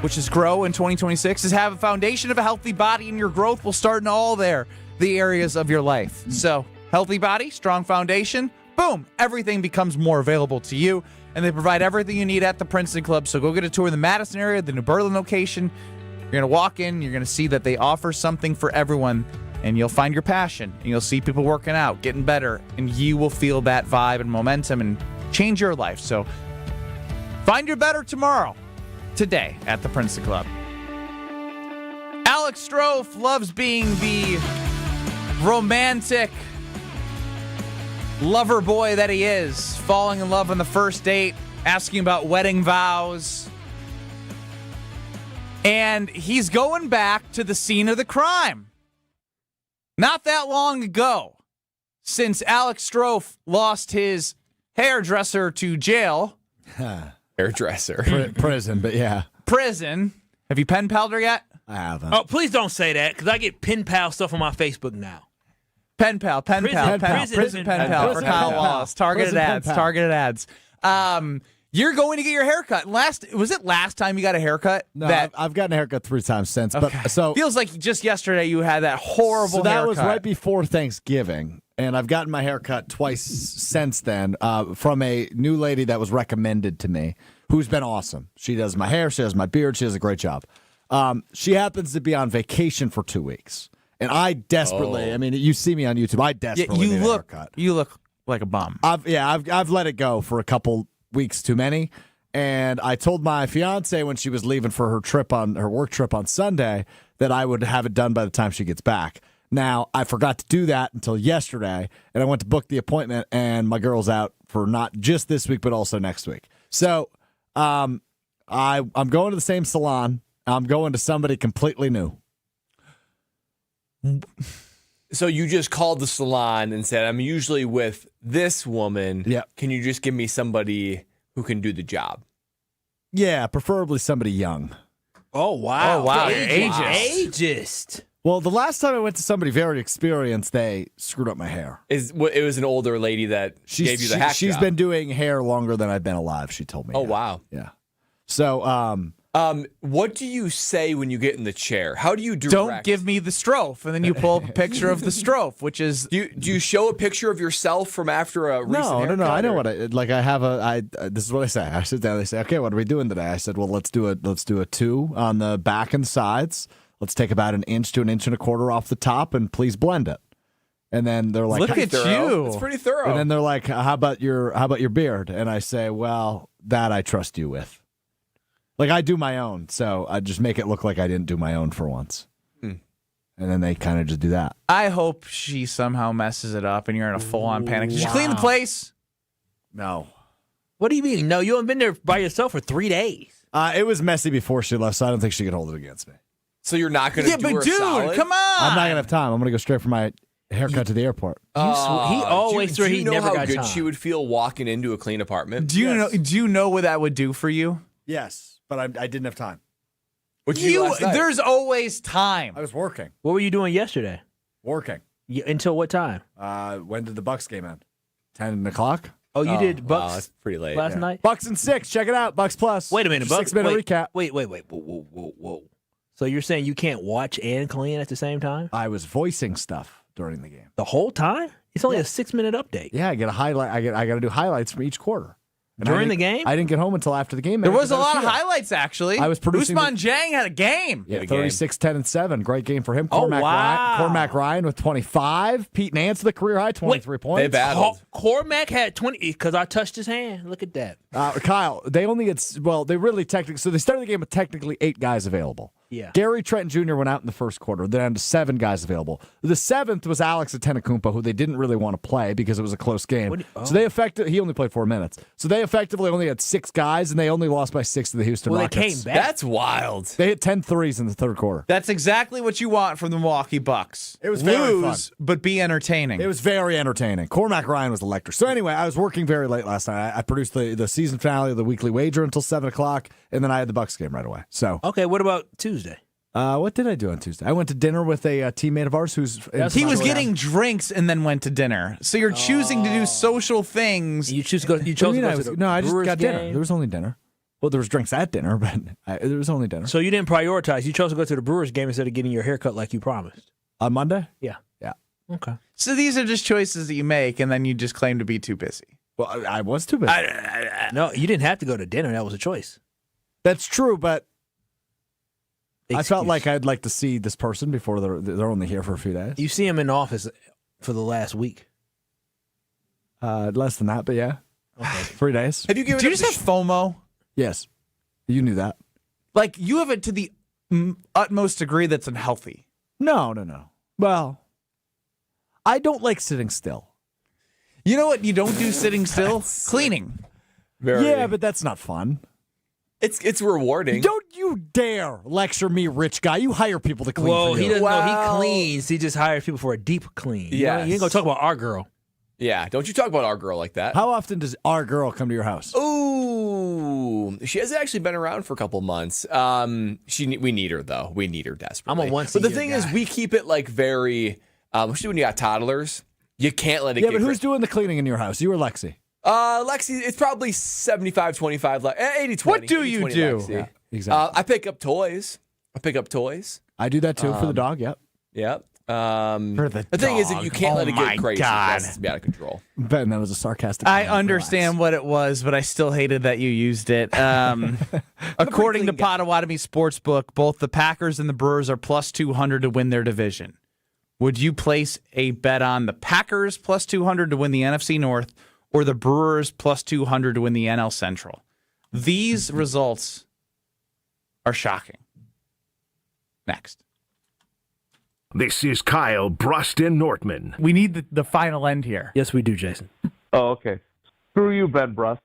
which is grow in 2026, is have a foundation of a healthy body, and your growth will start in all the areas of your life. So, healthy body, strong foundation, boom, everything becomes more available to you. And they provide everything you need at the Princeton Club. So go get a tour in the Madison area, the New Berlin location. You're going to walk in, you're going to see that they offer something for everyone, and you'll find your passion. And you'll see people working out, getting better, and you will feel that vibe and momentum and change your life. So find your better tomorrow, today at the Princeton Club. Alex Strouf loves being the romantic lover boy that he is, falling in love on the first date, asking about wedding vows. And he's going back to the scene of the crime. Not that long ago, since Alex Strouf lost his hairdresser to jail. Hairdresser. Prison, but yeah. Prison. Have you pen palled her yet? I haven't. Oh, please don't say that, because I get pen pal stuff on my Facebook now. Pen pal for Kyle Wallace. Targeted ads. You're going to get your haircut. Was it last time you got a haircut? No, I've gotten a haircut 3 times since. Okay. But so feels like just yesterday you had that horrible. So that haircut. was right before Thanksgiving, and I've gotten my haircut twice since then from a new lady that was recommended to me, who's been awesome. She does my hair, she does my beard, she does a great job. She happens to be on vacation for 2 weeks, and I desperately. I mean, you see me on YouTube. I desperately need a haircut. You look like a bum. I've let it go for a couple weeks too many, and I told my fiance when she was leaving for her work trip on Sunday that I would have it done by the time she gets back. Now I forgot to do that until yesterday, and I went to book the appointment, and my girl's out for not just this week but also next week. So I'm going to the same salon. I'm going to somebody completely new. So you just called the salon and said, I'm usually with this woman. Yeah. Can you just give me somebody who can do the job? Yeah, preferably somebody young. Oh, wow. Oh, wow. Ageist. Well, the last time I went to somebody very experienced, they screwed up my hair. It was an older lady that gave you the hack She's job. been doing hair longer than I've been alive, she told me. Oh, wow. Yeah. So, what do you say when you get in the chair? How do you direct? Don't give me the Strouf, and then you pull up a picture of the Strouf, which is. Do you show a picture of yourself from after a recent haircut? No. I know what I have this is what I say. I sit down. They say, "Okay, what are we doing today?" I said, "Well, let's do a 2 on the back and sides. Let's take about 1 inch to 1.25 inches off the top, and please blend it." And then they're like, "Look at you! It's pretty thorough." And then they're like, "How about your beard?" And I say, "Well, that I trust you with." Like, I do my own, so I just make it look like I didn't do my own for once. And then they kind of just do that. I hope she somehow messes it up and you're in a full-on panic. Did you clean the place? No. What do you mean? No, you haven't been there by yourself for 3 days. It was messy before she left, so I don't think she could hold it against me. So you're not going to do her a solid? Come on! I'm not going to have time. I'm going to go straight for my haircut to the airport. He always swore he never got time. Do you know how good she would feel walking into a clean apartment? Do you know what that would do for you? Yes. But I didn't have time. There's always time. I was working. What were you doing yesterday? Working. Until what time? When did the Bucks game end? 10 o'clock? Oh, you did Bucks. Wow, that's pretty late. Last night? Bucks and 6. Check it out. Bucks Plus. Wait a minute. Bucks, 6-minute recap. Wait. Whoa. So you're saying you can't watch and clean at the same time? I was voicing stuff during the game. The whole time? It's only a 6-minute update. Yeah, I get a highlight. I got to do highlights from each quarter. And during the game? I didn't get home until after the game. There was a lot of highlights, actually. I was producing. Usman Jang had a game. Yeah, 36, 10, and 7. Great game for him. Wow. Cormac Ryan with 25. Pete Nance, the career high, 23 points. They battled. Cormac had 20 because I touched his hand. Look at that. Kyle, they only had, they really technically, so they started the game with technically 8 guys available. Yeah. Gary Trent Jr. went out in the first quarter. Then down to 7 guys available. The 7th was Alex Atenakumpa, who they didn't really want to play because it was a close game. So he only played 4 minutes. So they effectively only had 6 guys, and they only lost by 6 to the Houston Rockets. They came back. That's wild. They hit 10 threes in the third quarter. That's exactly what you want from the Milwaukee Bucks. It was very fun. But be entertaining. It was very entertaining. Cormac Ryan was electric. So anyway, I was working very late last night. I produced the season finale of the Weekly Wager until 7 o'clock, and then I had the Bucks game right away. So okay, what about Tuesday? What did I do on Tuesday? I went to dinner with a teammate of ours who's... He was getting drinks and then went to dinner. So you're choosing to do social things. You chose to go to the No, I just Brewers got game? dinner. There was only dinner. Well, there was drinks at dinner, but there was only dinner. So you didn't prioritize. You chose to go to the Brewers game instead of getting your haircut like you promised. On Monday? Yeah. Yeah. Okay. So these are just choices that you make, and then you just claim to be too busy. Well, I was too busy. No, you didn't have to go to dinner. That was a choice. That's true, but... Excuse. I felt like I'd like to see this person before they're only here for a few days. You see him in the office for the last week. Less than that, but yeah. Okay. 3 days. Do you just have FOMO? Yes. You knew that. Like, you have it to the utmost degree that's unhealthy. No. Well, I don't like sitting still. You know what you don't do sitting still? Cleaning. Yeah, but that's not fun. It's rewarding. Don't you dare lecture me, rich guy. You hire people to clean Well, for you. he doesn't know he cleans. He just hires people for a deep clean. Yes. You ain't going to talk about our girl. Yeah, don't you talk about our girl like that. How often does our girl come to your house? Ooh, she has actually been around for a couple months. We need her though. We need her desperately. I'm a once. But the thing is, we keep it like very. Especially when you got toddlers, you can't let it. Yeah, get but who's doing the cleaning in your house? You or Lexi? Lexi, it's probably 75-25, 80-20. What do you do? Lexi. Yeah, exactly. I pick up toys. I do that too for the dog, yep. Yep. For the thing is that dog. you can't let it my get crazy. God. It has to be out of control. Ben, that was a sarcastic I comment. understand what it was, but I still hated that you used it. According to Potawatomi Sportsbook, both the Packers and the Brewers are plus 200 to win their division. Would you place a bet on the Packers plus 200 to win the NFC North or the Brewers plus 200 to win the NL Central? These results are shocking. Next. This is Kyle, Brust, and Nortman. We need the final end here. Yes, we do, Jason. Oh, okay. Screw you, Ben Brust.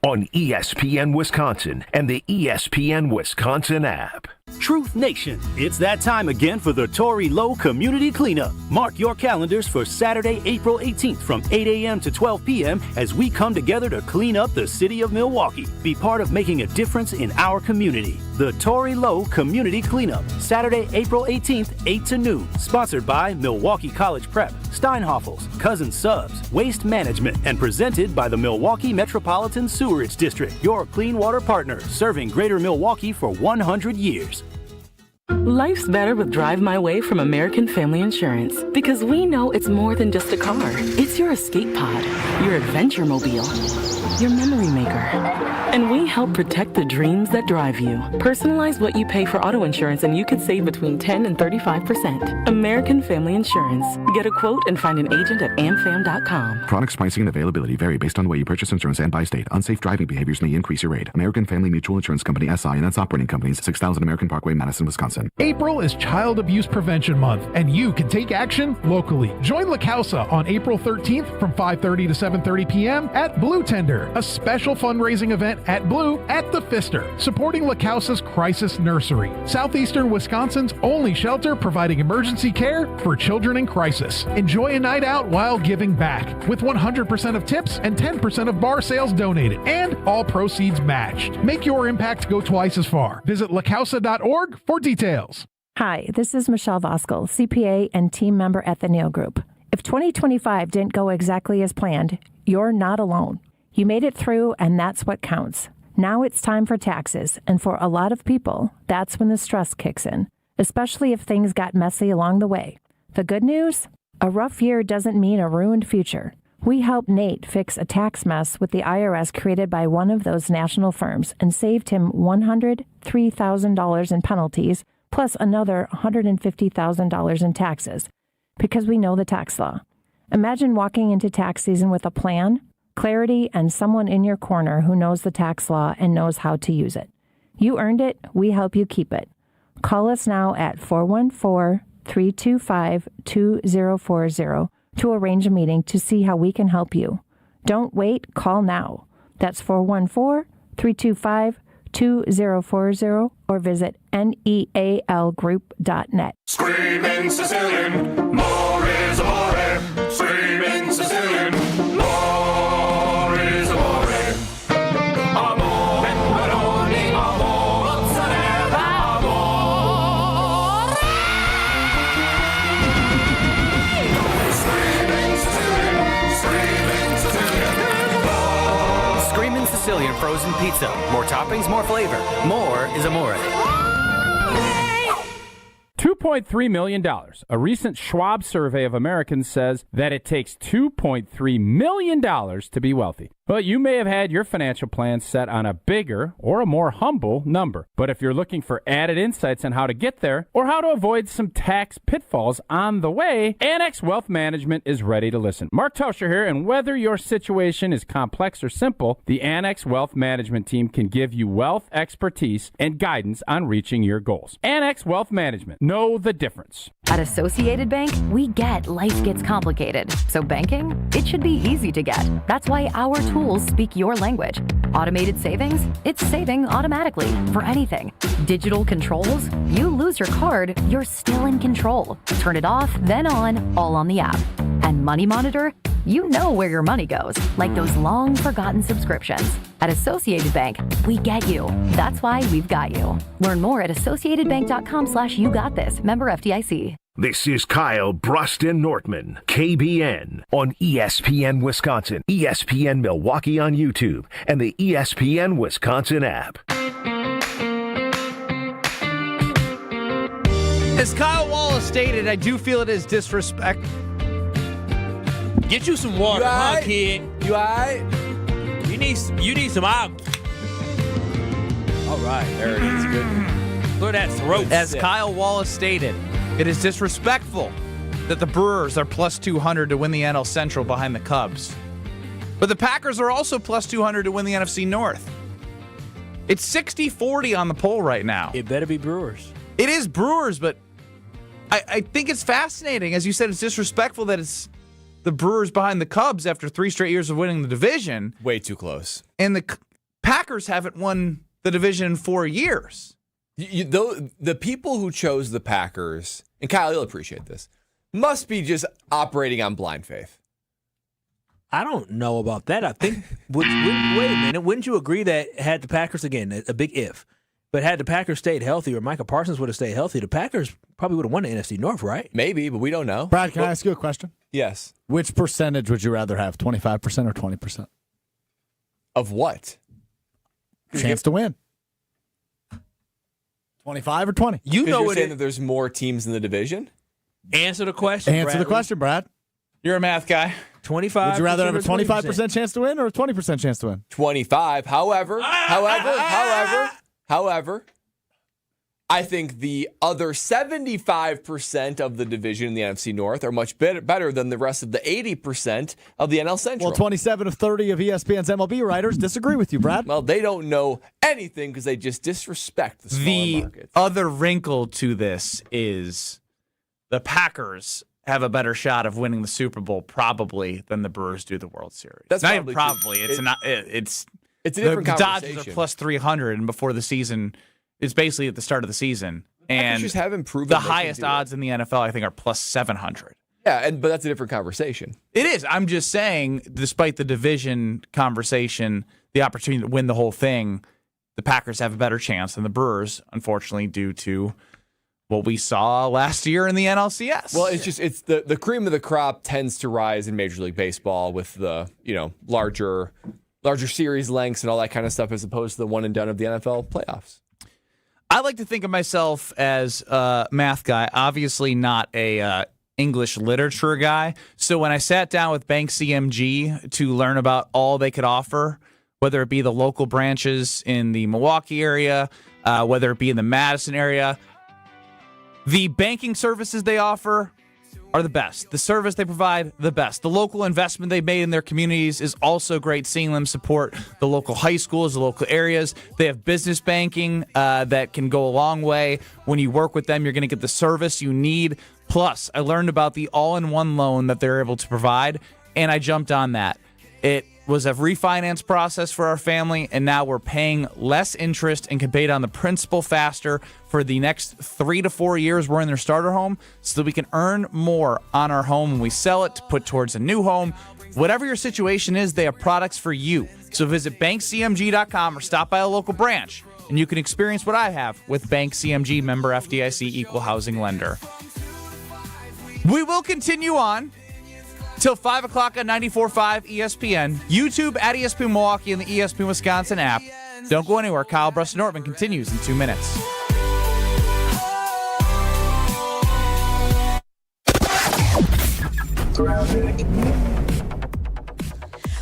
On ESPN Wisconsin and the ESPN Wisconsin app. Truth Nation, it's that time again for the Tory Low Community Cleanup. Mark your calendars for Saturday, April 18th from 8 a.m. to 12 p.m. as we come together to clean up the city of Milwaukee. Be part of making a difference in our community. The Tory Low Community Cleanup, Saturday, April 18th, 8 to noon. Sponsored by Milwaukee College Prep, Steinhoffels, Cousin Subs, Waste Management, and presented by the Milwaukee Metropolitan Sewerage District, your clean water partner, serving Greater Milwaukee for 100 years. Life's better with Drive My Way from American Family Insurance because we know it's more than just a car. It's your escape pod, your adventure mobile, your memory maker. And we help protect the dreams that drive you. Personalize what you pay for auto insurance and you could save between 10 and 35%. American Family Insurance. Get a quote and find an agent at amfam.com. Products, pricing, and availability vary based on the way you purchase insurance and by state. Unsafe driving behaviors may increase your rate. American Family Mutual Insurance Company, SI, and its operating companies, 6000 American Parkway, Madison, Wisconsin. April is Child Abuse Prevention Month, and you can take action locally. Join La Causa on April 13th from 5:30 to 7:30 p.m. at Blue Tender, a special fundraising event at Blue at the Pfister, supporting La Causa's Crisis Nursery, southeastern Wisconsin's only shelter providing emergency care for children in crisis. Enjoy a night out while giving back, with 100% of tips and 10% of bar sales donated, and all proceeds matched. Make your impact go twice as far. Visit lacausa.org for details. Hi, this is Michelle Voskel, CPA and team member at the Neal Group. If 2025 didn't go exactly as planned, you're not alone. You made it through, and that's what counts. Now it's time for taxes, and for a lot of people, that's when the stress kicks in, especially if things got messy along the way. The good news? A rough year doesn't mean a ruined future. We helped Nate fix a tax mess with the IRS created by one of those national firms and saved him $103,000 in penalties, plus another $150,000 in taxes, because we know the tax law. Imagine walking into tax season with a plan, clarity, and someone in your corner who knows the tax law and knows how to use it. You earned it, we help you keep it. Call us now at 414-325-2040 to arrange a meeting to see how we can help you. Don't wait, call now. That's 414-325-2040 or visit nealgroup.net. Screaming Sicilian, more is amore. Screaming Sicilian, more is amore. Amore, pepperoni, amore, mozzarella, amore. Screaming Sicilian, Screaming Sicilian frozen pizza. More toppings, more flavor. More is amore. $2.3 million. A recent Schwab survey of Americans says that it takes $2.3 million to be wealthy. Well, you may have had your financial plan set on a bigger or a more humble number. But if you're looking for added insights on how to get there or how to avoid some tax pitfalls on the way, Annex Wealth Management is ready to listen. Mark Tauscher here, and whether your situation is complex or simple, the Annex Wealth Management team can give you wealth expertise and guidance on reaching your goals. Annex Wealth Management. Know the difference. At Associated Bank, we get life gets complicated. So banking, it should be easy to get. That's why our tools speak your language. Automated savings, it's saving automatically for anything. Digital controls, you lose your card, you're still in control. Turn it off, then on, all on the app. And Money Monitor, you know where your money goes, like those long forgotten subscriptions. At Associated Bank, we get you. That's why we've got you. Learn more at associatedbank.com/you got this. Member FDIC. This is Kyle Brust Nortman, KBN, on ESPN Wisconsin, ESPN Milwaukee on YouTube, and the ESPN Wisconsin app. As Kyle Wallace stated, I do feel it is disrespect. Get you some water, huh, kid? You all right? You need some out. All right, there it is. Good. Look at that throat. As sip. Kyle Wallace stated, it is disrespectful that the Brewers are plus 200 to win the NL Central behind the Cubs. But the Packers are also plus 200 to win the NFC North. It's 60-40 on the poll right now. It better be Brewers. It is Brewers, but I think it's fascinating. As you said, it's disrespectful that it's the Brewers behind the Cubs after 3 straight years of winning the division. Way too close. And the Packers haven't won the division in 4 years. The people who chose the Packers, and Kyle, you'll appreciate this, must be just operating on blind faith. I don't know about that. I think, wait a minute, wouldn't you agree that had the Packers, again, a big if, but had the Packers stayed healthy or Micah Parsons would have stayed healthy, the Packers probably would have won the NFC North, right? Maybe, but we don't know. Brad, can I ask you a question? Yes. Which percentage would you rather have, 25% or 20%? Of what? Chance to win. 25 or 20? You know you're saying that there's more teams in the division? Answer the question, Answer the question, Brad. You're a math guy. 25. Would you rather have a 25% chance to win or a 20% chance to win? 25. However, I think the other 75% of the division in the NFC North are much better than the rest of the 80% of the NL Central. Well, 27 of 30 of ESPN's MLB writers disagree with you, Brad. Well, they don't know anything because they just disrespect the smaller markets. The other wrinkle to this is the Packers have a better shot of winning the Super Bowl probably than the Brewers do the World Series. That's not probably even probably. true. It's a different the conversation. Dodgers are plus 300, and before the season, it's basically at the start of the season. And just haven't proven the they can highest do it. odds in the NFL, I think, are plus 700. Yeah, but that's a different conversation. It is. I'm just saying, despite the division conversation, the opportunity to win the whole thing, the Packers have a better chance than the Brewers, unfortunately, due to what we saw last year in the NLCS. Well, it's the cream of the crop tends to rise in Major League Baseball with the larger series lengths and all that kind of stuff, as opposed to the one and done of the NFL playoffs. I like to think of myself as a math guy, obviously not a English literature guy. So when I sat down with Bank CMG to learn about all they could offer, whether it be the local branches in the Milwaukee area, whether it be in the Madison area, the banking services they offer are the best. The service they provide, the best. The local investment they've made in their communities is also great, seeing them support the local high schools, the local areas. They have business banking that can go a long way. When you work with them, you're going to get the service you need. Plus, I learned about the all-in-one loan that they're able to provide, and I jumped on that. It was a refinance process for our family, and now we're paying less interest and can pay down the principal faster for the next 3 to 4 years we're in their starter home, so that we can earn more on our home when we sell it to put towards a new home. Whatever your situation is, they have products for you. So visit bankcmg.com or stop by a local branch, and you can experience what I have with Bank CMG, member FDIC, equal housing lender. We will continue on till 5 o'clock on 94.5 ESPN, YouTube at ESPN Milwaukee, and the ESPN Wisconsin app. Don't go anywhere. Kyle Brust Nortman continues in 2 minutes.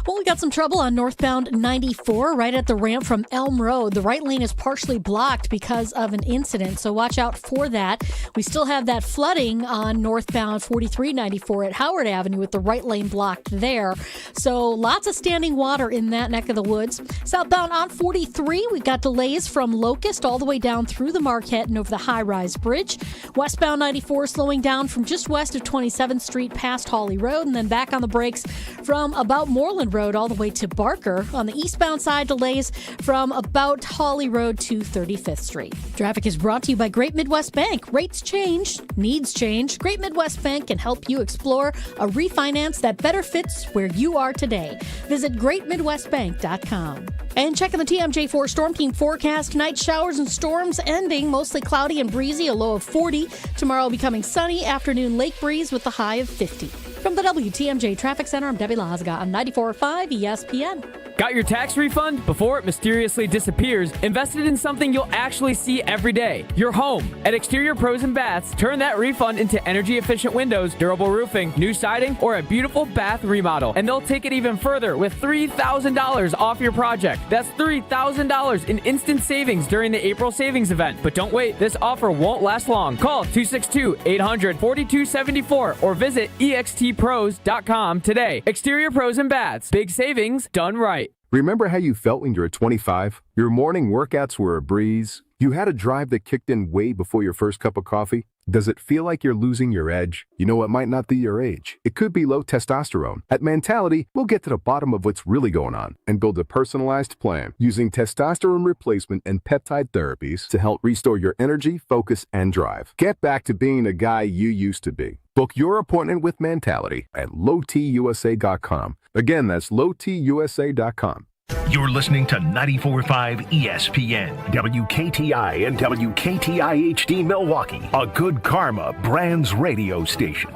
Well, we got some trouble on northbound 94 right at the ramp from Elm Road. The right lane is partially blocked because of an incident, so watch out for that. We still have that flooding on northbound 4394 at Howard Avenue with the right lane blocked there. So lots of standing water in that neck of the woods. Southbound on 43, we've got delays from Locust all the way down through the Marquette and over the high-rise bridge. Westbound 94 slowing down from just west of 27th Street past Hawley Road, and then back on the brakes from about Moreland Road all the way to Barker. On the eastbound side, delays from about Hawley Road to 35th Street. Traffic is brought to you by Great Midwest Bank. Rates change, needs change. Great Midwest Bank can help you explore a refinance that better fits where you are today. Visit greatmidwestbank.com. And checking the TMJ4 Storm Team forecast. Tonight, showers and storms ending. Mostly cloudy and breezy, a low of 40. Tomorrow becoming sunny. Afternoon lake breeze with the high of 50. From the WTMJ Traffic Center, I'm Debbie Lazaga on 94.5 ESPN. Got your tax refund? Before it mysteriously disappears, invested in something you'll actually see every day. Your home. At Exterior Pros and Baths, turn that refund into energy-efficient windows, durable roofing, new siding, or a beautiful bath remodel. And they'll take it even further with $3,000 off your project. That's $3,000 in instant savings during the April savings event. But don't wait, this offer won't last long. Call 262-800-4274 or visit extpros.com today. Exterior Pros and Baths. Big savings done right. Remember how you felt when you were 25? Your morning workouts were a breeze. You had a drive that kicked in way before your first cup of coffee. Does it feel like you're losing your edge? You know, it might not be your age. It could be low testosterone. At Mentality, we'll get to the bottom of what's really going on and build a personalized plan using testosterone replacement and peptide therapies to help restore your energy, focus, and drive. Get back to being the guy you used to be. Book your appointment with Mentality at lowtusa.com. Again, that's lowtusa.com. You're listening to 94.5 ESPN, WKTI and WKTI HD Milwaukee, a Good Karma Brands radio station.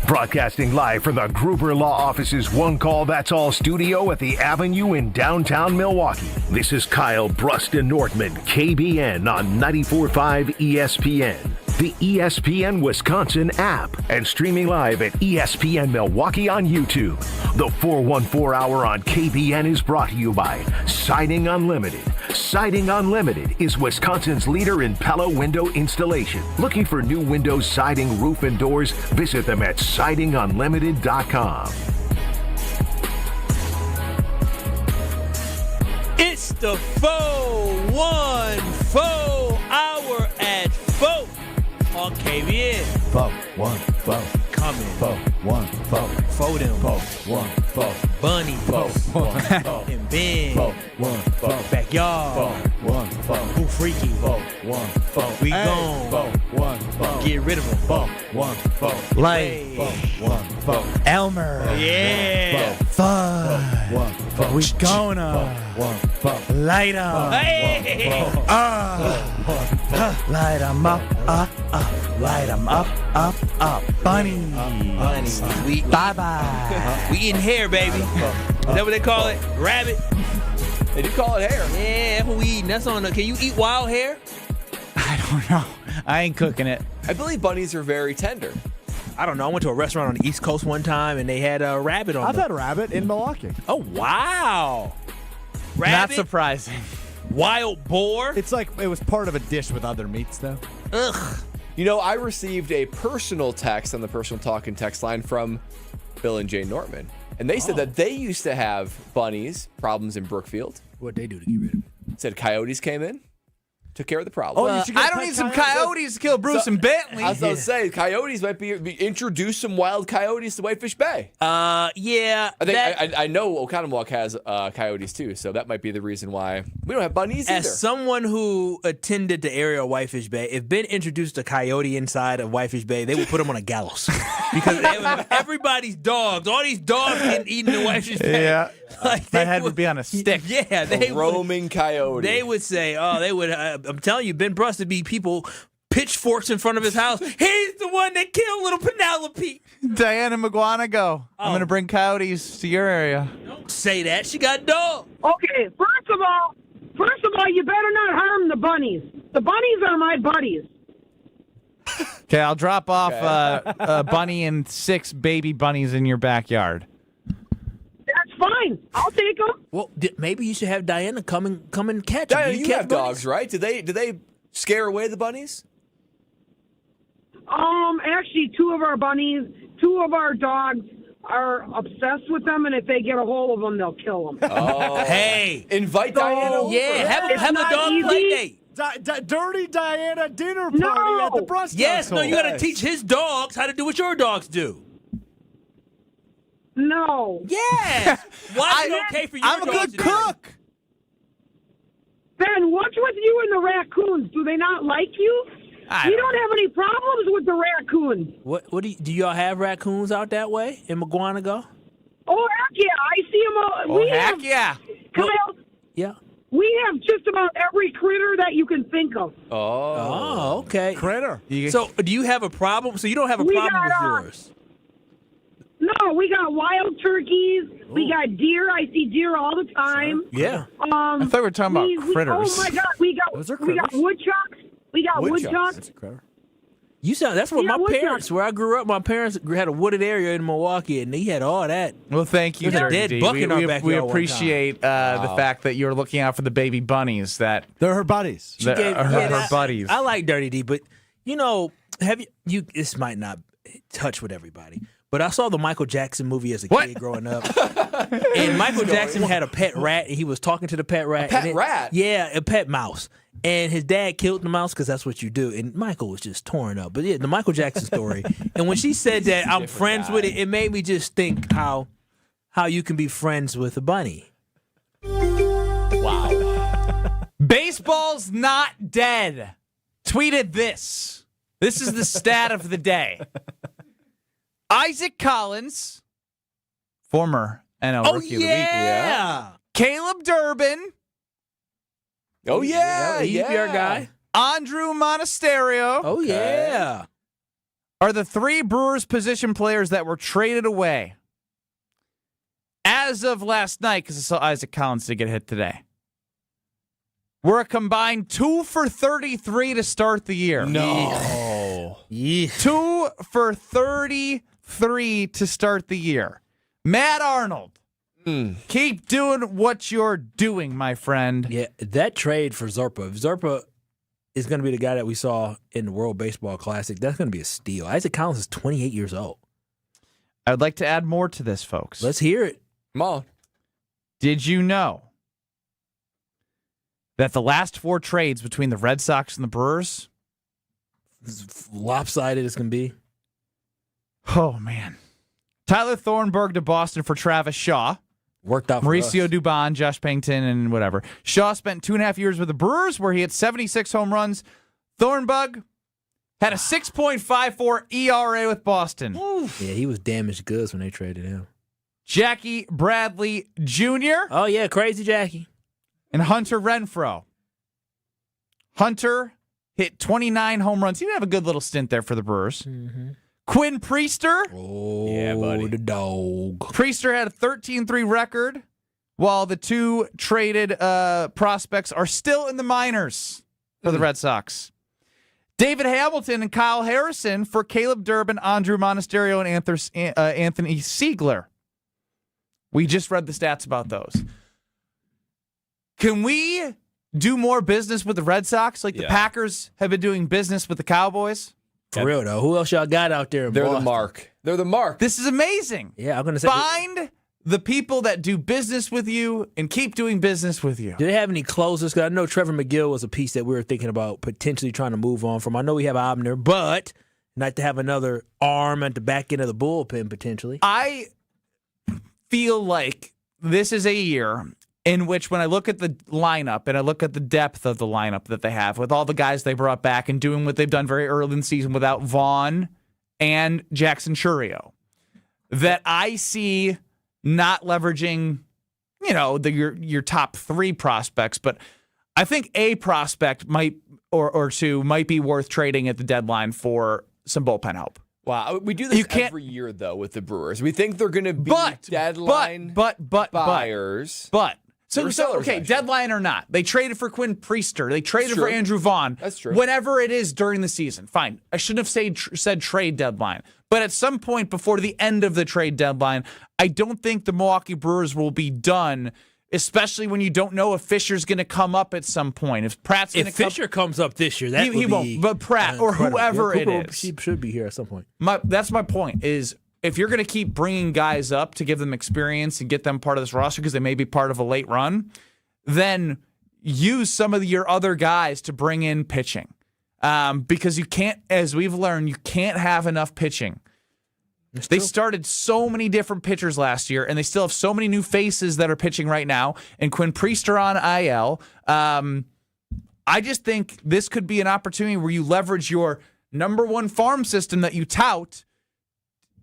Broadcasting live from the Gruber Law Office's One Call That's All studio at the Avenue in downtown Milwaukee. This is Kyle Brust Nortman, KBN on 94.5 ESPN. The ESPN Wisconsin app, and streaming live at ESPN Milwaukee on YouTube. The 414 Hour on KBN is brought to you by Siding Unlimited. Siding Unlimited is Wisconsin's leader in Pella window installation. Looking for new windows, siding, roof, and doors? Visit them at sidingunlimited.com. It's the 414 Hour at 4 on KBN. 414. Coming. 414. For them. 414. Bunny. 414. And Ben. 414. Backyard. 414. Who freaky? 414. We gone. 414. Get rid of them. 414. Light. 414. Elmer. Yeah. Fun. We gonna light 'em. Hey. Light 'em up, light 'em up, bunny. We bye-bye. We eating hair, baby. Is that what they call it? Rabbit? They do call it hair. Yeah, that's what we eating. That's on the. Can you eat wild hair? I don't know. I ain't cooking it. I believe bunnies are very tender. I don't know. I went to a restaurant on the East Coast one time, and they had a rabbit on I've them. had rabbit in Milwaukee. Oh, wow. Not Rabbit? surprising. Wild boar? It's like it was part of a dish with other meats, though. Ugh. You know, I received a personal text on the personal talk and text line from Bill and Jane Nortman. And they said that they used to have bunnies, problems in Brookfield. What'd they do to get rid of it? Said coyotes came in, took care of the problem. I don't need some coyotes to kill Bruce and Bentley. I was going to say, coyotes might be introduce some wild coyotes to Whitefish Bay. Yeah. I think I know Oconomowoc has coyotes too, so that might be the reason why we don't have bunnies either. As someone who attended the area of Whitefish Bay, if Ben introduced a coyote inside of Whitefish Bay, they would put him on a gallows. Because everybody's dogs, all these dogs getting eaten in Whitefish Bay. Yeah. Like my head would be on a stick. Yeah. They roaming coyote. They would say, I'm telling you, Ben Brust would be people pitchforks in front of his house. He's the one that killed little Penelope. Diana McGuanago. I'm going to bring coyotes to your area. Don't say that. She got dogs. Okay, first of all, you better not harm the bunnies. The bunnies are my buddies. Okay, I'll drop off a bunny and 6 baby bunnies in your backyard. That's fine. I'll take them. Well, maybe you should have Diana come and catch them. Diana, you have dogs, right? Do they scare away the bunnies? Actually, two of our dogs are obsessed with them, and if they get a hold of them, they'll kill them. Oh, hey, invite Diana over. Yeah, have a dog play date. Dirty Diana dinner party at the Brust Yes, household. no, you got to teach his dogs how to do what your dogs do. No. Yes. Why is it okay for your I'm a dogs good to do cook. Ben, what's with you and the raccoons? Do they not like you? We don't have any problems with the raccoons. What do y'all have raccoons out that way in McGuanago? Oh, heck yeah. I see them all. Yeah. Kyle, Yeah. we have just about every critter that you can think of. Oh, okay. Critter. So, do you have a problem? So, you don't have a We problem with got, yours? No, we got wild turkeys. We got deer. I see deer all the time. Yeah. I thought we were talking about critters. Oh my God, we got woodchucks. We got woodchucks. You sound. That's what Yeah, my woodchuck. parents. Where I grew up, my parents had a wooded area in Milwaukee, and they had all that. Well, thank you, There's a Dirty dead D. buck in our backyard We one time. appreciate the fact that you're looking out for the baby bunnies. That they're her buddies. Her buddies. I like Dirty D, but have you? This might not touch with everybody, but I saw the Michael Jackson movie as a kid growing up, and Michael Jackson had a pet rat, and he was talking to the pet rat. Rat? Yeah, a pet mouse. And his dad killed the mouse because that's what you do. And Michael was just torn up. But yeah, the Michael Jackson story. And when she said that I'm friends with it, it made me just think how you can be friends with a bunny. Wow. Baseball's not dead. Tweeted this. This is the stat of the day. Isaac Collins, former NL Rookie of the Week. Yeah. Caleb Durbin. Oh, yeah. He'd be our guy. Andrew Monasterio. Oh, yeah. Are the three Brewers position players that were traded away as of last night, because I saw Isaac Collins did get hit today. We're a combined 2 for 33 to start the year. No. 2 for 33 to start the year. Matt Arnold. Keep doing what you're doing, my friend. Yeah, that trade for Zerpa. If Zerpa is going to be the guy that we saw in the World Baseball Classic, that's going to be a steal. Isaac Collins is 28 years old. I would like to add more to this, folks. Let's hear it. Come on. Did you know that the last 4 trades between the Red Sox and the Brewers? As lopsided as can be. Oh, man. Tyler Thornburg to Boston for Travis Shaw. Worked out for Mauricio us. Dubon, Josh Pennington, and whatever. Shaw spent 2.5 years with the Brewers, where he had 76 home runs. Thornburg had a 6.54 ERA with Boston. Yeah, he was damaged goods when they traded him. Jackie Bradley Jr. Oh, yeah, crazy Jackie. And Hunter Renfroe. Hunter hit 29 home runs. He did have a good little stint there for the Brewers. Mm-hmm. Quinn Priester. Oh, yeah, buddy. The dog. Priester had a 13-3 record, while the 2 traded prospects are still in the minors for the Red Sox. David Hamilton and Kyle Harrison for Caleb Durbin, Andrew Monasterio, and Anthony Siegler. We just read the stats about those. Can we do more business with the Red Sox like the Packers have been doing business with the Cowboys? For real, though. Who else y'all got out there in They're Boston? the mark. They're the mark. This is amazing. Yeah, I'm going to say. Find the people that do business with you and keep doing business with you. Do they have any closers? Because I know Trevor McGill was a piece that we were thinking about potentially trying to move on from. I know we have Abner, but not to have another arm at the back end of the bullpen potentially. I feel like this is a year in which when I look at the lineup and I look at the depth of the lineup that they have with all the guys they brought back and doing what they've done very early in the season without Vaughn and Jackson Churio, that I see not leveraging, your top 3 prospects, but I think a prospect might or 2 might be worth trading at the deadline for some bullpen help. Wow, we do this every year though with the Brewers. We think they're going to be deadline buyers. Okay, deadline or not, they traded for Quinn Priester. They traded for Andrew Vaughn. That's true. Whenever it is during the season, fine. I shouldn't have said trade deadline. But at some point before the end of the trade deadline, I don't think the Milwaukee Brewers will be done, especially when you don't know if Fisher's going to come up at some point. If Pratt's going to come... Fisher comes up this year, that he won't. But Pratt or whoever it is. He should be here at some point. That's my point is... If you're going to keep bringing guys up to give them experience and get them part of this roster because they may be part of a late run, then use some of your other guys to bring in pitching. Because you can't, as we've learned, you can't have enough pitching. They started so many different pitchers last year, and they still have so many new faces that are pitching right now. And Quinn Priester on IL. I just think this could be an opportunity where you leverage your number 1 farm system that you tout.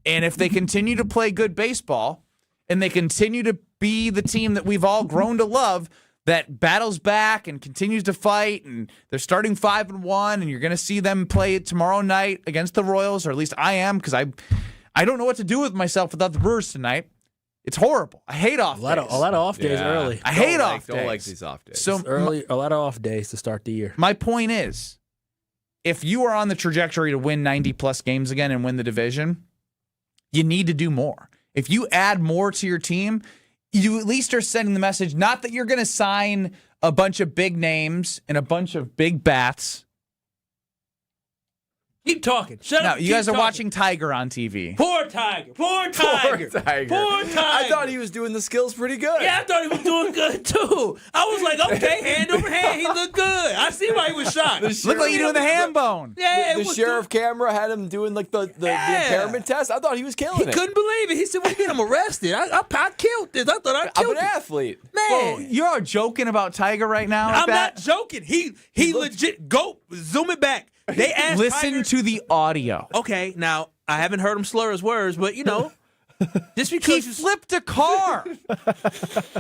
And if they continue to play good baseball and they continue to be the team that we've all grown to love that battles back and continues to fight, and they're starting 5-1, and you're going to see them play it tomorrow night against the Royals, or at least I am, because I don't know what to do with myself without the Brewers tonight. It's horrible. I hate off days. A lot of off days early. I hate off days. Don't like these off days. So early, a lot of off days to start the year. My point is, if you are on the trajectory to win 90-plus games again and win the division, you need to do more. If you add more to your team, you at least are sending the message, not that you're going to sign a bunch of big names and a bunch of big bats. Keep talking. Shut up. You guys are watching Tiger on TV. Poor Tiger. Poor Tiger. Poor Tiger. I thought he was doing the skills pretty good. Yeah, I thought he was doing good, too. I was like, okay, hand over hand, he looked good. I see why he was shot. Looked like you doing the ham bone. Yeah, the sheriff camera had him doing like the impairment test. I thought he was killing it. He couldn't believe it. He said, what do you mean I'm arrested? I killed this. I thought I killed I'm an athlete. Man. Well, you're joking about Tiger right now? I'm not joking. He legit, go, zoom it back. They asked Listen Tiger, to the audio. Okay, now, I haven't heard him slur his words, but, just because he flipped a car.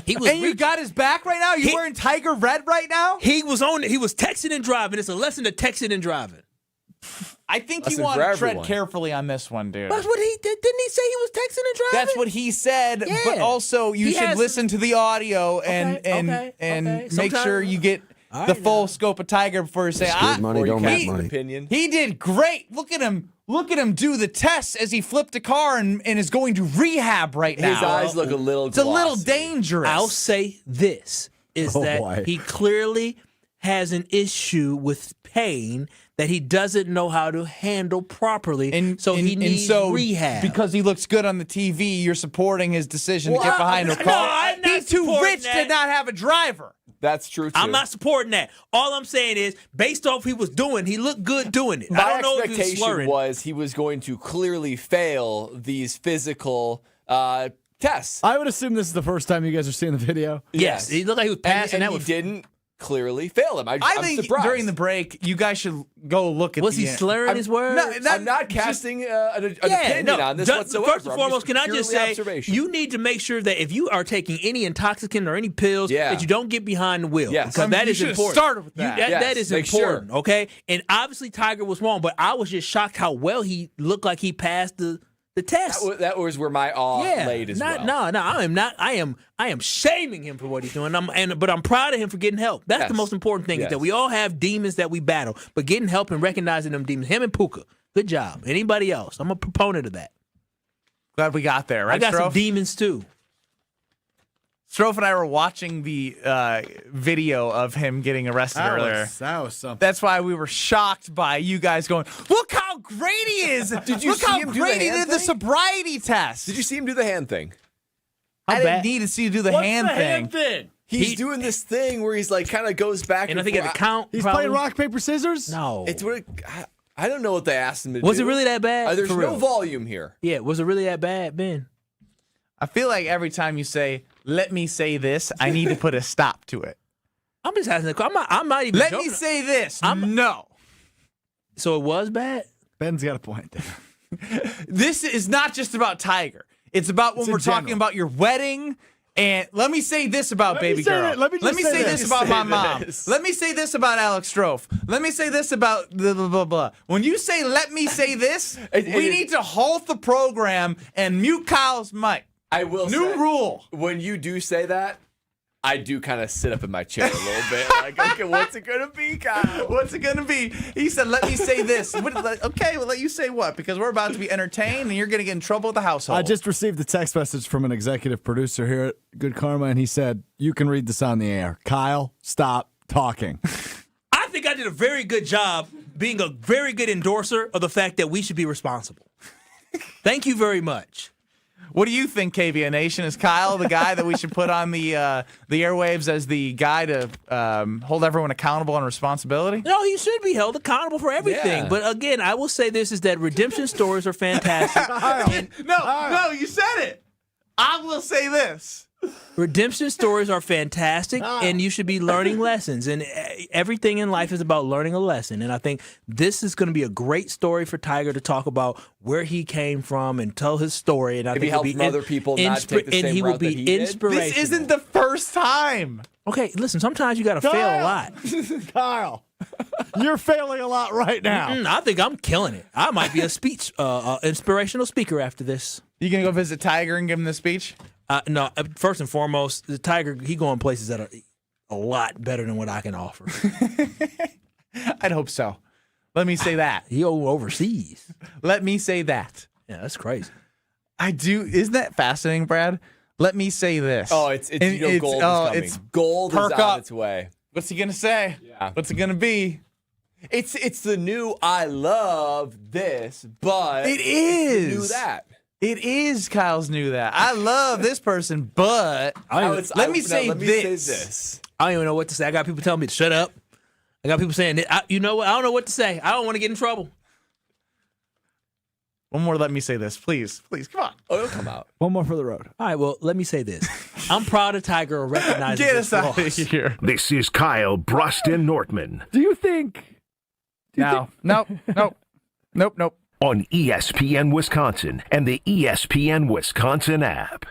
You got his back right now? You wearing Tiger red right now? He was texting and driving. It's a lesson to texting and driving. I think you want to tread carefully on this one, dude. That's what he did. Didn't he say he was texting and driving? That's what he said, but also you should listen to the audio and make sure you get the full scope of Tiger before you say, money don't make money. Opinion. He did great. Look at him do the test as he flipped a car and is going to rehab right now. His eyes look a little It's a little dangerous. I'll say this, that he clearly has an issue with pain that he doesn't know how to handle properly, he needs rehab. Because he looks good on the TV, you're supporting his decision to get behind a car. He's too rich to not have a driver. That's true, too. I'm not supporting that. All I'm saying is, based off what he was doing, he looked good doing it. My I don't know if he was expectation slurring. was he was going to clearly fail these physical tests. I would assume this is the first time you guys are seeing the video. Yes, he looked like he was passing. And he didn't clearly fail him. I think surprised. during the break, you guys should go look at Was he slurring his words? No, I'm not casting an opinion on this whatsoever. First and foremost, can I just say, you need to make sure that if you are taking any intoxicant or any pills, that you don't get behind the wheel. Yes. Because that is important. Started with that. That is important, okay? And obviously, Tiger was wrong, but I was just shocked how well he looked like he passed the test. That was where my awe laid as well. No, I am not. I am shaming him for what he's doing. But I'm proud of him for getting help. That's the most important thing is that we all have demons that we battle, but getting help and recognizing them demons. Him and Puka, good job. Anybody else? I'm a proponent of that. Glad we got there, right, I got Strouf? some demons too. Strouf and I were watching the video of him getting arrested earlier. That was something. That's why we were shocked by you guys going, look how great he is. Did you look see how him do great the he hand did the thing? sobriety test. Did you see him do the hand thing? I didn't need to see you do the hand thing. He's doing this thing where he's like kind of goes back And I think at the count, He's probably. playing rock, paper, scissors? No. It's what I don't know what they asked him to do. Was it really that bad? There's For no real? volume here. Yeah, was it really that bad, Ben? I feel like every time you say, let me say this, I need to put a stop to it. I'm just asking. I'm not even Let joking. me say this. No. So it was bad? Ben's got a point there. This is not just about Tiger. It's about when It's in we're talking general. about your wedding. And let me say this about baby girl. Let me say this about my mom. Let me say this about Alex Strouf. Let me say this about blah, blah, blah, blah. When you say, let me say this, we need to halt the program and mute Kyle's mic. I will New say, rule. When you do say that, I do kind of sit up in my chair a little bit. Like, okay, what's it going to be, Kyle? What's it going to be? He said, let me say this. Okay, well, let you say what? Because we're about to be entertained and you're going to get in trouble with the household. I just received a text message from an executive producer here at Good Karma, and he said, you can read this on the air. Kyle, stop talking. I think I did a very good job being a very good endorser of the fact that we should be responsible. Thank you very much. What do you think, KVN Nation? Is Kyle the guy that we should put on the airwaves as the guy to hold everyone accountable and responsibility? No, he should be held accountable for everything. Yeah. But again, I will say this is that redemption stories are fantastic. No, you said it. I will say this. Redemption stories are fantastic, and you should be learning lessons. And everything in life is about learning a lesson. And I think this is going to be a great story for Tiger to talk about where he came from and tell his story. And I think help other people not take the same route that he did. Inspirational. This isn't the first time. Okay, listen, sometimes you got to fail a lot. Kyle, you're failing a lot right now. I think I'm killing it. I might be a speech, inspirational speaker after this. You going to go visit Tiger and give him the speech? No, first and foremost, the Tiger, he going places that are a lot better than what I can offer. I'd hope so. Let me say that. He overseas. Let me say that. Yeah, that's crazy. I do. Isn't that fascinating, Brad? Let me say this. Oh, gold is coming. Gold is on its way. What's he going to say? Yeah. What's it going to be? It's the new I love this, but it is the new that. It is Kyle's new that. I love this person, but let me say this. I don't even know what to say. I got people telling me to shut up. I got people saying, you know what? I don't know what to say. I don't want to get in trouble. One more, let me say this. Please, come on. Oh, it'll come out. One more for the road. All right, well, let me say this. I'm proud of Tiger of recognizing Get this us out of loss. here. This is Kyle Brust Nortman. Do you think? No. Nope. On ESPN Wisconsin and the ESPN Wisconsin app.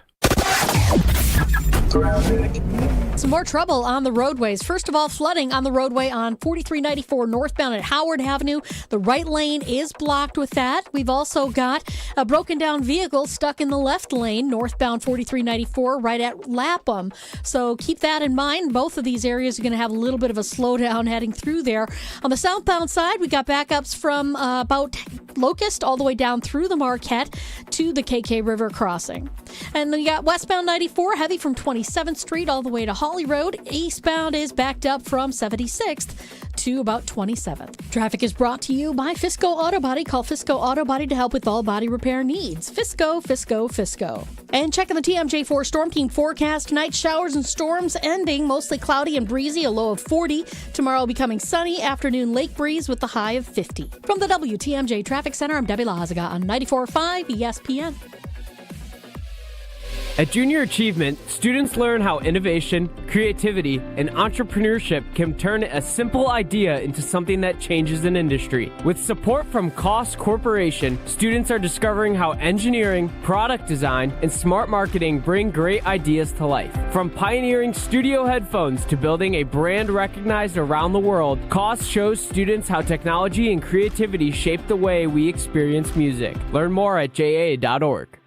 Some more trouble on the roadways. First of all, flooding on the roadway on 4394 northbound at Howard Avenue. The right lane is blocked with that. We've also got a broken down vehicle stuck in the left lane, northbound 4394, right at Lapham. So keep that in mind. Both of these areas are going to have a little bit of a slowdown heading through there. On the southbound side, we got backups from about Locust all the way down through the Marquette to the KK River crossing. And we got westbound 94, heavy from 27th Street all the way to Holly Road. Eastbound is backed up from 76th to about 27th. Traffic is brought to you by Fisco Auto Body. Call Fisco Auto Body to help with all body repair needs. Fisco. And checking the TMJ4 Storm Team forecast tonight, showers and storms ending, mostly cloudy and breezy, a low of 40. Tomorrow becoming sunny, afternoon lake breeze with the high of 50. From the WTMJ Traffic Center, I'm Debbie Lazaga on 94.5 ESPN. At Junior Achievement, students learn how innovation, creativity, and entrepreneurship can turn a simple idea into something that changes an industry. With support from Koss Corporation, students are discovering how engineering, product design, and smart marketing bring great ideas to life. From pioneering studio headphones to building a brand recognized around the world, Koss shows students how technology and creativity shape the way we experience music. Learn more at ja.org.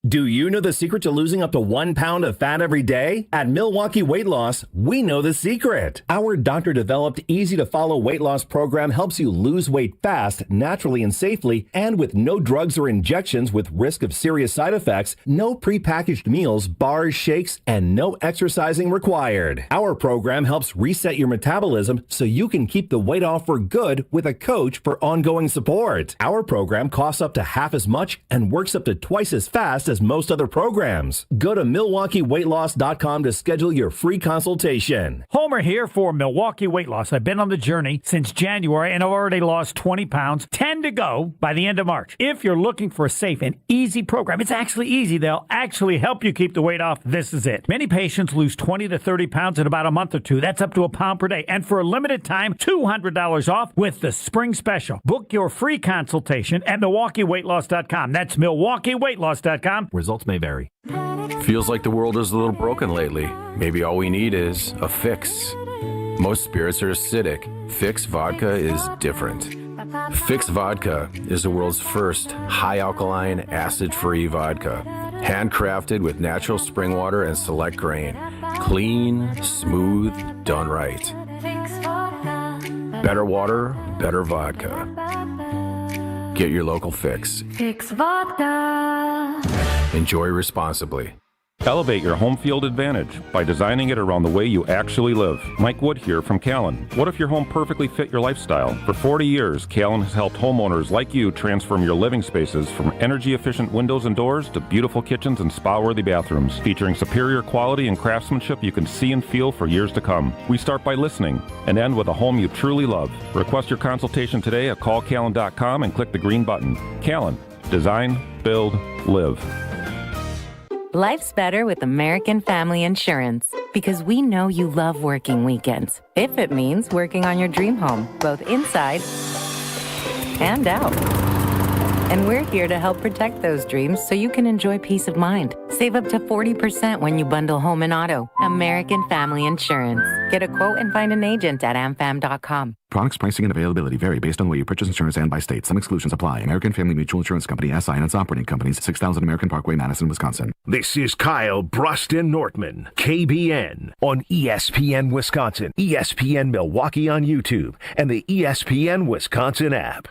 Do you know the secret to losing up to 1 pound of fat every day? At Milwaukee Weight Loss, we know the secret. Our doctor-developed, easy-to-follow weight loss program helps you lose weight fast, naturally and safely, and with no drugs or injections with risk of serious side effects, no prepackaged meals, bars, shakes, and no exercising required. Our program helps reset your metabolism so you can keep the weight off for good with a coach for ongoing support. Our program costs up to half as much and works up to twice as fast as most other programs. Go to MilwaukeeWeightLoss.com to schedule your free consultation. Homer here for Milwaukee Weight Loss. I've been on the journey since January and I've already lost 20 pounds, 10 to go by the end of March. If you're looking for a safe and easy program, it's actually easy. They'll actually help you keep the weight off. This is it. Many patients lose 20 to 30 pounds in about a month or two. That's up to a pound per day. And for a limited time, $200 off with the spring special. Book your free consultation at MilwaukeeWeightLoss.com. That's MilwaukeeWeightLoss.com. Results may vary. Feels like the world is a little broken lately. Maybe all we need is a fix. Most spirits are acidic. Fix Vodka is different. Fix Vodka is the world's first high-alkaline, acid-free vodka. Handcrafted with natural spring water and select grain. Clean, smooth, done right. Better water, better vodka. Get your local Fix. Fix Vodka. Enjoy responsibly. Elevate your home field advantage by designing it around the way you actually live. Mike Wood here from Callan. What if your home perfectly fit your lifestyle? For 40 years, Callan has helped homeowners like you transform your living spaces from energy-efficient windows and doors to beautiful kitchens and spa-worthy bathrooms, featuring superior quality and craftsmanship you can see and feel for years to come. We start by listening and end with a home you truly love. Request your consultation today at callcallan.com and click the green button. Callan. Design, build, live. Life's better with American Family Insurance because we know you love working weekends. If it means working on your dream home, both inside and out. And we're here to help protect those dreams so you can enjoy peace of mind. Save up to 40% when you bundle home and auto. American Family Insurance. Get a quote and find an agent at amfam.com. Products, pricing, and availability vary based on the way you purchase insurance and by state. Some exclusions apply. American Family Mutual Insurance Company, SI, and its operating companies, 6000 American Parkway, Madison, Wisconsin. This is Kyle, Brust, and Nortman, KBN, on ESPN Wisconsin, ESPN Milwaukee on YouTube, and the ESPN Wisconsin app.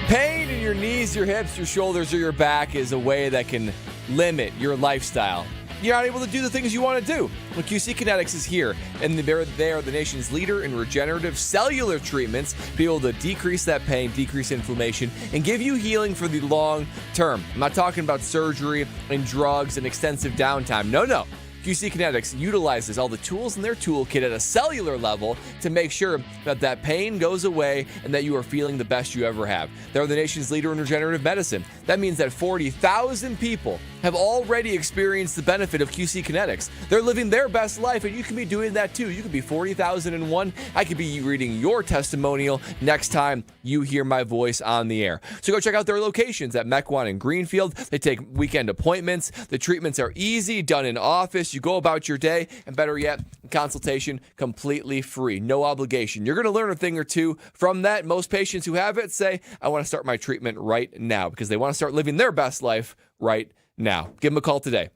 Pain in your knees, your hips, your shoulders, or your back is a way that can limit your lifestyle. You're not able to do the things you want to do. Well, QC Kinetics is here, and they are the nation's leader in regenerative cellular treatments to be able to decrease that pain, decrease inflammation, and give you healing for the long term. I'm not talking about surgery and drugs and extensive downtime. No. QC Kinetics utilizes all the tools in their toolkit at a cellular level to make sure that that pain goes away and that you are feeling the best you ever have. They're the nation's leader in regenerative medicine. That means that 40,000 people have already experienced the benefit of QC Kinetics. They're living their best life, and you can be doing that too. You could be 40,001. I could be reading your testimonial next time you hear my voice on the air. So go check out their locations at Mequon and Greenfield. They take weekend appointments. The treatments are easy, done in office. You go about your day, and better yet, consultation completely free, no obligation. You're going to learn a thing or two from that. Most patients who have it say, I want to start my treatment right now because they want to start living their best life right now. Give them a call today.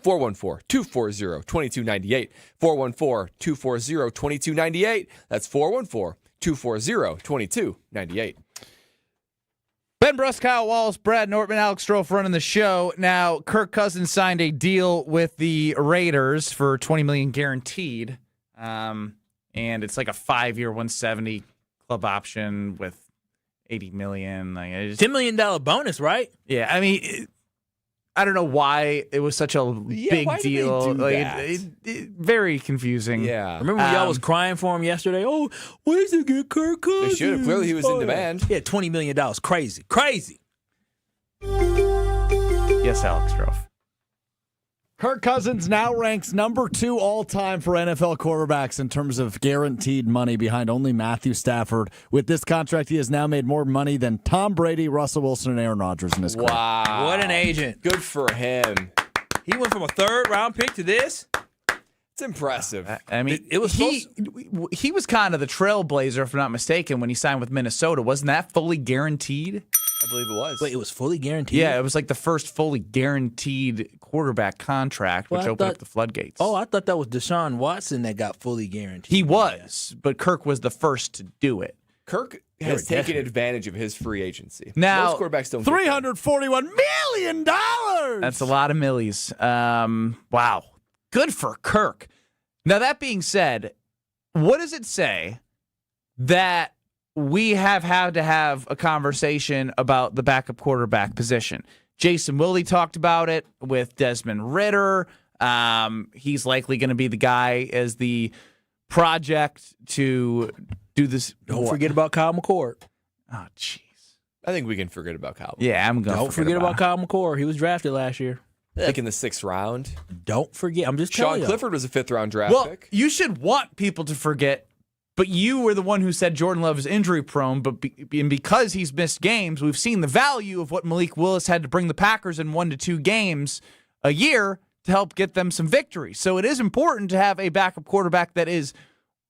414-240-2298. 414-240-2298. That's 414-240-2298. Ben Brust, Kyle Wallace, Brad Nortman, Alex Strouf running the show. Now, Kirk Cousins signed a deal with the Raiders for $20 million guaranteed, and it's like a 5-year, $170 club option with $80 million. $10 million bonus, right? Yeah, I mean, I don't know why it was such a big deal. Very confusing. Yeah. Remember when y'all was crying for him yesterday? Oh, where's it get Kirk Cousins? They should have. Clearly he was in demand. Yeah, $20 million. Crazy. Yes, Alex Strouf. Kirk Cousins now ranks number 2 all-time for NFL quarterbacks in terms of guaranteed money behind only Matthew Stafford. With this contract, he has now made more money than Tom Brady, Russell Wilson, and Aaron Rodgers in his career. Wow. What an agent. Good for him. He went from a 3rd-round pick to this? It's impressive. I mean, it was he was kind of the trailblazer, if I'm not mistaken, when he signed with Minnesota. Wasn't that fully guaranteed? I believe it was. Wait, it was fully guaranteed? Yeah, it was like the first fully guaranteed quarterback contract, which opened up the floodgates. Oh, I thought that was Deshaun Watson that got fully guaranteed. He was, but Kirk was the first to do it. Kirk has taken advantage of his free agency. Now, most quarterbacks don't. $341 million. That's a lot of millies. Wow. Good for Kirk. Now, that being said, what does it say that we have had to have a conversation about the backup quarterback position? Jason Wilde talked about it with Desmond Ridder. He's likely going to be the guy as the project to do this. Don't forget about Kyle McCord. Oh, jeez. I think we can forget about Kyle. Yeah, I'm going to Don't forget about Kyle McCord. He was drafted last year. Like in the 6th round. Don't forget. I'm just telling you. Sean Clifford was a 5th-round draft pick. You should want people to forget, but you were the one who said Jordan Love is injury-prone, and because he's missed games, we've seen the value of what Malik Willis had to bring the Packers in 1 to 2 games a year to help get them some victory. So it is important to have a backup quarterback that is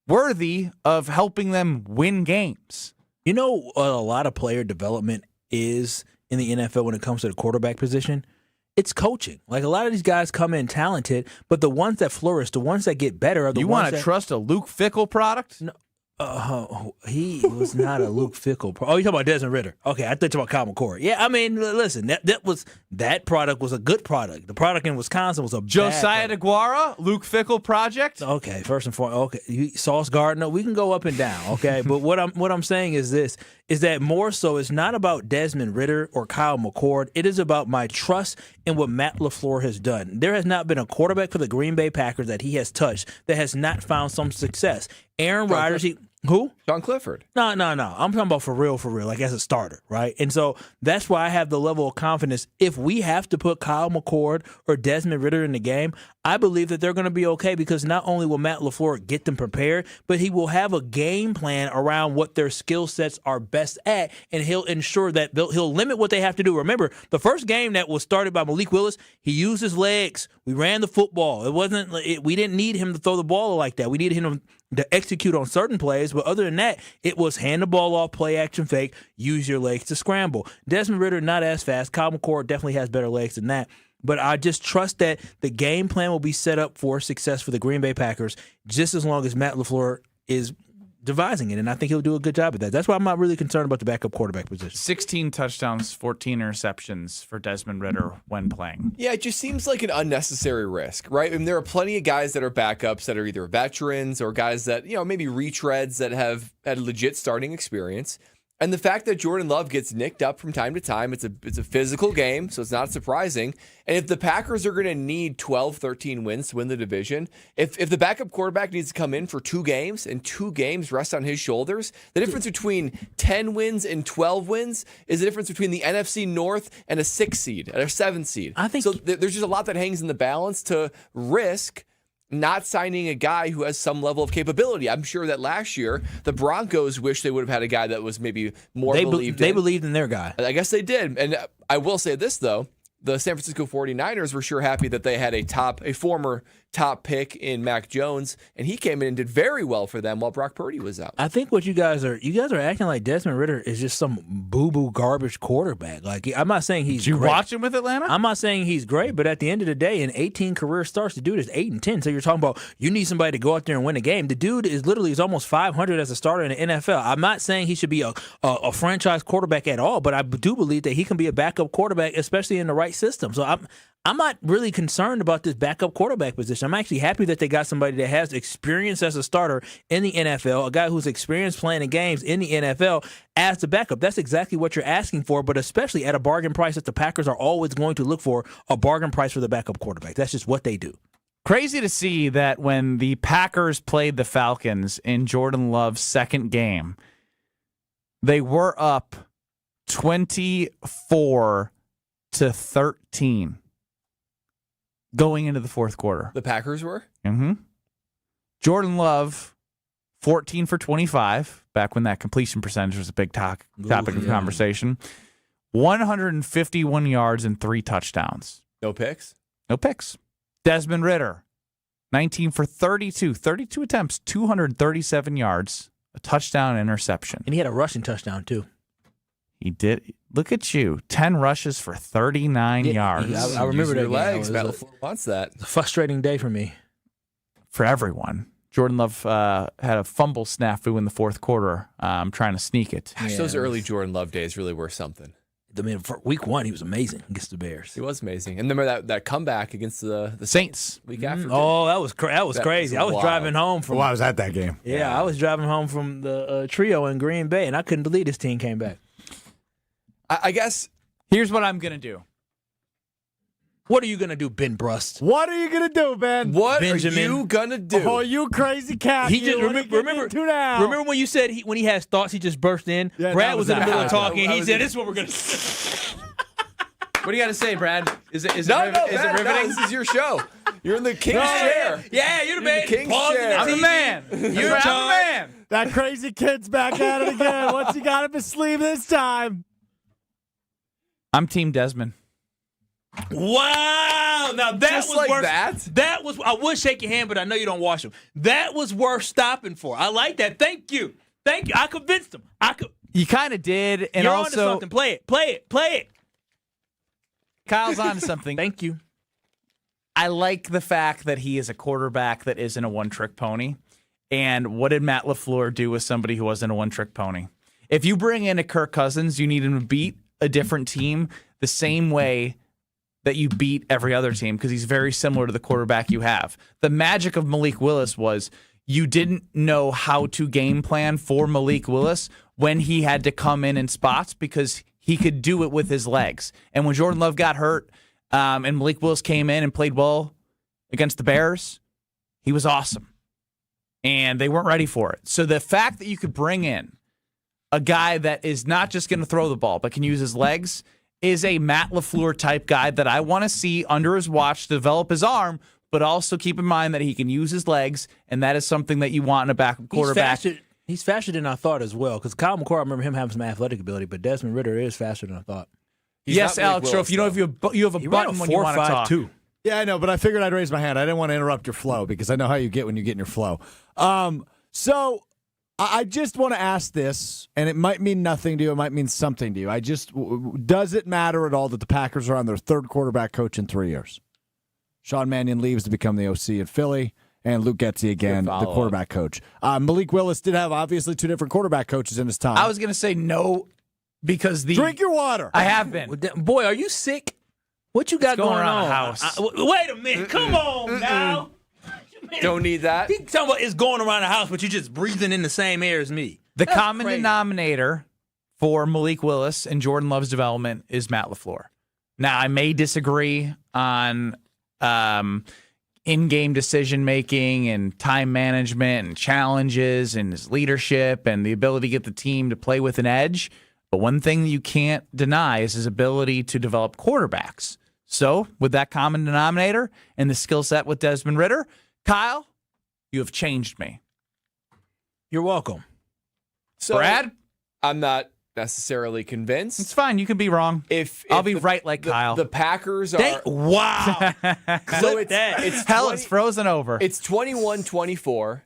worthy of helping them win games. You know what a lot of player development is in the NFL when it comes to the quarterback position? It's coaching. Like, a lot of these guys come in talented, but the ones that flourish, the ones that get better are the ones that... You want to trust a Luke Fickell product? No. He was not a Luke Fickell. Oh, you talking about Desmond Ridder? Okay, I thought you talking about Kyle McCord. Yeah, I mean, listen, that product was a good product. The product in Wisconsin was a Josiah DeGuara, Luke Fickell project. Okay, first and foremost, okay, Sauce Gardner. We can go up and down. Okay, but what I'm saying is this: is that more so it's not about Desmond Ridder or Kyle McCord. It is about my trust in what Matt LaFleur has done. There has not been a quarterback for the Green Bay Packers that he has touched that has not found some success. Aaron Rodgers, Who? Sean Clifford. No. I'm talking about for real, like as a starter, right? And so that's why I have the level of confidence. If we have to put Kyle McCord or Desmond Ridder in the game, I believe that they're going to be okay because not only will Matt LaFleur get them prepared, but he will have a game plan around what their skill sets are best at, and he'll ensure that he'll limit what they have to do. Remember, the first game that was started by Malik Willis, he used his legs. We ran the football. We didn't need him to throw the ball like that. We needed him to execute on certain plays, but other than that, it was hand the ball off, play action fake, use your legs to scramble. Desmond Ridder, not as fast. Kyle McCord definitely has better legs than that. But I just trust that the game plan will be set up for success for the Green Bay Packers just as long as Matt LaFleur is devising it, and I think he'll do a good job at that. That's why I'm not really concerned about the backup quarterback position. 16 touchdowns, 14 interceptions for Desmond Ridder when playing. Yeah, it just seems like an unnecessary risk, right? I mean, there are plenty of guys that are backups that are either veterans or guys that, maybe retreads that have had legit starting experience. And the fact that Jordan Love gets nicked up from time to time, it's a physical game, so it's not surprising. And if the Packers are going to need 12, 13 wins to win the division, if the backup quarterback needs to come in for 2 games and 2 games rest on his shoulders, the difference between 10 wins and 12 wins is the difference between the NFC North and a 6 seed and a 7 seed. I think so. There's just a lot that hangs in the balance to risk not signing a guy who has some level of capability. I'm sure that last year the Broncos wish they would have had a guy that was maybe more believed in. They believed in their guy. I guess they did. And I will say this, though. The San Francisco 49ers were sure happy that they had a former top pick in Mac Jones, and he came in and did very well for them while Brock Purdy was out. I think what you guys are acting like Desmond Ridder is just some boo-boo garbage quarterback. Like, I'm not saying he's Did you great. watch him with Atlanta? I'm not saying he's great, but at the end of the day, in 18 career starts, the dude is 8-10. So you're talking about you need somebody to go out there and win a game. The dude is almost 500 as a starter in the NFL. I'm not saying he should be a franchise quarterback at all, but I do believe that he can be a backup quarterback, especially in the right system. So I'm not really concerned about this backup quarterback position. I'm actually happy that they got somebody that has experience as a starter in the NFL, a guy who's experienced playing in games in the NFL as the backup. That's exactly what you're asking for, but especially at a bargain price that the Packers are always going to look for, a bargain price for the backup quarterback. That's just what they do. Crazy to see that when the Packers played the Falcons in Jordan Love's second game, they were up 24-13 going into the fourth quarter. The Packers were? Mm-hmm. Jordan Love, 14 for 25, back when that completion percentage was a big topic of conversation. 151 yards and 3 touchdowns. No picks? No picks. Desmond Ridder, 19 for 32 attempts, 237 yards, a touchdown, interception. And he had a rushing touchdown, too. He did. Look at you. 10 rushes for 39 yards. I remember that. Legs. Matt LaFleur wants that. It's a frustrating day for me. For everyone. Jordan Love had a fumble snafu in the fourth quarter. Trying to sneak it. Gosh, those early Jordan Love days really were something. I mean, for week 1, he was amazing against the Bears. He was amazing. And remember that comeback against the Saints week after? Oh, that was crazy. I was driving home from. Well, I was at that game. Yeah, I was driving home from the trio in Green Bay, and I couldn't believe this team came back. I guess here's what I'm going to do. What are you going to do, Ben Brust? What are you going to do, Ben? What Benjamin. Are you going to do? Oh, you crazy cat. He just remember when you said when he has thoughts, he just burst in? Yeah, Brad was in the middle of talking. He said, this is what we're going to What do you got to say, Brad? Is it riveting? No, this is your show. You're in the king's chair. Yeah, you're the man. King's chair. I'm the man. I'm the man. That crazy kid's back at it again. What's he got up his sleeve this time? I'm Team Desmond. Wow! Now that Just was like worth. that was. I would shake your hand, but I know you don't wash them. That was worth stopping for. I like that. Thank you. I convinced him. You kind of did, and You're also onto something. Play it. Kyle's on to something. Thank you. I like the fact that he is a quarterback that isn't a one-trick pony. And what did Matt LaFleur do with somebody who wasn't a one-trick pony? If you bring in a Kirk Cousins, you need him to beat a different team the same way that you beat every other team, because he's very similar to the quarterback you have. The magic of Malik Willis was you didn't know how to game plan for Malik Willis when he had to come in spots, because he could do it with his legs. And when Jordan Love got hurt and Malik Willis came in and played well against the Bears, he was awesome. and they weren't ready for it. So the fact that you could bring in a guy that is not just going to throw the ball, but can use his legs, is a Matt LaFleur type guy that I want to see under his watch to develop his arm, but also keep in mind that he can use his legs, and that is something that you want in a backup quarterback. He's faster than I thought as well, because Kyle McCord, I remember him having some athletic ability, but Desmond Ridder is faster than I thought. Yes, Alex Strouf, you know if you have a button when you want to talk. Yeah, I know, but I figured I'd raise my hand. I didn't want to interrupt your flow because I know how you get when you get in your flow. So I just want to ask this, and it might mean nothing to you. It might mean something to you. Does it matter at all that the Packers are on their third quarterback coach in 3 years? Sean Mannion leaves to become the OC in Philly, and Luke Getsy again, the quarterback coach. Malik Willis did have obviously 2 different quarterback coaches in his time. I was going to say no because drink your water. I have been. Boy, are you sick? What you got going around on? the house? Wait a minute. Come on now. Don't need that. He talking about it's going around the house, but you're just breathing in the same air as me. The common denominator for Malik Willis and Jordan Love's development is Matt LaFleur. Now, I may disagree on in-game decision-making and time management and challenges and his leadership and the ability to get the team to play with an edge. But one thing that you can't deny is his ability to develop quarterbacks. So, with that common denominator and the skill set with Desmond Ridder, Kyle, you have changed me. You're welcome. So, Brad? I'm not necessarily convinced. It's fine. You can be wrong. If I'll be right like Kyle. The Packers are... Wow. So it's hell is frozen over. It's 21-24.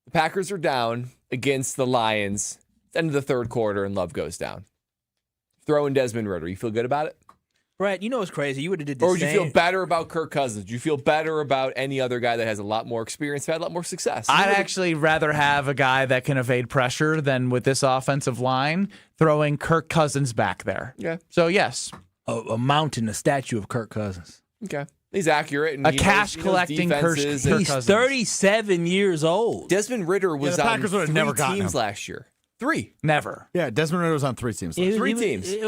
The Packers are down against the Lions. It's end of the third quarter, and Love goes down. Throw in Desmond Ridder. You feel good about it? Brad, you know what's crazy? You would have did the Or would same. you feel better about Kirk Cousins? Do you feel better about any other guy that has a lot more experience, had a lot more success? I'd actually rather have a guy that can evade pressure than with this offensive line throwing Kirk Cousins back there. Yeah. So, yes. A mountain, a statue of Kirk Cousins. Okay. He's accurate. And a cash-collecting Kirk Cousins. He's 37 years old. Desmond Ridder was on 3 teams last year. 3. Never. Yeah, Desmond Ridder was on 3 teams. 3 teams. He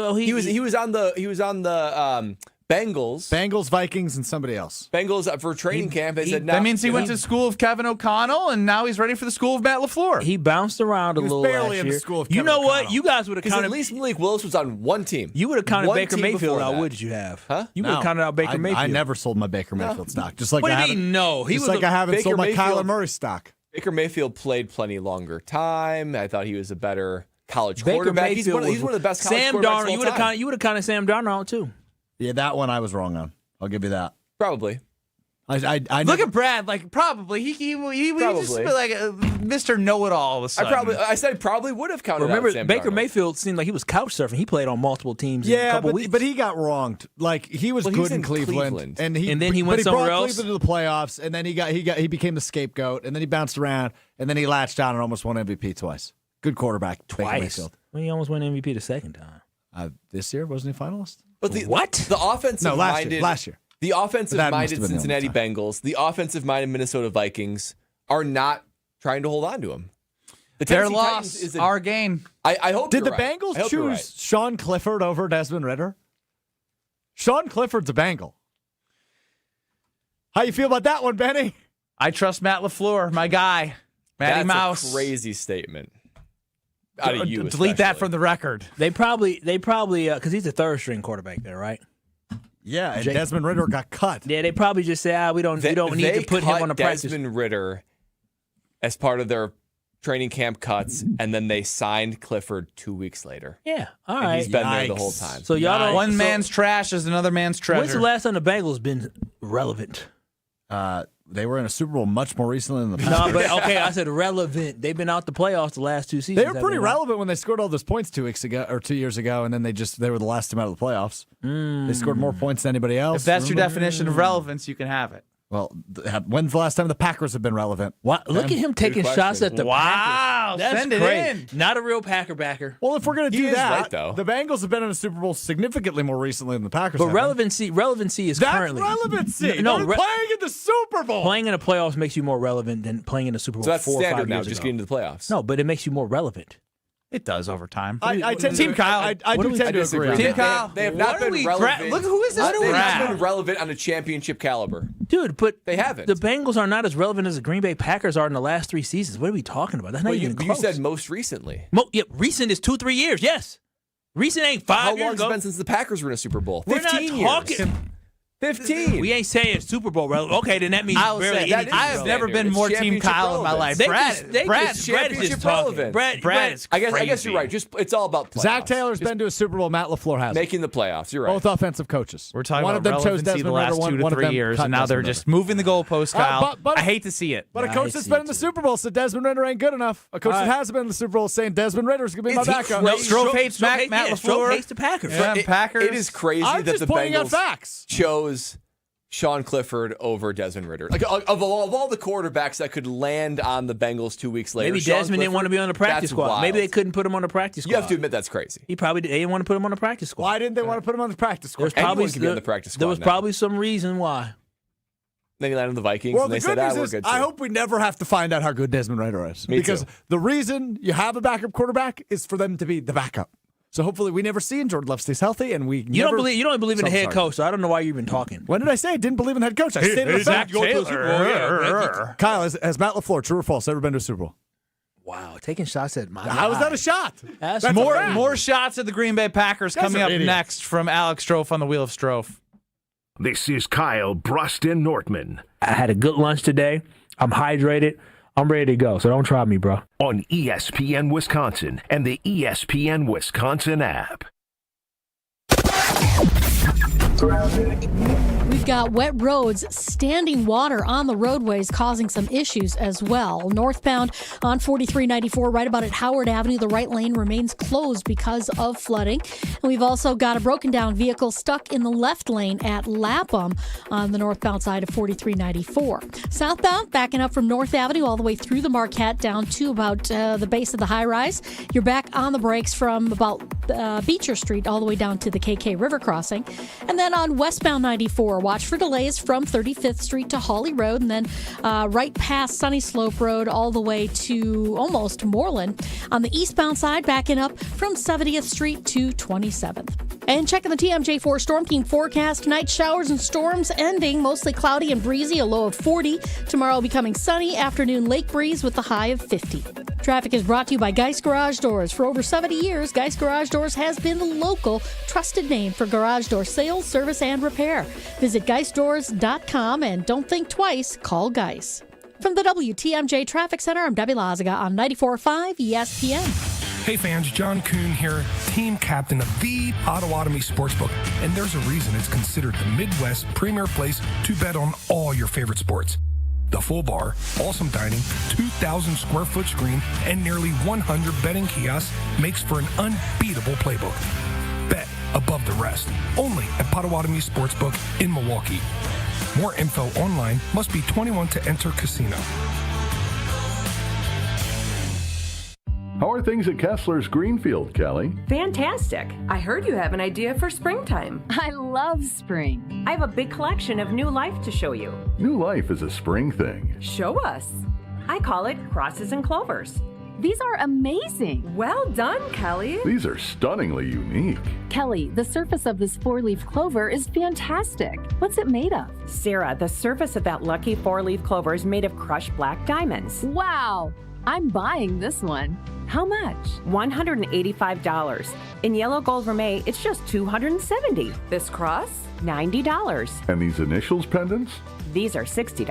was on the Bengals. Bengals, Vikings, and somebody else. Bengals for training camp. That means he went to the school of Kevin O'Connell, and now he's ready for the school of Matt LaFleur. He bounced around a little barely last in year. the school of you Kevin know O'Connell. what? You guys would have counted. At least Malik Willis was on 1 team. You would have counted One Baker team Mayfield before out, that. wouldn't you have? Huh? You would have counted out Baker Mayfield. I never sold my Baker Mayfield stock. Just like What I do you haven't. mean, no? He Just was like I haven't Baker sold my Kyler Mayfield- Murray stock. Baker Mayfield played plenty longer time. I thought he was a better college Baker quarterback. He's Mayfield one of the best college Sam quarterbacks Darnold. of all time. You would have counted Sam Darnold out too. Yeah, that one I was wrong on. I'll give you that. Probably. I Look at Brad, like probably he just Probably. like Mr. Know-it-all all of a sudden. I said probably would have counted. Remember, out Sam Baker Darnold. Mayfield seemed like he was couch surfing. He played on multiple teams in a Yeah, couple weeks. but he got wronged. Like he was Well, he good was in in Cleveland, Cleveland. and then he went but somewhere brought else? Cleveland to the playoffs, and then he became the scapegoat, and then he bounced around, and then he latched on and almost won MVP twice. Good quarterback, Baker Twice. Mayfield. Well, he almost won MVP the second time. This year wasn't he finalist? But the offensive No, minded last year. The offensive That must minded have been the Cincinnati only Bengals, the offensive minded Minnesota Vikings are not trying to hold on to him. The Their Tennessee loss, Titans is our gain. I hope Did you're the right. Bengals I hope you're choose right. Sean Clifford over Desmond Ridder? Sean Clifford's a Bengal. How you feel about that one, Benny? I trust Matt LaFleur, my guy. Matty That's Mouse. a crazy statement. Out of you, Delete that especially. from the record. They probably because he's a third string quarterback there, right? Yeah, and Desmond Ridder got cut. Yeah, they probably just say, we don't need to put him on a practice. Desmond Ridder as part of their training camp cuts, and then they signed Clifford 2 weeks later. Yeah, all And right. he's been there the whole time. So y'all don't. One man's trash is another man's treasure. When's the last time the Bengals been relevant? They were in a Super Bowl much more recently than the No, Packers. but okay, I said relevant. They've been out the playoffs the last 2 seasons. They were haven't pretty they? relevant when they scored all those points 2 weeks ago or 2 years ago, and then they were the last team out of the playoffs. They scored more points than anybody else. If that's your Remember? definition of relevance, you can have it. Well, when's the last time the Packers have been relevant? What? Look at him taking shots at the Wow, Packers. That's send it great. in. Not a real Packer backer. Well, if we're going to He do is that, right, though. the Bengals have been in a Super Bowl significantly more recently than the Packers But have. relevancy is That's currently relevancy. No, They're playing in the Super Bowl. playing in the playoffs makes you more relevant than playing in the Super Bowl So that's 4 or 5 standard now, years just ago. getting to the playoffs. No, but it makes you more relevant. It does over time. I tend Team to, Kyle. I do tend to agree. On Team that. Kyle. They have not been relevant. Look, who is this? They have not been relevant on a championship caliber. Dude, but they haven't. The Bengals are not as relevant as the Green Bay Packers are in the last 3 seasons. What are we talking about? That's not even close. You said most recently. Recent is 2-3 years. Yes. Recent ain't 5 How years long ago. has it been since the Packers were in a Super Bowl? We're 15 not years. talking. 15. We ain't saying Super Bowl relevant. Okay, then that means I will barely say, anything I have relevant. never been more Team Kyle in my life. Brad is championship just relevant. talking. Brad is I guess crazy. you're right. Just it's all about playoffs. Zach Taylor's been to a Super Bowl. Matt LaFleur has making the playoffs. You're right. Both offensive coaches. We're talking one about of them chose relevancy Desmond the last Ritter, 2 to one of 3 them years, cut and now they're Desmond just moving the goalposts, Kyle. but- I hate to see it. But a coach that's been in the Super Bowl said Desmond Ritter ain't good enough. A coach that hasn't been in the Super Bowl saying Desmond Ritter's going to be my backup. Strouf hates Matt LaFleur. Strouf hates the Packers. Yeah, Packers. It is crazy I'm that just the pointing out Bengals facts. chose Sean Clifford over Desmond Ritter. Like of all the quarterbacks that could land on the Bengals 2 weeks later, Maybe Sean Desmond didn't Clifford, want to be on the practice that's squad. wild. Maybe they couldn't put him on the practice squad. You have to admit that's crazy. They didn't want to put him on the practice squad. Why didn't they want to put him on the practice squad? Anyone can be on the practice squad There was now. probably some reason why. Then he landed on the Vikings, Well, and the they good said, news we're is good too. I hope we never have to find out how good Desmond Ritter is. Me because too. the reason you have a backup quarterback is for them to be the backup. So hopefully we never see him. Jordan Love stays healthy, and we You don't believe in the head coach, so I don't know why you're even talking. When did I say I didn't believe in the head coach? I stated the Zach fact. Taylor. Kyle, has Matt LaFleur, true or false, ever been to a Super Bowl? Wow, taking shots at my How is that a shot? That's More shots at the Green Bay Packers Guys coming are up idiots. next from Alex Strouf on the Wheel of Strouf. This is Kyle Brust Nortman I had a good lunch today. I'm hydrated. I'm ready to go, so don't try me, bro. on ESPN Wisconsin and the ESPN Wisconsin app. We've got wet roads, standing water on the roadways causing some issues as well. Northbound on 4394, right about at Howard Avenue, the right lane remains closed because of flooding. And we've also got a broken down vehicle stuck in the left lane at Lapham on the northbound side of 4394. Southbound, backing up from North Avenue all the way through the Marquette down to about the base of the high rise. You're back on the brakes from about Beecher Street all the way down to the KK River crossing. And then on westbound 94, watch for delays from 35th Street to Hawley Road, and then right past Sunny Slope Road all the way to almost Moreland. On the eastbound side, backing up from 70th Street to 27th. And checking the TMJ4 Storm Team forecast, night showers and storms ending, mostly cloudy and breezy, a low of 40. Tomorrow becoming sunny, afternoon lake breeze with a high of 50. Traffic is brought to you by Geist Garage Doors. For over 70 years, Geist Garage Doors has been the local trusted name for garage door sales, service, and repair. Visit GeistDoors.com and don't think twice, call Geist. From the WTMJ Traffic Center, I'm Debbie Lazaga on 94.5 ESPN. Hey fans, John Kuhn here, team captain of the Potawatomi Sportsbook, and there's a reason it's considered the Midwest premier place to bet on all your favorite sports. The full bar, awesome dining, 2,000 square foot screen, and nearly 100 betting kiosks makes for an unbeatable playbook. Bet above the rest, only at Potawatomi Sportsbook in Milwaukee. More info online. Must be 21 to enter casino. How are things at Kessler's Greenfield, Kelly? Fantastic. I heard you have an idea for springtime. I love spring. I have a big collection of new life to show you. New life is a spring thing. Show us. I call it crosses and clovers. These are amazing. Well done, Kelly. These are stunningly unique. Kelly, the surface of this four-leaf clover is fantastic. What's it made of? Sarah, the surface of that lucky four-leaf clover is made of crushed black diamonds. Wow. I'm buying this one. How much? $185. In yellow gold vermeil, it's just $270. This cross, $90. And these initials pendants? These are $60.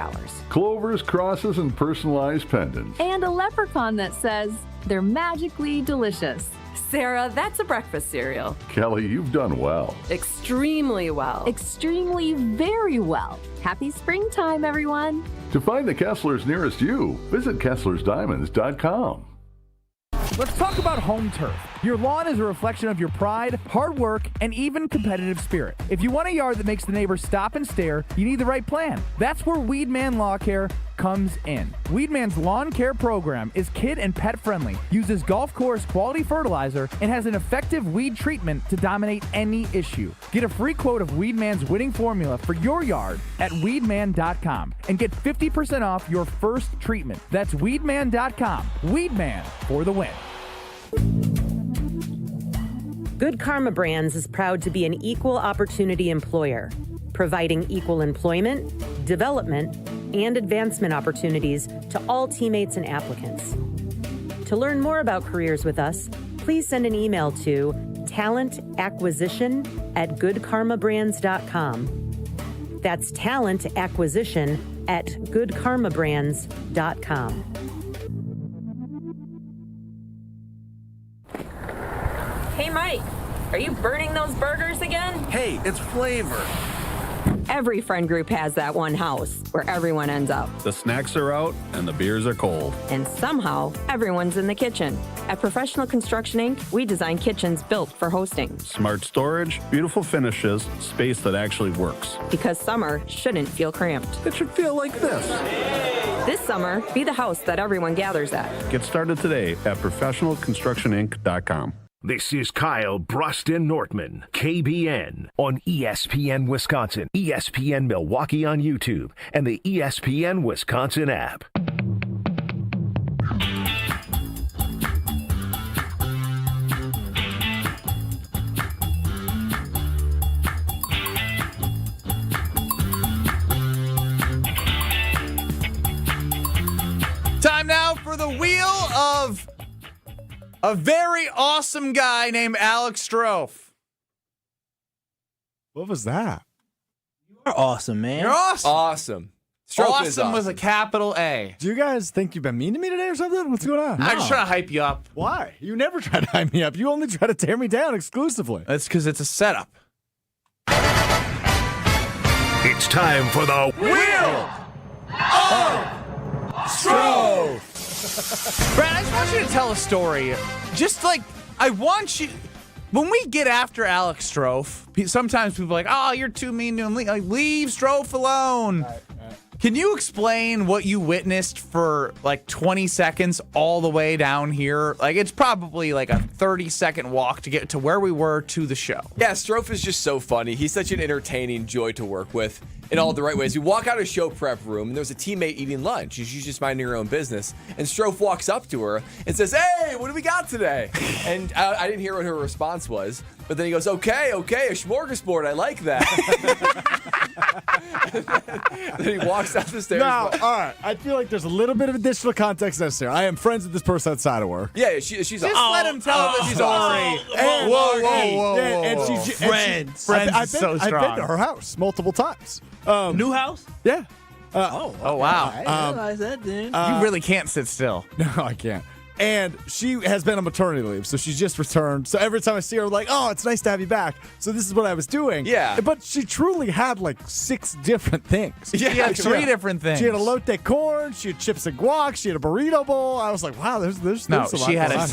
Clovers, crosses, and personalized pendants. And a leprechaun that says they're magically delicious. Sarah, that's a breakfast cereal. Kelly, you've done well. Extremely well. Extremely very well. Happy springtime, everyone. To find the Kesslers nearest you, visit KesslersDiamonds.com. Let's talk about home turf. Your lawn is a reflection of your pride, hard work, and even competitive spirit. If you want a yard that makes the neighbors stop and stare, you need the right plan. That's where Weedman Lawn Care comes in. Weedman's lawn care program is kid and pet friendly, uses golf course quality fertilizer, and has an effective weed treatment to dominate any issue. Get a free quote of Weedman's winning formula for your yard at weedman.com and get 50% off your first treatment. That's weedman.com. Weedman for the win. Good Karma Brands is proud to be an equal opportunity employer, providing equal employment, development, and advancement opportunities to all teammates and applicants. To learn more about careers with us, please send an email to talentacquisition@goodkarmabrands.com. That's talentacquisition@goodkarmabrands.com. Hey, Mike, are you burning those burgers again? Hey, it's flavor. Every friend group has that one house where everyone ends up. The snacks are out and the beers are cold. And somehow, everyone's in the kitchen. At Professional Construction Inc., we design kitchens built for hosting. Smart storage, beautiful finishes, space that actually works. Because summer shouldn't feel cramped. It should feel like this. This summer, be the house that everyone gathers at. Get started today at professionalconstructioninc.com. This is Kyle Brust Nortman, KBN, on ESPN Wisconsin, ESPN Milwaukee on YouTube, and the ESPN Wisconsin app. Time now for the wheel of a very awesome guy named Alex Strouf. What was that? You're awesome, man. You're awesome. Awesome. Awesome, is awesome with a capital A. Do you guys think you've been mean to me today or something? What's going on? I'm just trying to hype you up. Why? You never try to hype me up. You only try to tear me down exclusively. That's because it's a setup. It's time for the Wheel of Strouf. Brad, I just want you to tell a story. Just like, I want you... When we get after Alex Strouf, sometimes people are like, oh, you're too mean to him. Like, leave Strouf alone. Right. Can you explain what you witnessed for like 20 seconds all the way down here? Like, it's probably like a 30-second walk to get to where we were to the show. Yeah, Strouf is just so funny. He's such an entertaining joy to work with in all the right ways. We walk out of show prep room, and there's a teammate eating lunch. She's just minding her own business. And Strouf walks up to her and says, hey, what do we got today? And I didn't hear what her response was. But then he goes, okay, a smorgasbord. I like that. Then he walks down the stairs. Now, all right. I feel like there's a little bit of additional context necessary. I am friends with this person outside of work. Yeah, she's just let him tell the story. Whoa. And she's friends. I've so strong. I've been to her house multiple times. New house? Yeah. Oh, wow. I didn't realize that then. You really can't sit still. No, I can't. And she has been on maternity leave, so she's just returned. So every time I see her, I'm like, oh, it's nice to have you back. So this is what I was doing. Yeah. But she truly had like 6 different things. Yeah, she had 3 different things. She had elote corn, she had chips and guac, she had a burrito bowl. I was like, wow, there's a lot she had going a on.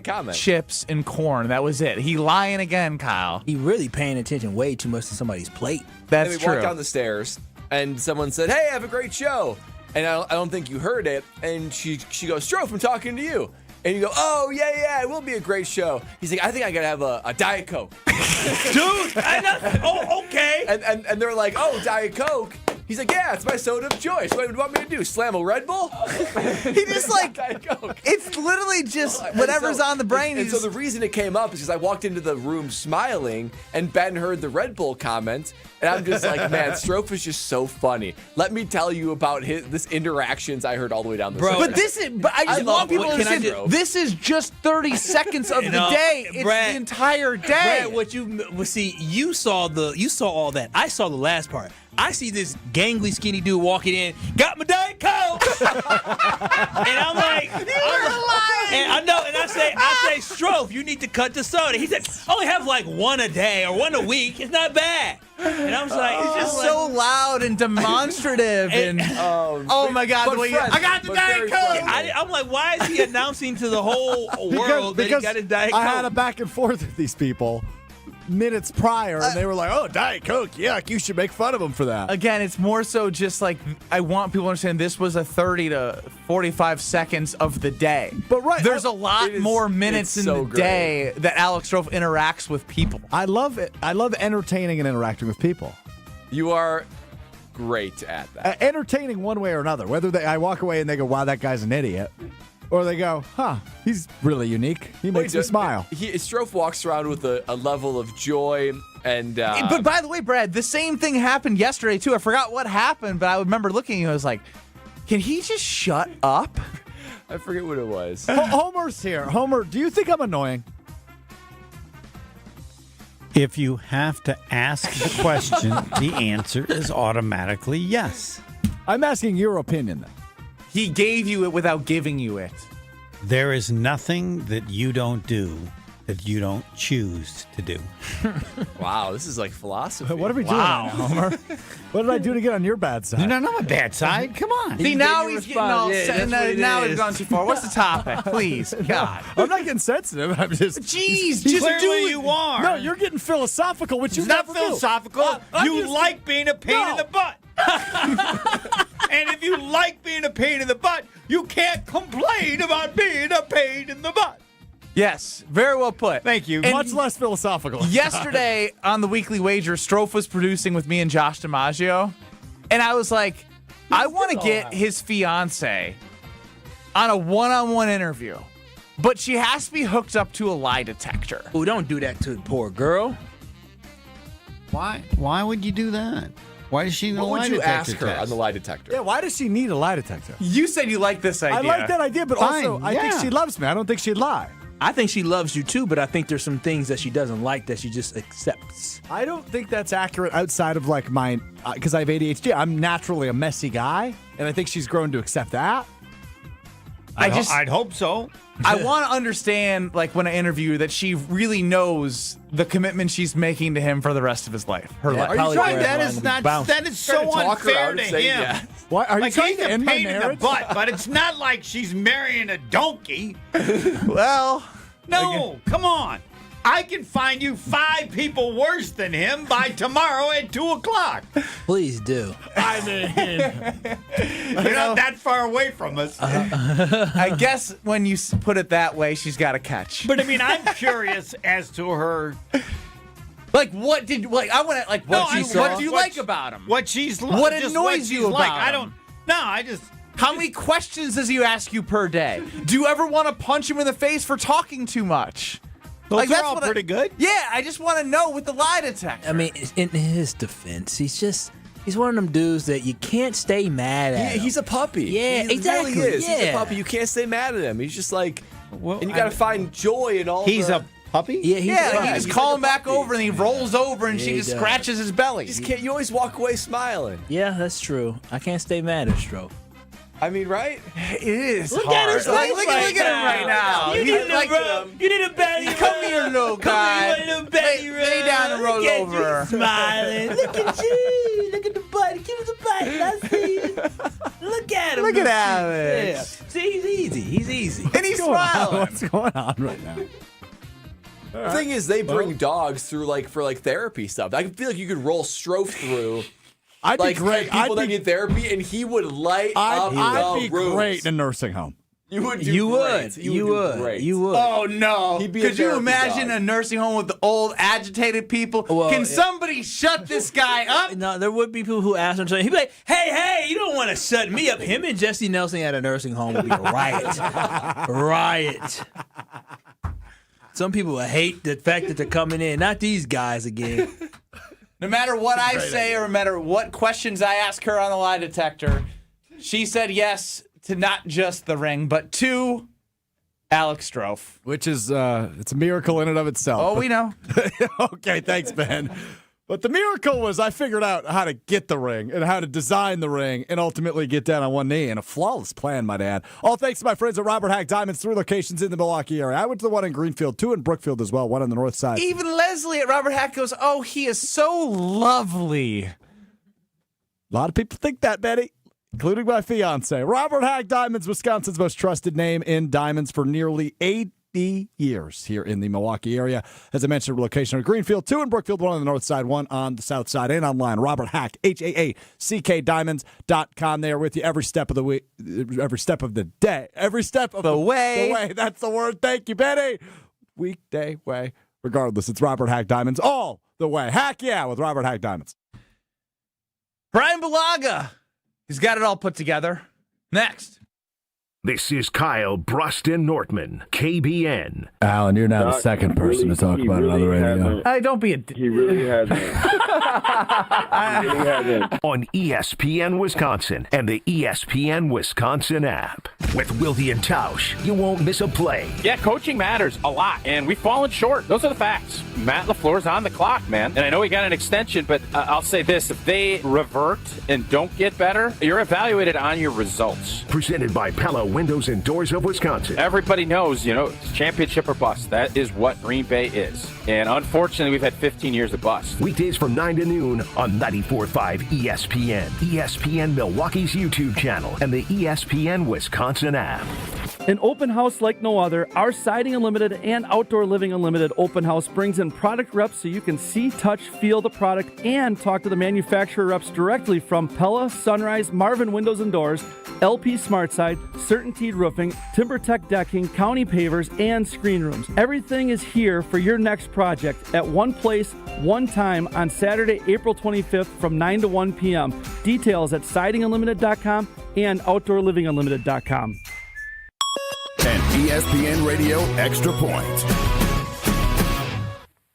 taco, chips, and corn. That was it. He lying again, Kyle. He really paying attention way too much to somebody's plate. That's and we true. walked down the stairs, and someone said, hey, have a great show. And I don't think you heard it. And she goes, Strouf, I'm talking to you. And you go, oh, yeah, it will be a great show. He's like, I think I got to have a Diet Coke. Dude, okay. And they're like, oh, Diet Coke. He's like, yeah, it's my soda of choice. What do you want me to do, slam a Red Bull? He just like, it's literally just whatever's on the brain. And so the reason it came up is because I walked into the room smiling, and Ben heard the Red Bull comment, and I'm just like, man, Strouf is just so funny. Let me tell you about this interactions I heard all the way down the stairs. But I just want people to understand, this is just 30 seconds of the day. It's Brad, the entire day. Brad, you saw all that. I saw the last part. I see this gangly, skinny dude walking in, got my Diet Coke, and I'm like, lying. And I know, and I say, Strouf, you need to cut the soda. He said, I only have like 1 a day or 1 a week. It's not bad. And I was like, it's just so loud and demonstrative. Oh my God, I got the Diet Coke. I'm like, why is he announcing to the whole world that he got his Diet Coke? I had a back and forth with these people minutes prior, and they were like, oh, Diet Coke, yuck, you should make fun of them for that. Again, it's more so just like, I want people to understand this was a 30 to 45 seconds of the day. But there's a lot more minutes in the day that Alex Strouf interacts with people. I love it. I love entertaining and interacting with people. You are great at that. Entertaining one way or another. Whether I walk away and they go, wow, that guy's an idiot. Or they go, he's really unique. He makes me smile. Strouf walks around with a level of joy and... But by the way, Brad, the same thing happened yesterday, too. I forgot what happened, but I remember looking at you, I was like, can he just shut up? I forget what it was. Homer's here. Homer, do you think I'm annoying? If you have to ask the question, the answer is automatically yes. I'm asking your opinion, then. He gave you it without giving you it. There is nothing that you don't do that you don't choose to do. Wow, this is like philosophy. What are we doing now, Homer? What did I do to get on your bad side? You're not on my bad side. Come on. See, now he's getting all set. Now he's gone too far. What's the topic? Please, God. I'm not getting sensitive. I'm just... Jeez, just do it. You are. No, you're getting philosophical, which you It's not never do. philosophical. You like being a pain in the butt. And if you like being a pain in the butt, you can't complain about being a pain in the butt. Yes, very well put. Thank you. And much less philosophical. Yesterday on the Weekly Wager, Strouf was producing with me and Josh DiMaggio, and I was like, I want to get his fiance on a one-on-one interview, but she has to be hooked up to a lie detector. Oh, don't do that to the poor girl. Why? Why would you do that? Why does she need a What lie would you detector ask her test? on the lie detector? Yeah, why does she need a lie detector? You said you like this idea. I like that idea, but Fine, also I think she loves me. I don't think she'd lie. I think she loves you too, but I think there's some things that she doesn't like that she just accepts. I don't think that's accurate outside of like my, because I have ADHD. I'm naturally a messy guy, and I think she's grown to accept that. I'd hope so. I want to understand, like when I interview her, that she really knows the commitment she's making to him for the rest of his life. Her life. Are you trying? That is so unfair to him. Yes. Why are you Like trying he's to a end my pain in the marriage? butt, but it's not like she's marrying a donkey. Well, No, come on. I can find you 5 people worse than him by tomorrow at 2:00. Please do. I mean, You're not that far away from us. I guess when you put it that way, she's got a catch. But I mean, I'm curious as to her. Like, what did I want to like? What do you like about him? What she's What just annoys she's you like. about I him? don't. No, I just. How many questions does he ask you per day? Do you ever want to punch him in the face for talking too much? Those are all pretty good. Yeah, I just want to know with the lie detector. I mean, in his defense, he's one of them dudes that you can't stay mad at. He's a puppy. Yeah, he exactly. Really is. Yeah. He's a puppy. You can't stay mad at him. He's just like, Well, and you got to find joy in all. He's a puppy. Yeah, you just call him back over and he rolls over and she just scratches his belly. You just can't. You always walk away smiling. Yeah, that's true. I can't stay mad at Strouf. I mean, right? It is Look hard. at his face look at him right now. You need a rub. You need a belly rub. Come here, little guy. Come here, little belly rub. Lay down and roll Look at over. you smiling. Look at you. Look at the butt. Give us a butt. Let's see. Look at him. Look at Yeah. Alex. See, he's easy. He's easy. And he's smiling. what's going on right now? The thing is, they bring dogs through for therapy stuff. I feel like you could roll Strouf through. I'd be great. People that need therapy, and he would light up I'd the be rooms. great in a nursing home. You would do You great. would. You would. Great. You would. Oh no! He'd be a Could you therapy imagine dog. a nursing home with the old agitated people? Well, Can yeah. somebody shut this guy up? No, there would be people who ask him something. He'd be like, hey, you don't want to shut me up. Him and Jesse Nelson at a nursing home would be a riot. Riot. Some people hate the fact that they're coming in. Not these guys again. No matter what I say or no matter what questions I ask her on the lie detector, she said yes to not just the ring, but to Alex Strouf. Which is, it's a miracle in and of itself. Oh, we know. Okay, thanks, Ben. But the miracle was I figured out how to get the ring and how to design the ring and ultimately get down on one knee. And a flawless plan, might add. All thanks to my friends at Robert Hack Diamonds, 3 locations in the Milwaukee area. I went to the one in Greenfield, 2 in Brookfield as well, 1 on the north side. Even Leslie at Robert Hack goes, oh, he is so lovely. A lot of people think that, Betty, including my fiance. Robert Hack Diamonds, Wisconsin's most trusted name in diamonds for nearly 80 years here in the Milwaukee area. As I mentioned, location in Greenfield, 2 in Brookfield, 1 on the north side, 1 on the south side, and online. Robert Hack, HAACK Diamonds.com. They are with you every step of the week, every step of the day, every step of the way. That's the word. Thank you, Betty. Weekday way. Regardless, it's Robert Hack Diamonds all the way. Hack yeah with Robert Hack Diamonds. Bryan Bulaga. He's got it all put together. Next. This is Kyle Brust Nortman, KBN. Alan, you're now the second person to talk about it on the radio. Hey, don't be a... He really hasn't. On ESPN Wisconsin and the ESPN Wisconsin app. With Wilde and Tausch, you won't miss a play. Yeah, coaching matters a lot, and we've fallen short. Those are the facts. Matt LaFleur's on the clock, man. And I know he got an extension, but I'll say this. If they revert and don't get better, you're evaluated on your results. Presented by Pella Windows and Doors of Wisconsin. Everybody knows, it's championship or bust. That is what Green Bay is. And unfortunately, we've had 15 years of bust. Weekdays from 9 to noon on 94.5 ESPN, ESPN Milwaukee's YouTube channel, and the ESPN Wisconsin app. An open house like no other, our Siding Unlimited and Outdoor Living Unlimited open house brings in product reps so you can see, touch, feel the product, and talk to the manufacturer reps directly from Pella, Sunrise, Marvin Windows and Doors, LP SmartSide, CertainTeed Roofing, TimberTech Decking, County Pavers, and Screen Rooms. Everything is here for your next project at one place, one time on Saturday, April 25th from 9 to 1 p.m. Details at sidingunlimited.com and outdoorlivingunlimited.com. And ESPN Radio Extra Point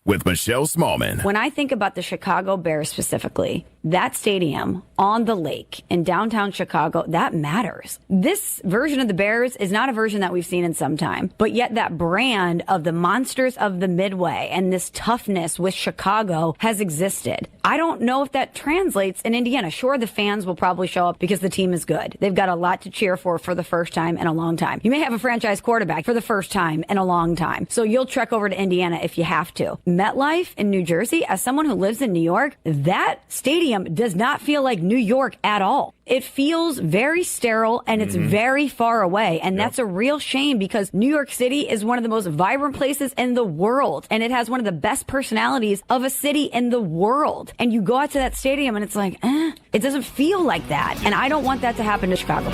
with Michelle Smallman. When I think about the Chicago Bears specifically, that stadium on the lake in downtown Chicago, that matters. This version of the Bears is not a version that we've seen in some time, but yet that brand of the monsters of the Midway and this toughness with Chicago has existed. I don't know if that translates in Indiana. Sure, the fans will probably show up because the team is good. They've got a lot to cheer for the first time in a long time. You may have a franchise quarterback for the first time in a long time. So you'll trek over to Indiana if you have to. MetLife in New Jersey, as someone who lives in New York, that stadium does not feel like New York at all. It feels very sterile and it's very far away. And that's a real shame because New York City is one of the most vibrant places in the world. And it has one of the best personalities of a city in the world. And you go out to that stadium and it's like, it doesn't feel like that. And I don't want that to happen to Chicago.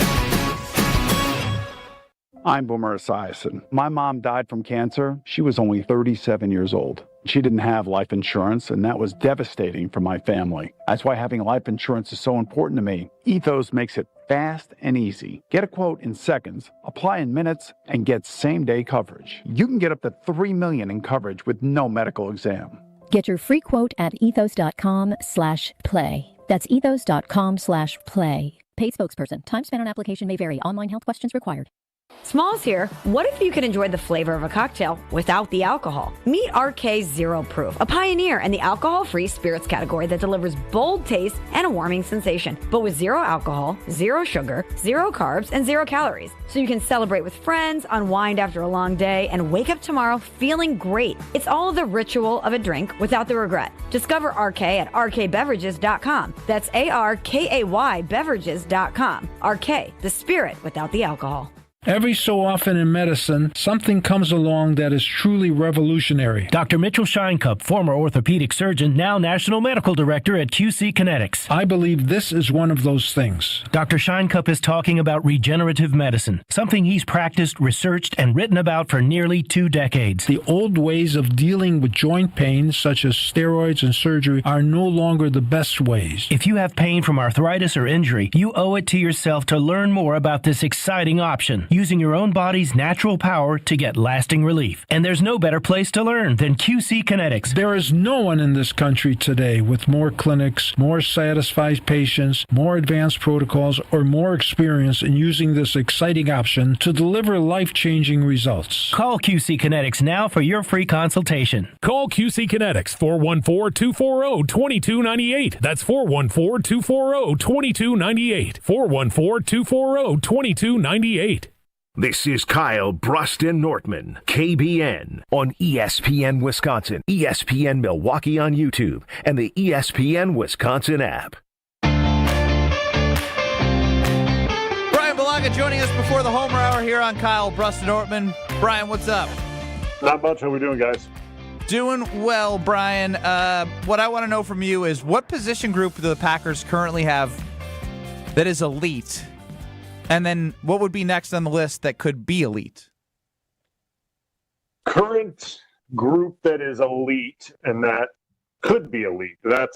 I'm Boomer Esiason. My mom died from cancer. She was only 37 years old. She didn't have life insurance, and that was devastating for my family. That's why having life insurance is so important to me. Ethos makes it fast and easy. Get a quote in seconds, apply in minutes, and get same-day coverage. You can get up to $3 million in coverage with no medical exam. Get your free quote at ethos.com/play. That's ethos.com/play. Paid spokesperson. Time spent on application may vary. Online health questions required. Smalls here. What if you could enjoy the flavor of a cocktail without the alcohol? Meet RK Zero Proof, a pioneer in the alcohol-free spirits category that delivers bold taste and a warming sensation, but with zero alcohol, zero sugar, zero carbs, and zero calories. So you can celebrate with friends, unwind after a long day, and wake up tomorrow feeling great. It's all the ritual of a drink without the regret. Discover RK at rkbeverages.com. That's ARKAY beverages.com. RK, the spirit without the alcohol. Every so often in medicine, something comes along that is truly revolutionary. Dr. Mitchell Scheinkup, former orthopedic surgeon, now National Medical Director at QC Kinetics. I believe this is one of those things. Dr. Scheinkup is talking about regenerative medicine, something he's practiced, researched, and written about for nearly 2 decades. The old ways of dealing with joint pain, such as steroids and surgery, are no longer the best ways. If you have pain from arthritis or injury, you owe it to yourself to learn more about this exciting option, using your own body's natural power to get lasting relief. And there's no better place to learn than QC Kinetics. There is no one in this country today with more clinics, more satisfied patients, more advanced protocols, or more experience in using this exciting option to deliver life-changing results. Call QC Kinetics now for your free consultation. Call QC Kinetics 414-240-2298. That's 414-240-2298. 414-240-2298. This is Kyle Brust Nortman, KBN, on ESPN Wisconsin, ESPN Milwaukee on YouTube, and the ESPN Wisconsin app. Bryan Bulaga joining us before the Homer Hour here on Kyle Brust Nortman. Brian, what's up? Not much. How we doing, guys? Doing well, Brian. What I want to know from you is what position group do the Packers currently have that is elite? And then what would be next on the list that could be elite? Current group that is elite and that could be elite. Am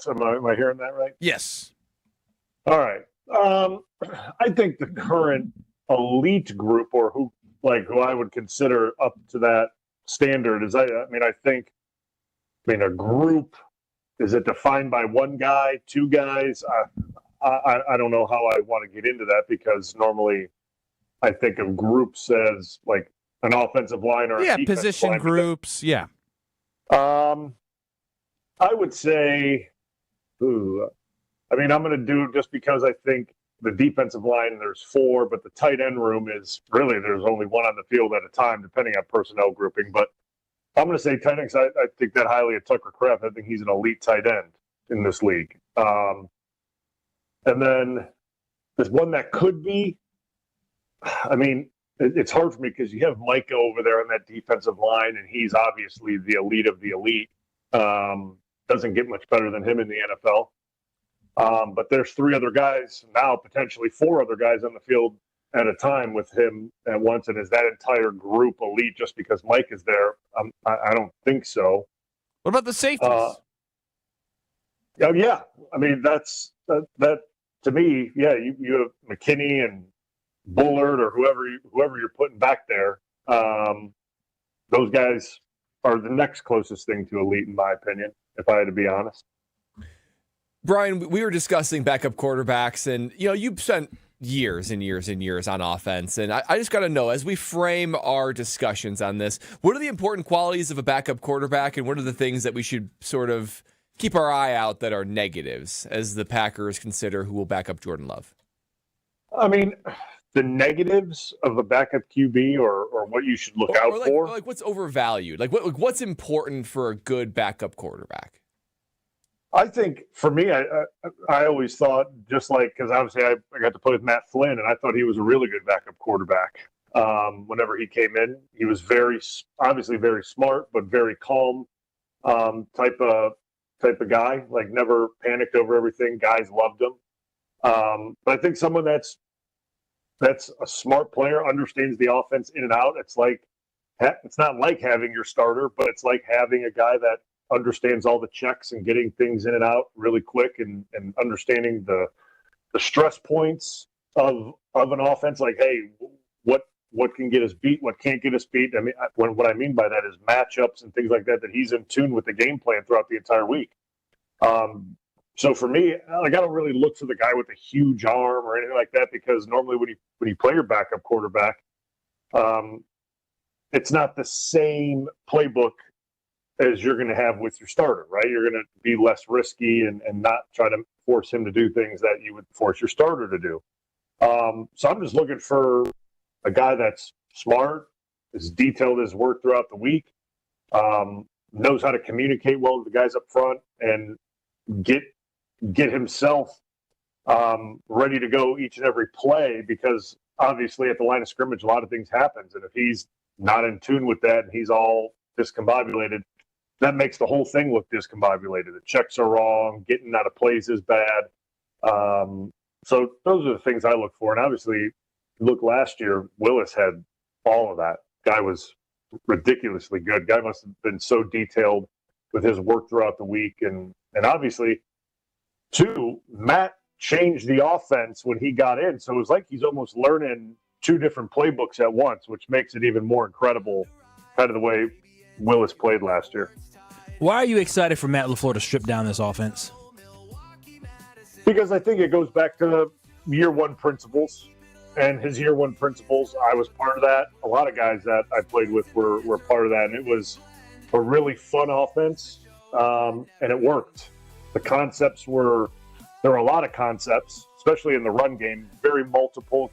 I hearing that right? Yes. All right. I think the current elite group, or who I would consider up to that standard, is I think a group, is it defined by one guy, two guys? I don't know how I want to get into that, because normally I think of groups as like an offensive line or a position line. groups. Yeah. I would say, I'm going to do, just because I think the defensive line, there's 4, but the tight end room is really, there's only one on the field at a time, depending on personnel grouping. But I'm going to say tight end, because I think that highly of Tucker Kraft. I think he's an elite tight end in this league. And then there's one that could be, it's hard for me because you have Micah over there on that defensive line, and he's obviously the elite of the elite. Doesn't get much better than him in the NFL. But there's 3 other guys now, potentially 4 other guys on the field at a time with him at once. And is that entire group elite just because Mike is there? I don't think so. What about the safeties? Yeah. That's that to me. Yeah, you have McKinney and Bullard, or whoever you're putting back there. Those guys are the next closest thing to elite, in my opinion, if I had to be honest. Bryan, we were discussing backup quarterbacks, and you've spent years and years and years on offense, and I just got to know, as we frame our discussions on this, what are the important qualities of a backup quarterback, and what are the things that we should sort of keep our eye out that are negatives as the Packers consider who will back up Jordan Love? The negatives of a backup QB, or what you should look out for? Like what's overvalued? What's important for a good backup quarterback? I think for me, I always thought, just because obviously I got to play with Matt Flynn, and I thought he was a really good backup quarterback. Whenever he came in, he was obviously very smart, but very calm type of guy. Like, never panicked over everything. Guys loved him. But I think someone that's a smart player, understands the offense in and out. It's not like having your starter, but it's like having a guy that understands all the checks and getting things in and out really quick, and understanding the stress points of an offense. Like, hey, what can get us beat? What can't get us beat? What I mean by that is matchups and things like that he's in tune with the game plan throughout the entire week. So for me, I don't really look for the guy with a huge arm or anything like that, because normally when you play your backup quarterback, it's not the same playbook as you're going to have with your starter, right? You're going to be less risky and not try to force him to do things that you would force your starter to do. So I'm just looking for a guy that's smart, is detailed his work throughout the week, knows how to communicate well with the guys up front, and get himself ready to go each and every play, because obviously at the line of scrimmage, a lot of things happens. And if he's not in tune with that and he's all discombobulated, that makes the whole thing look discombobulated. The checks are wrong, getting out of plays is bad. So those are the things I look for. And obviously, look, last year, Willis had all of that. Guy was ridiculously good. Guy must have been so detailed with his work throughout the week. And obviously, too, Matt changed the offense when he got in. So it was like he's almost learning 2 different playbooks at once, which makes it even more incredible, kind of the way Willis played last year. Why are you excited for Matt LaFleur to strip down this offense? Because I think it goes back to year one principles. And his year one principles, I was part of that. A lot of guys that I played with were part of that. And it was a really fun offense, and it worked. The concepts there were a lot of concepts, especially in the run game, very multiple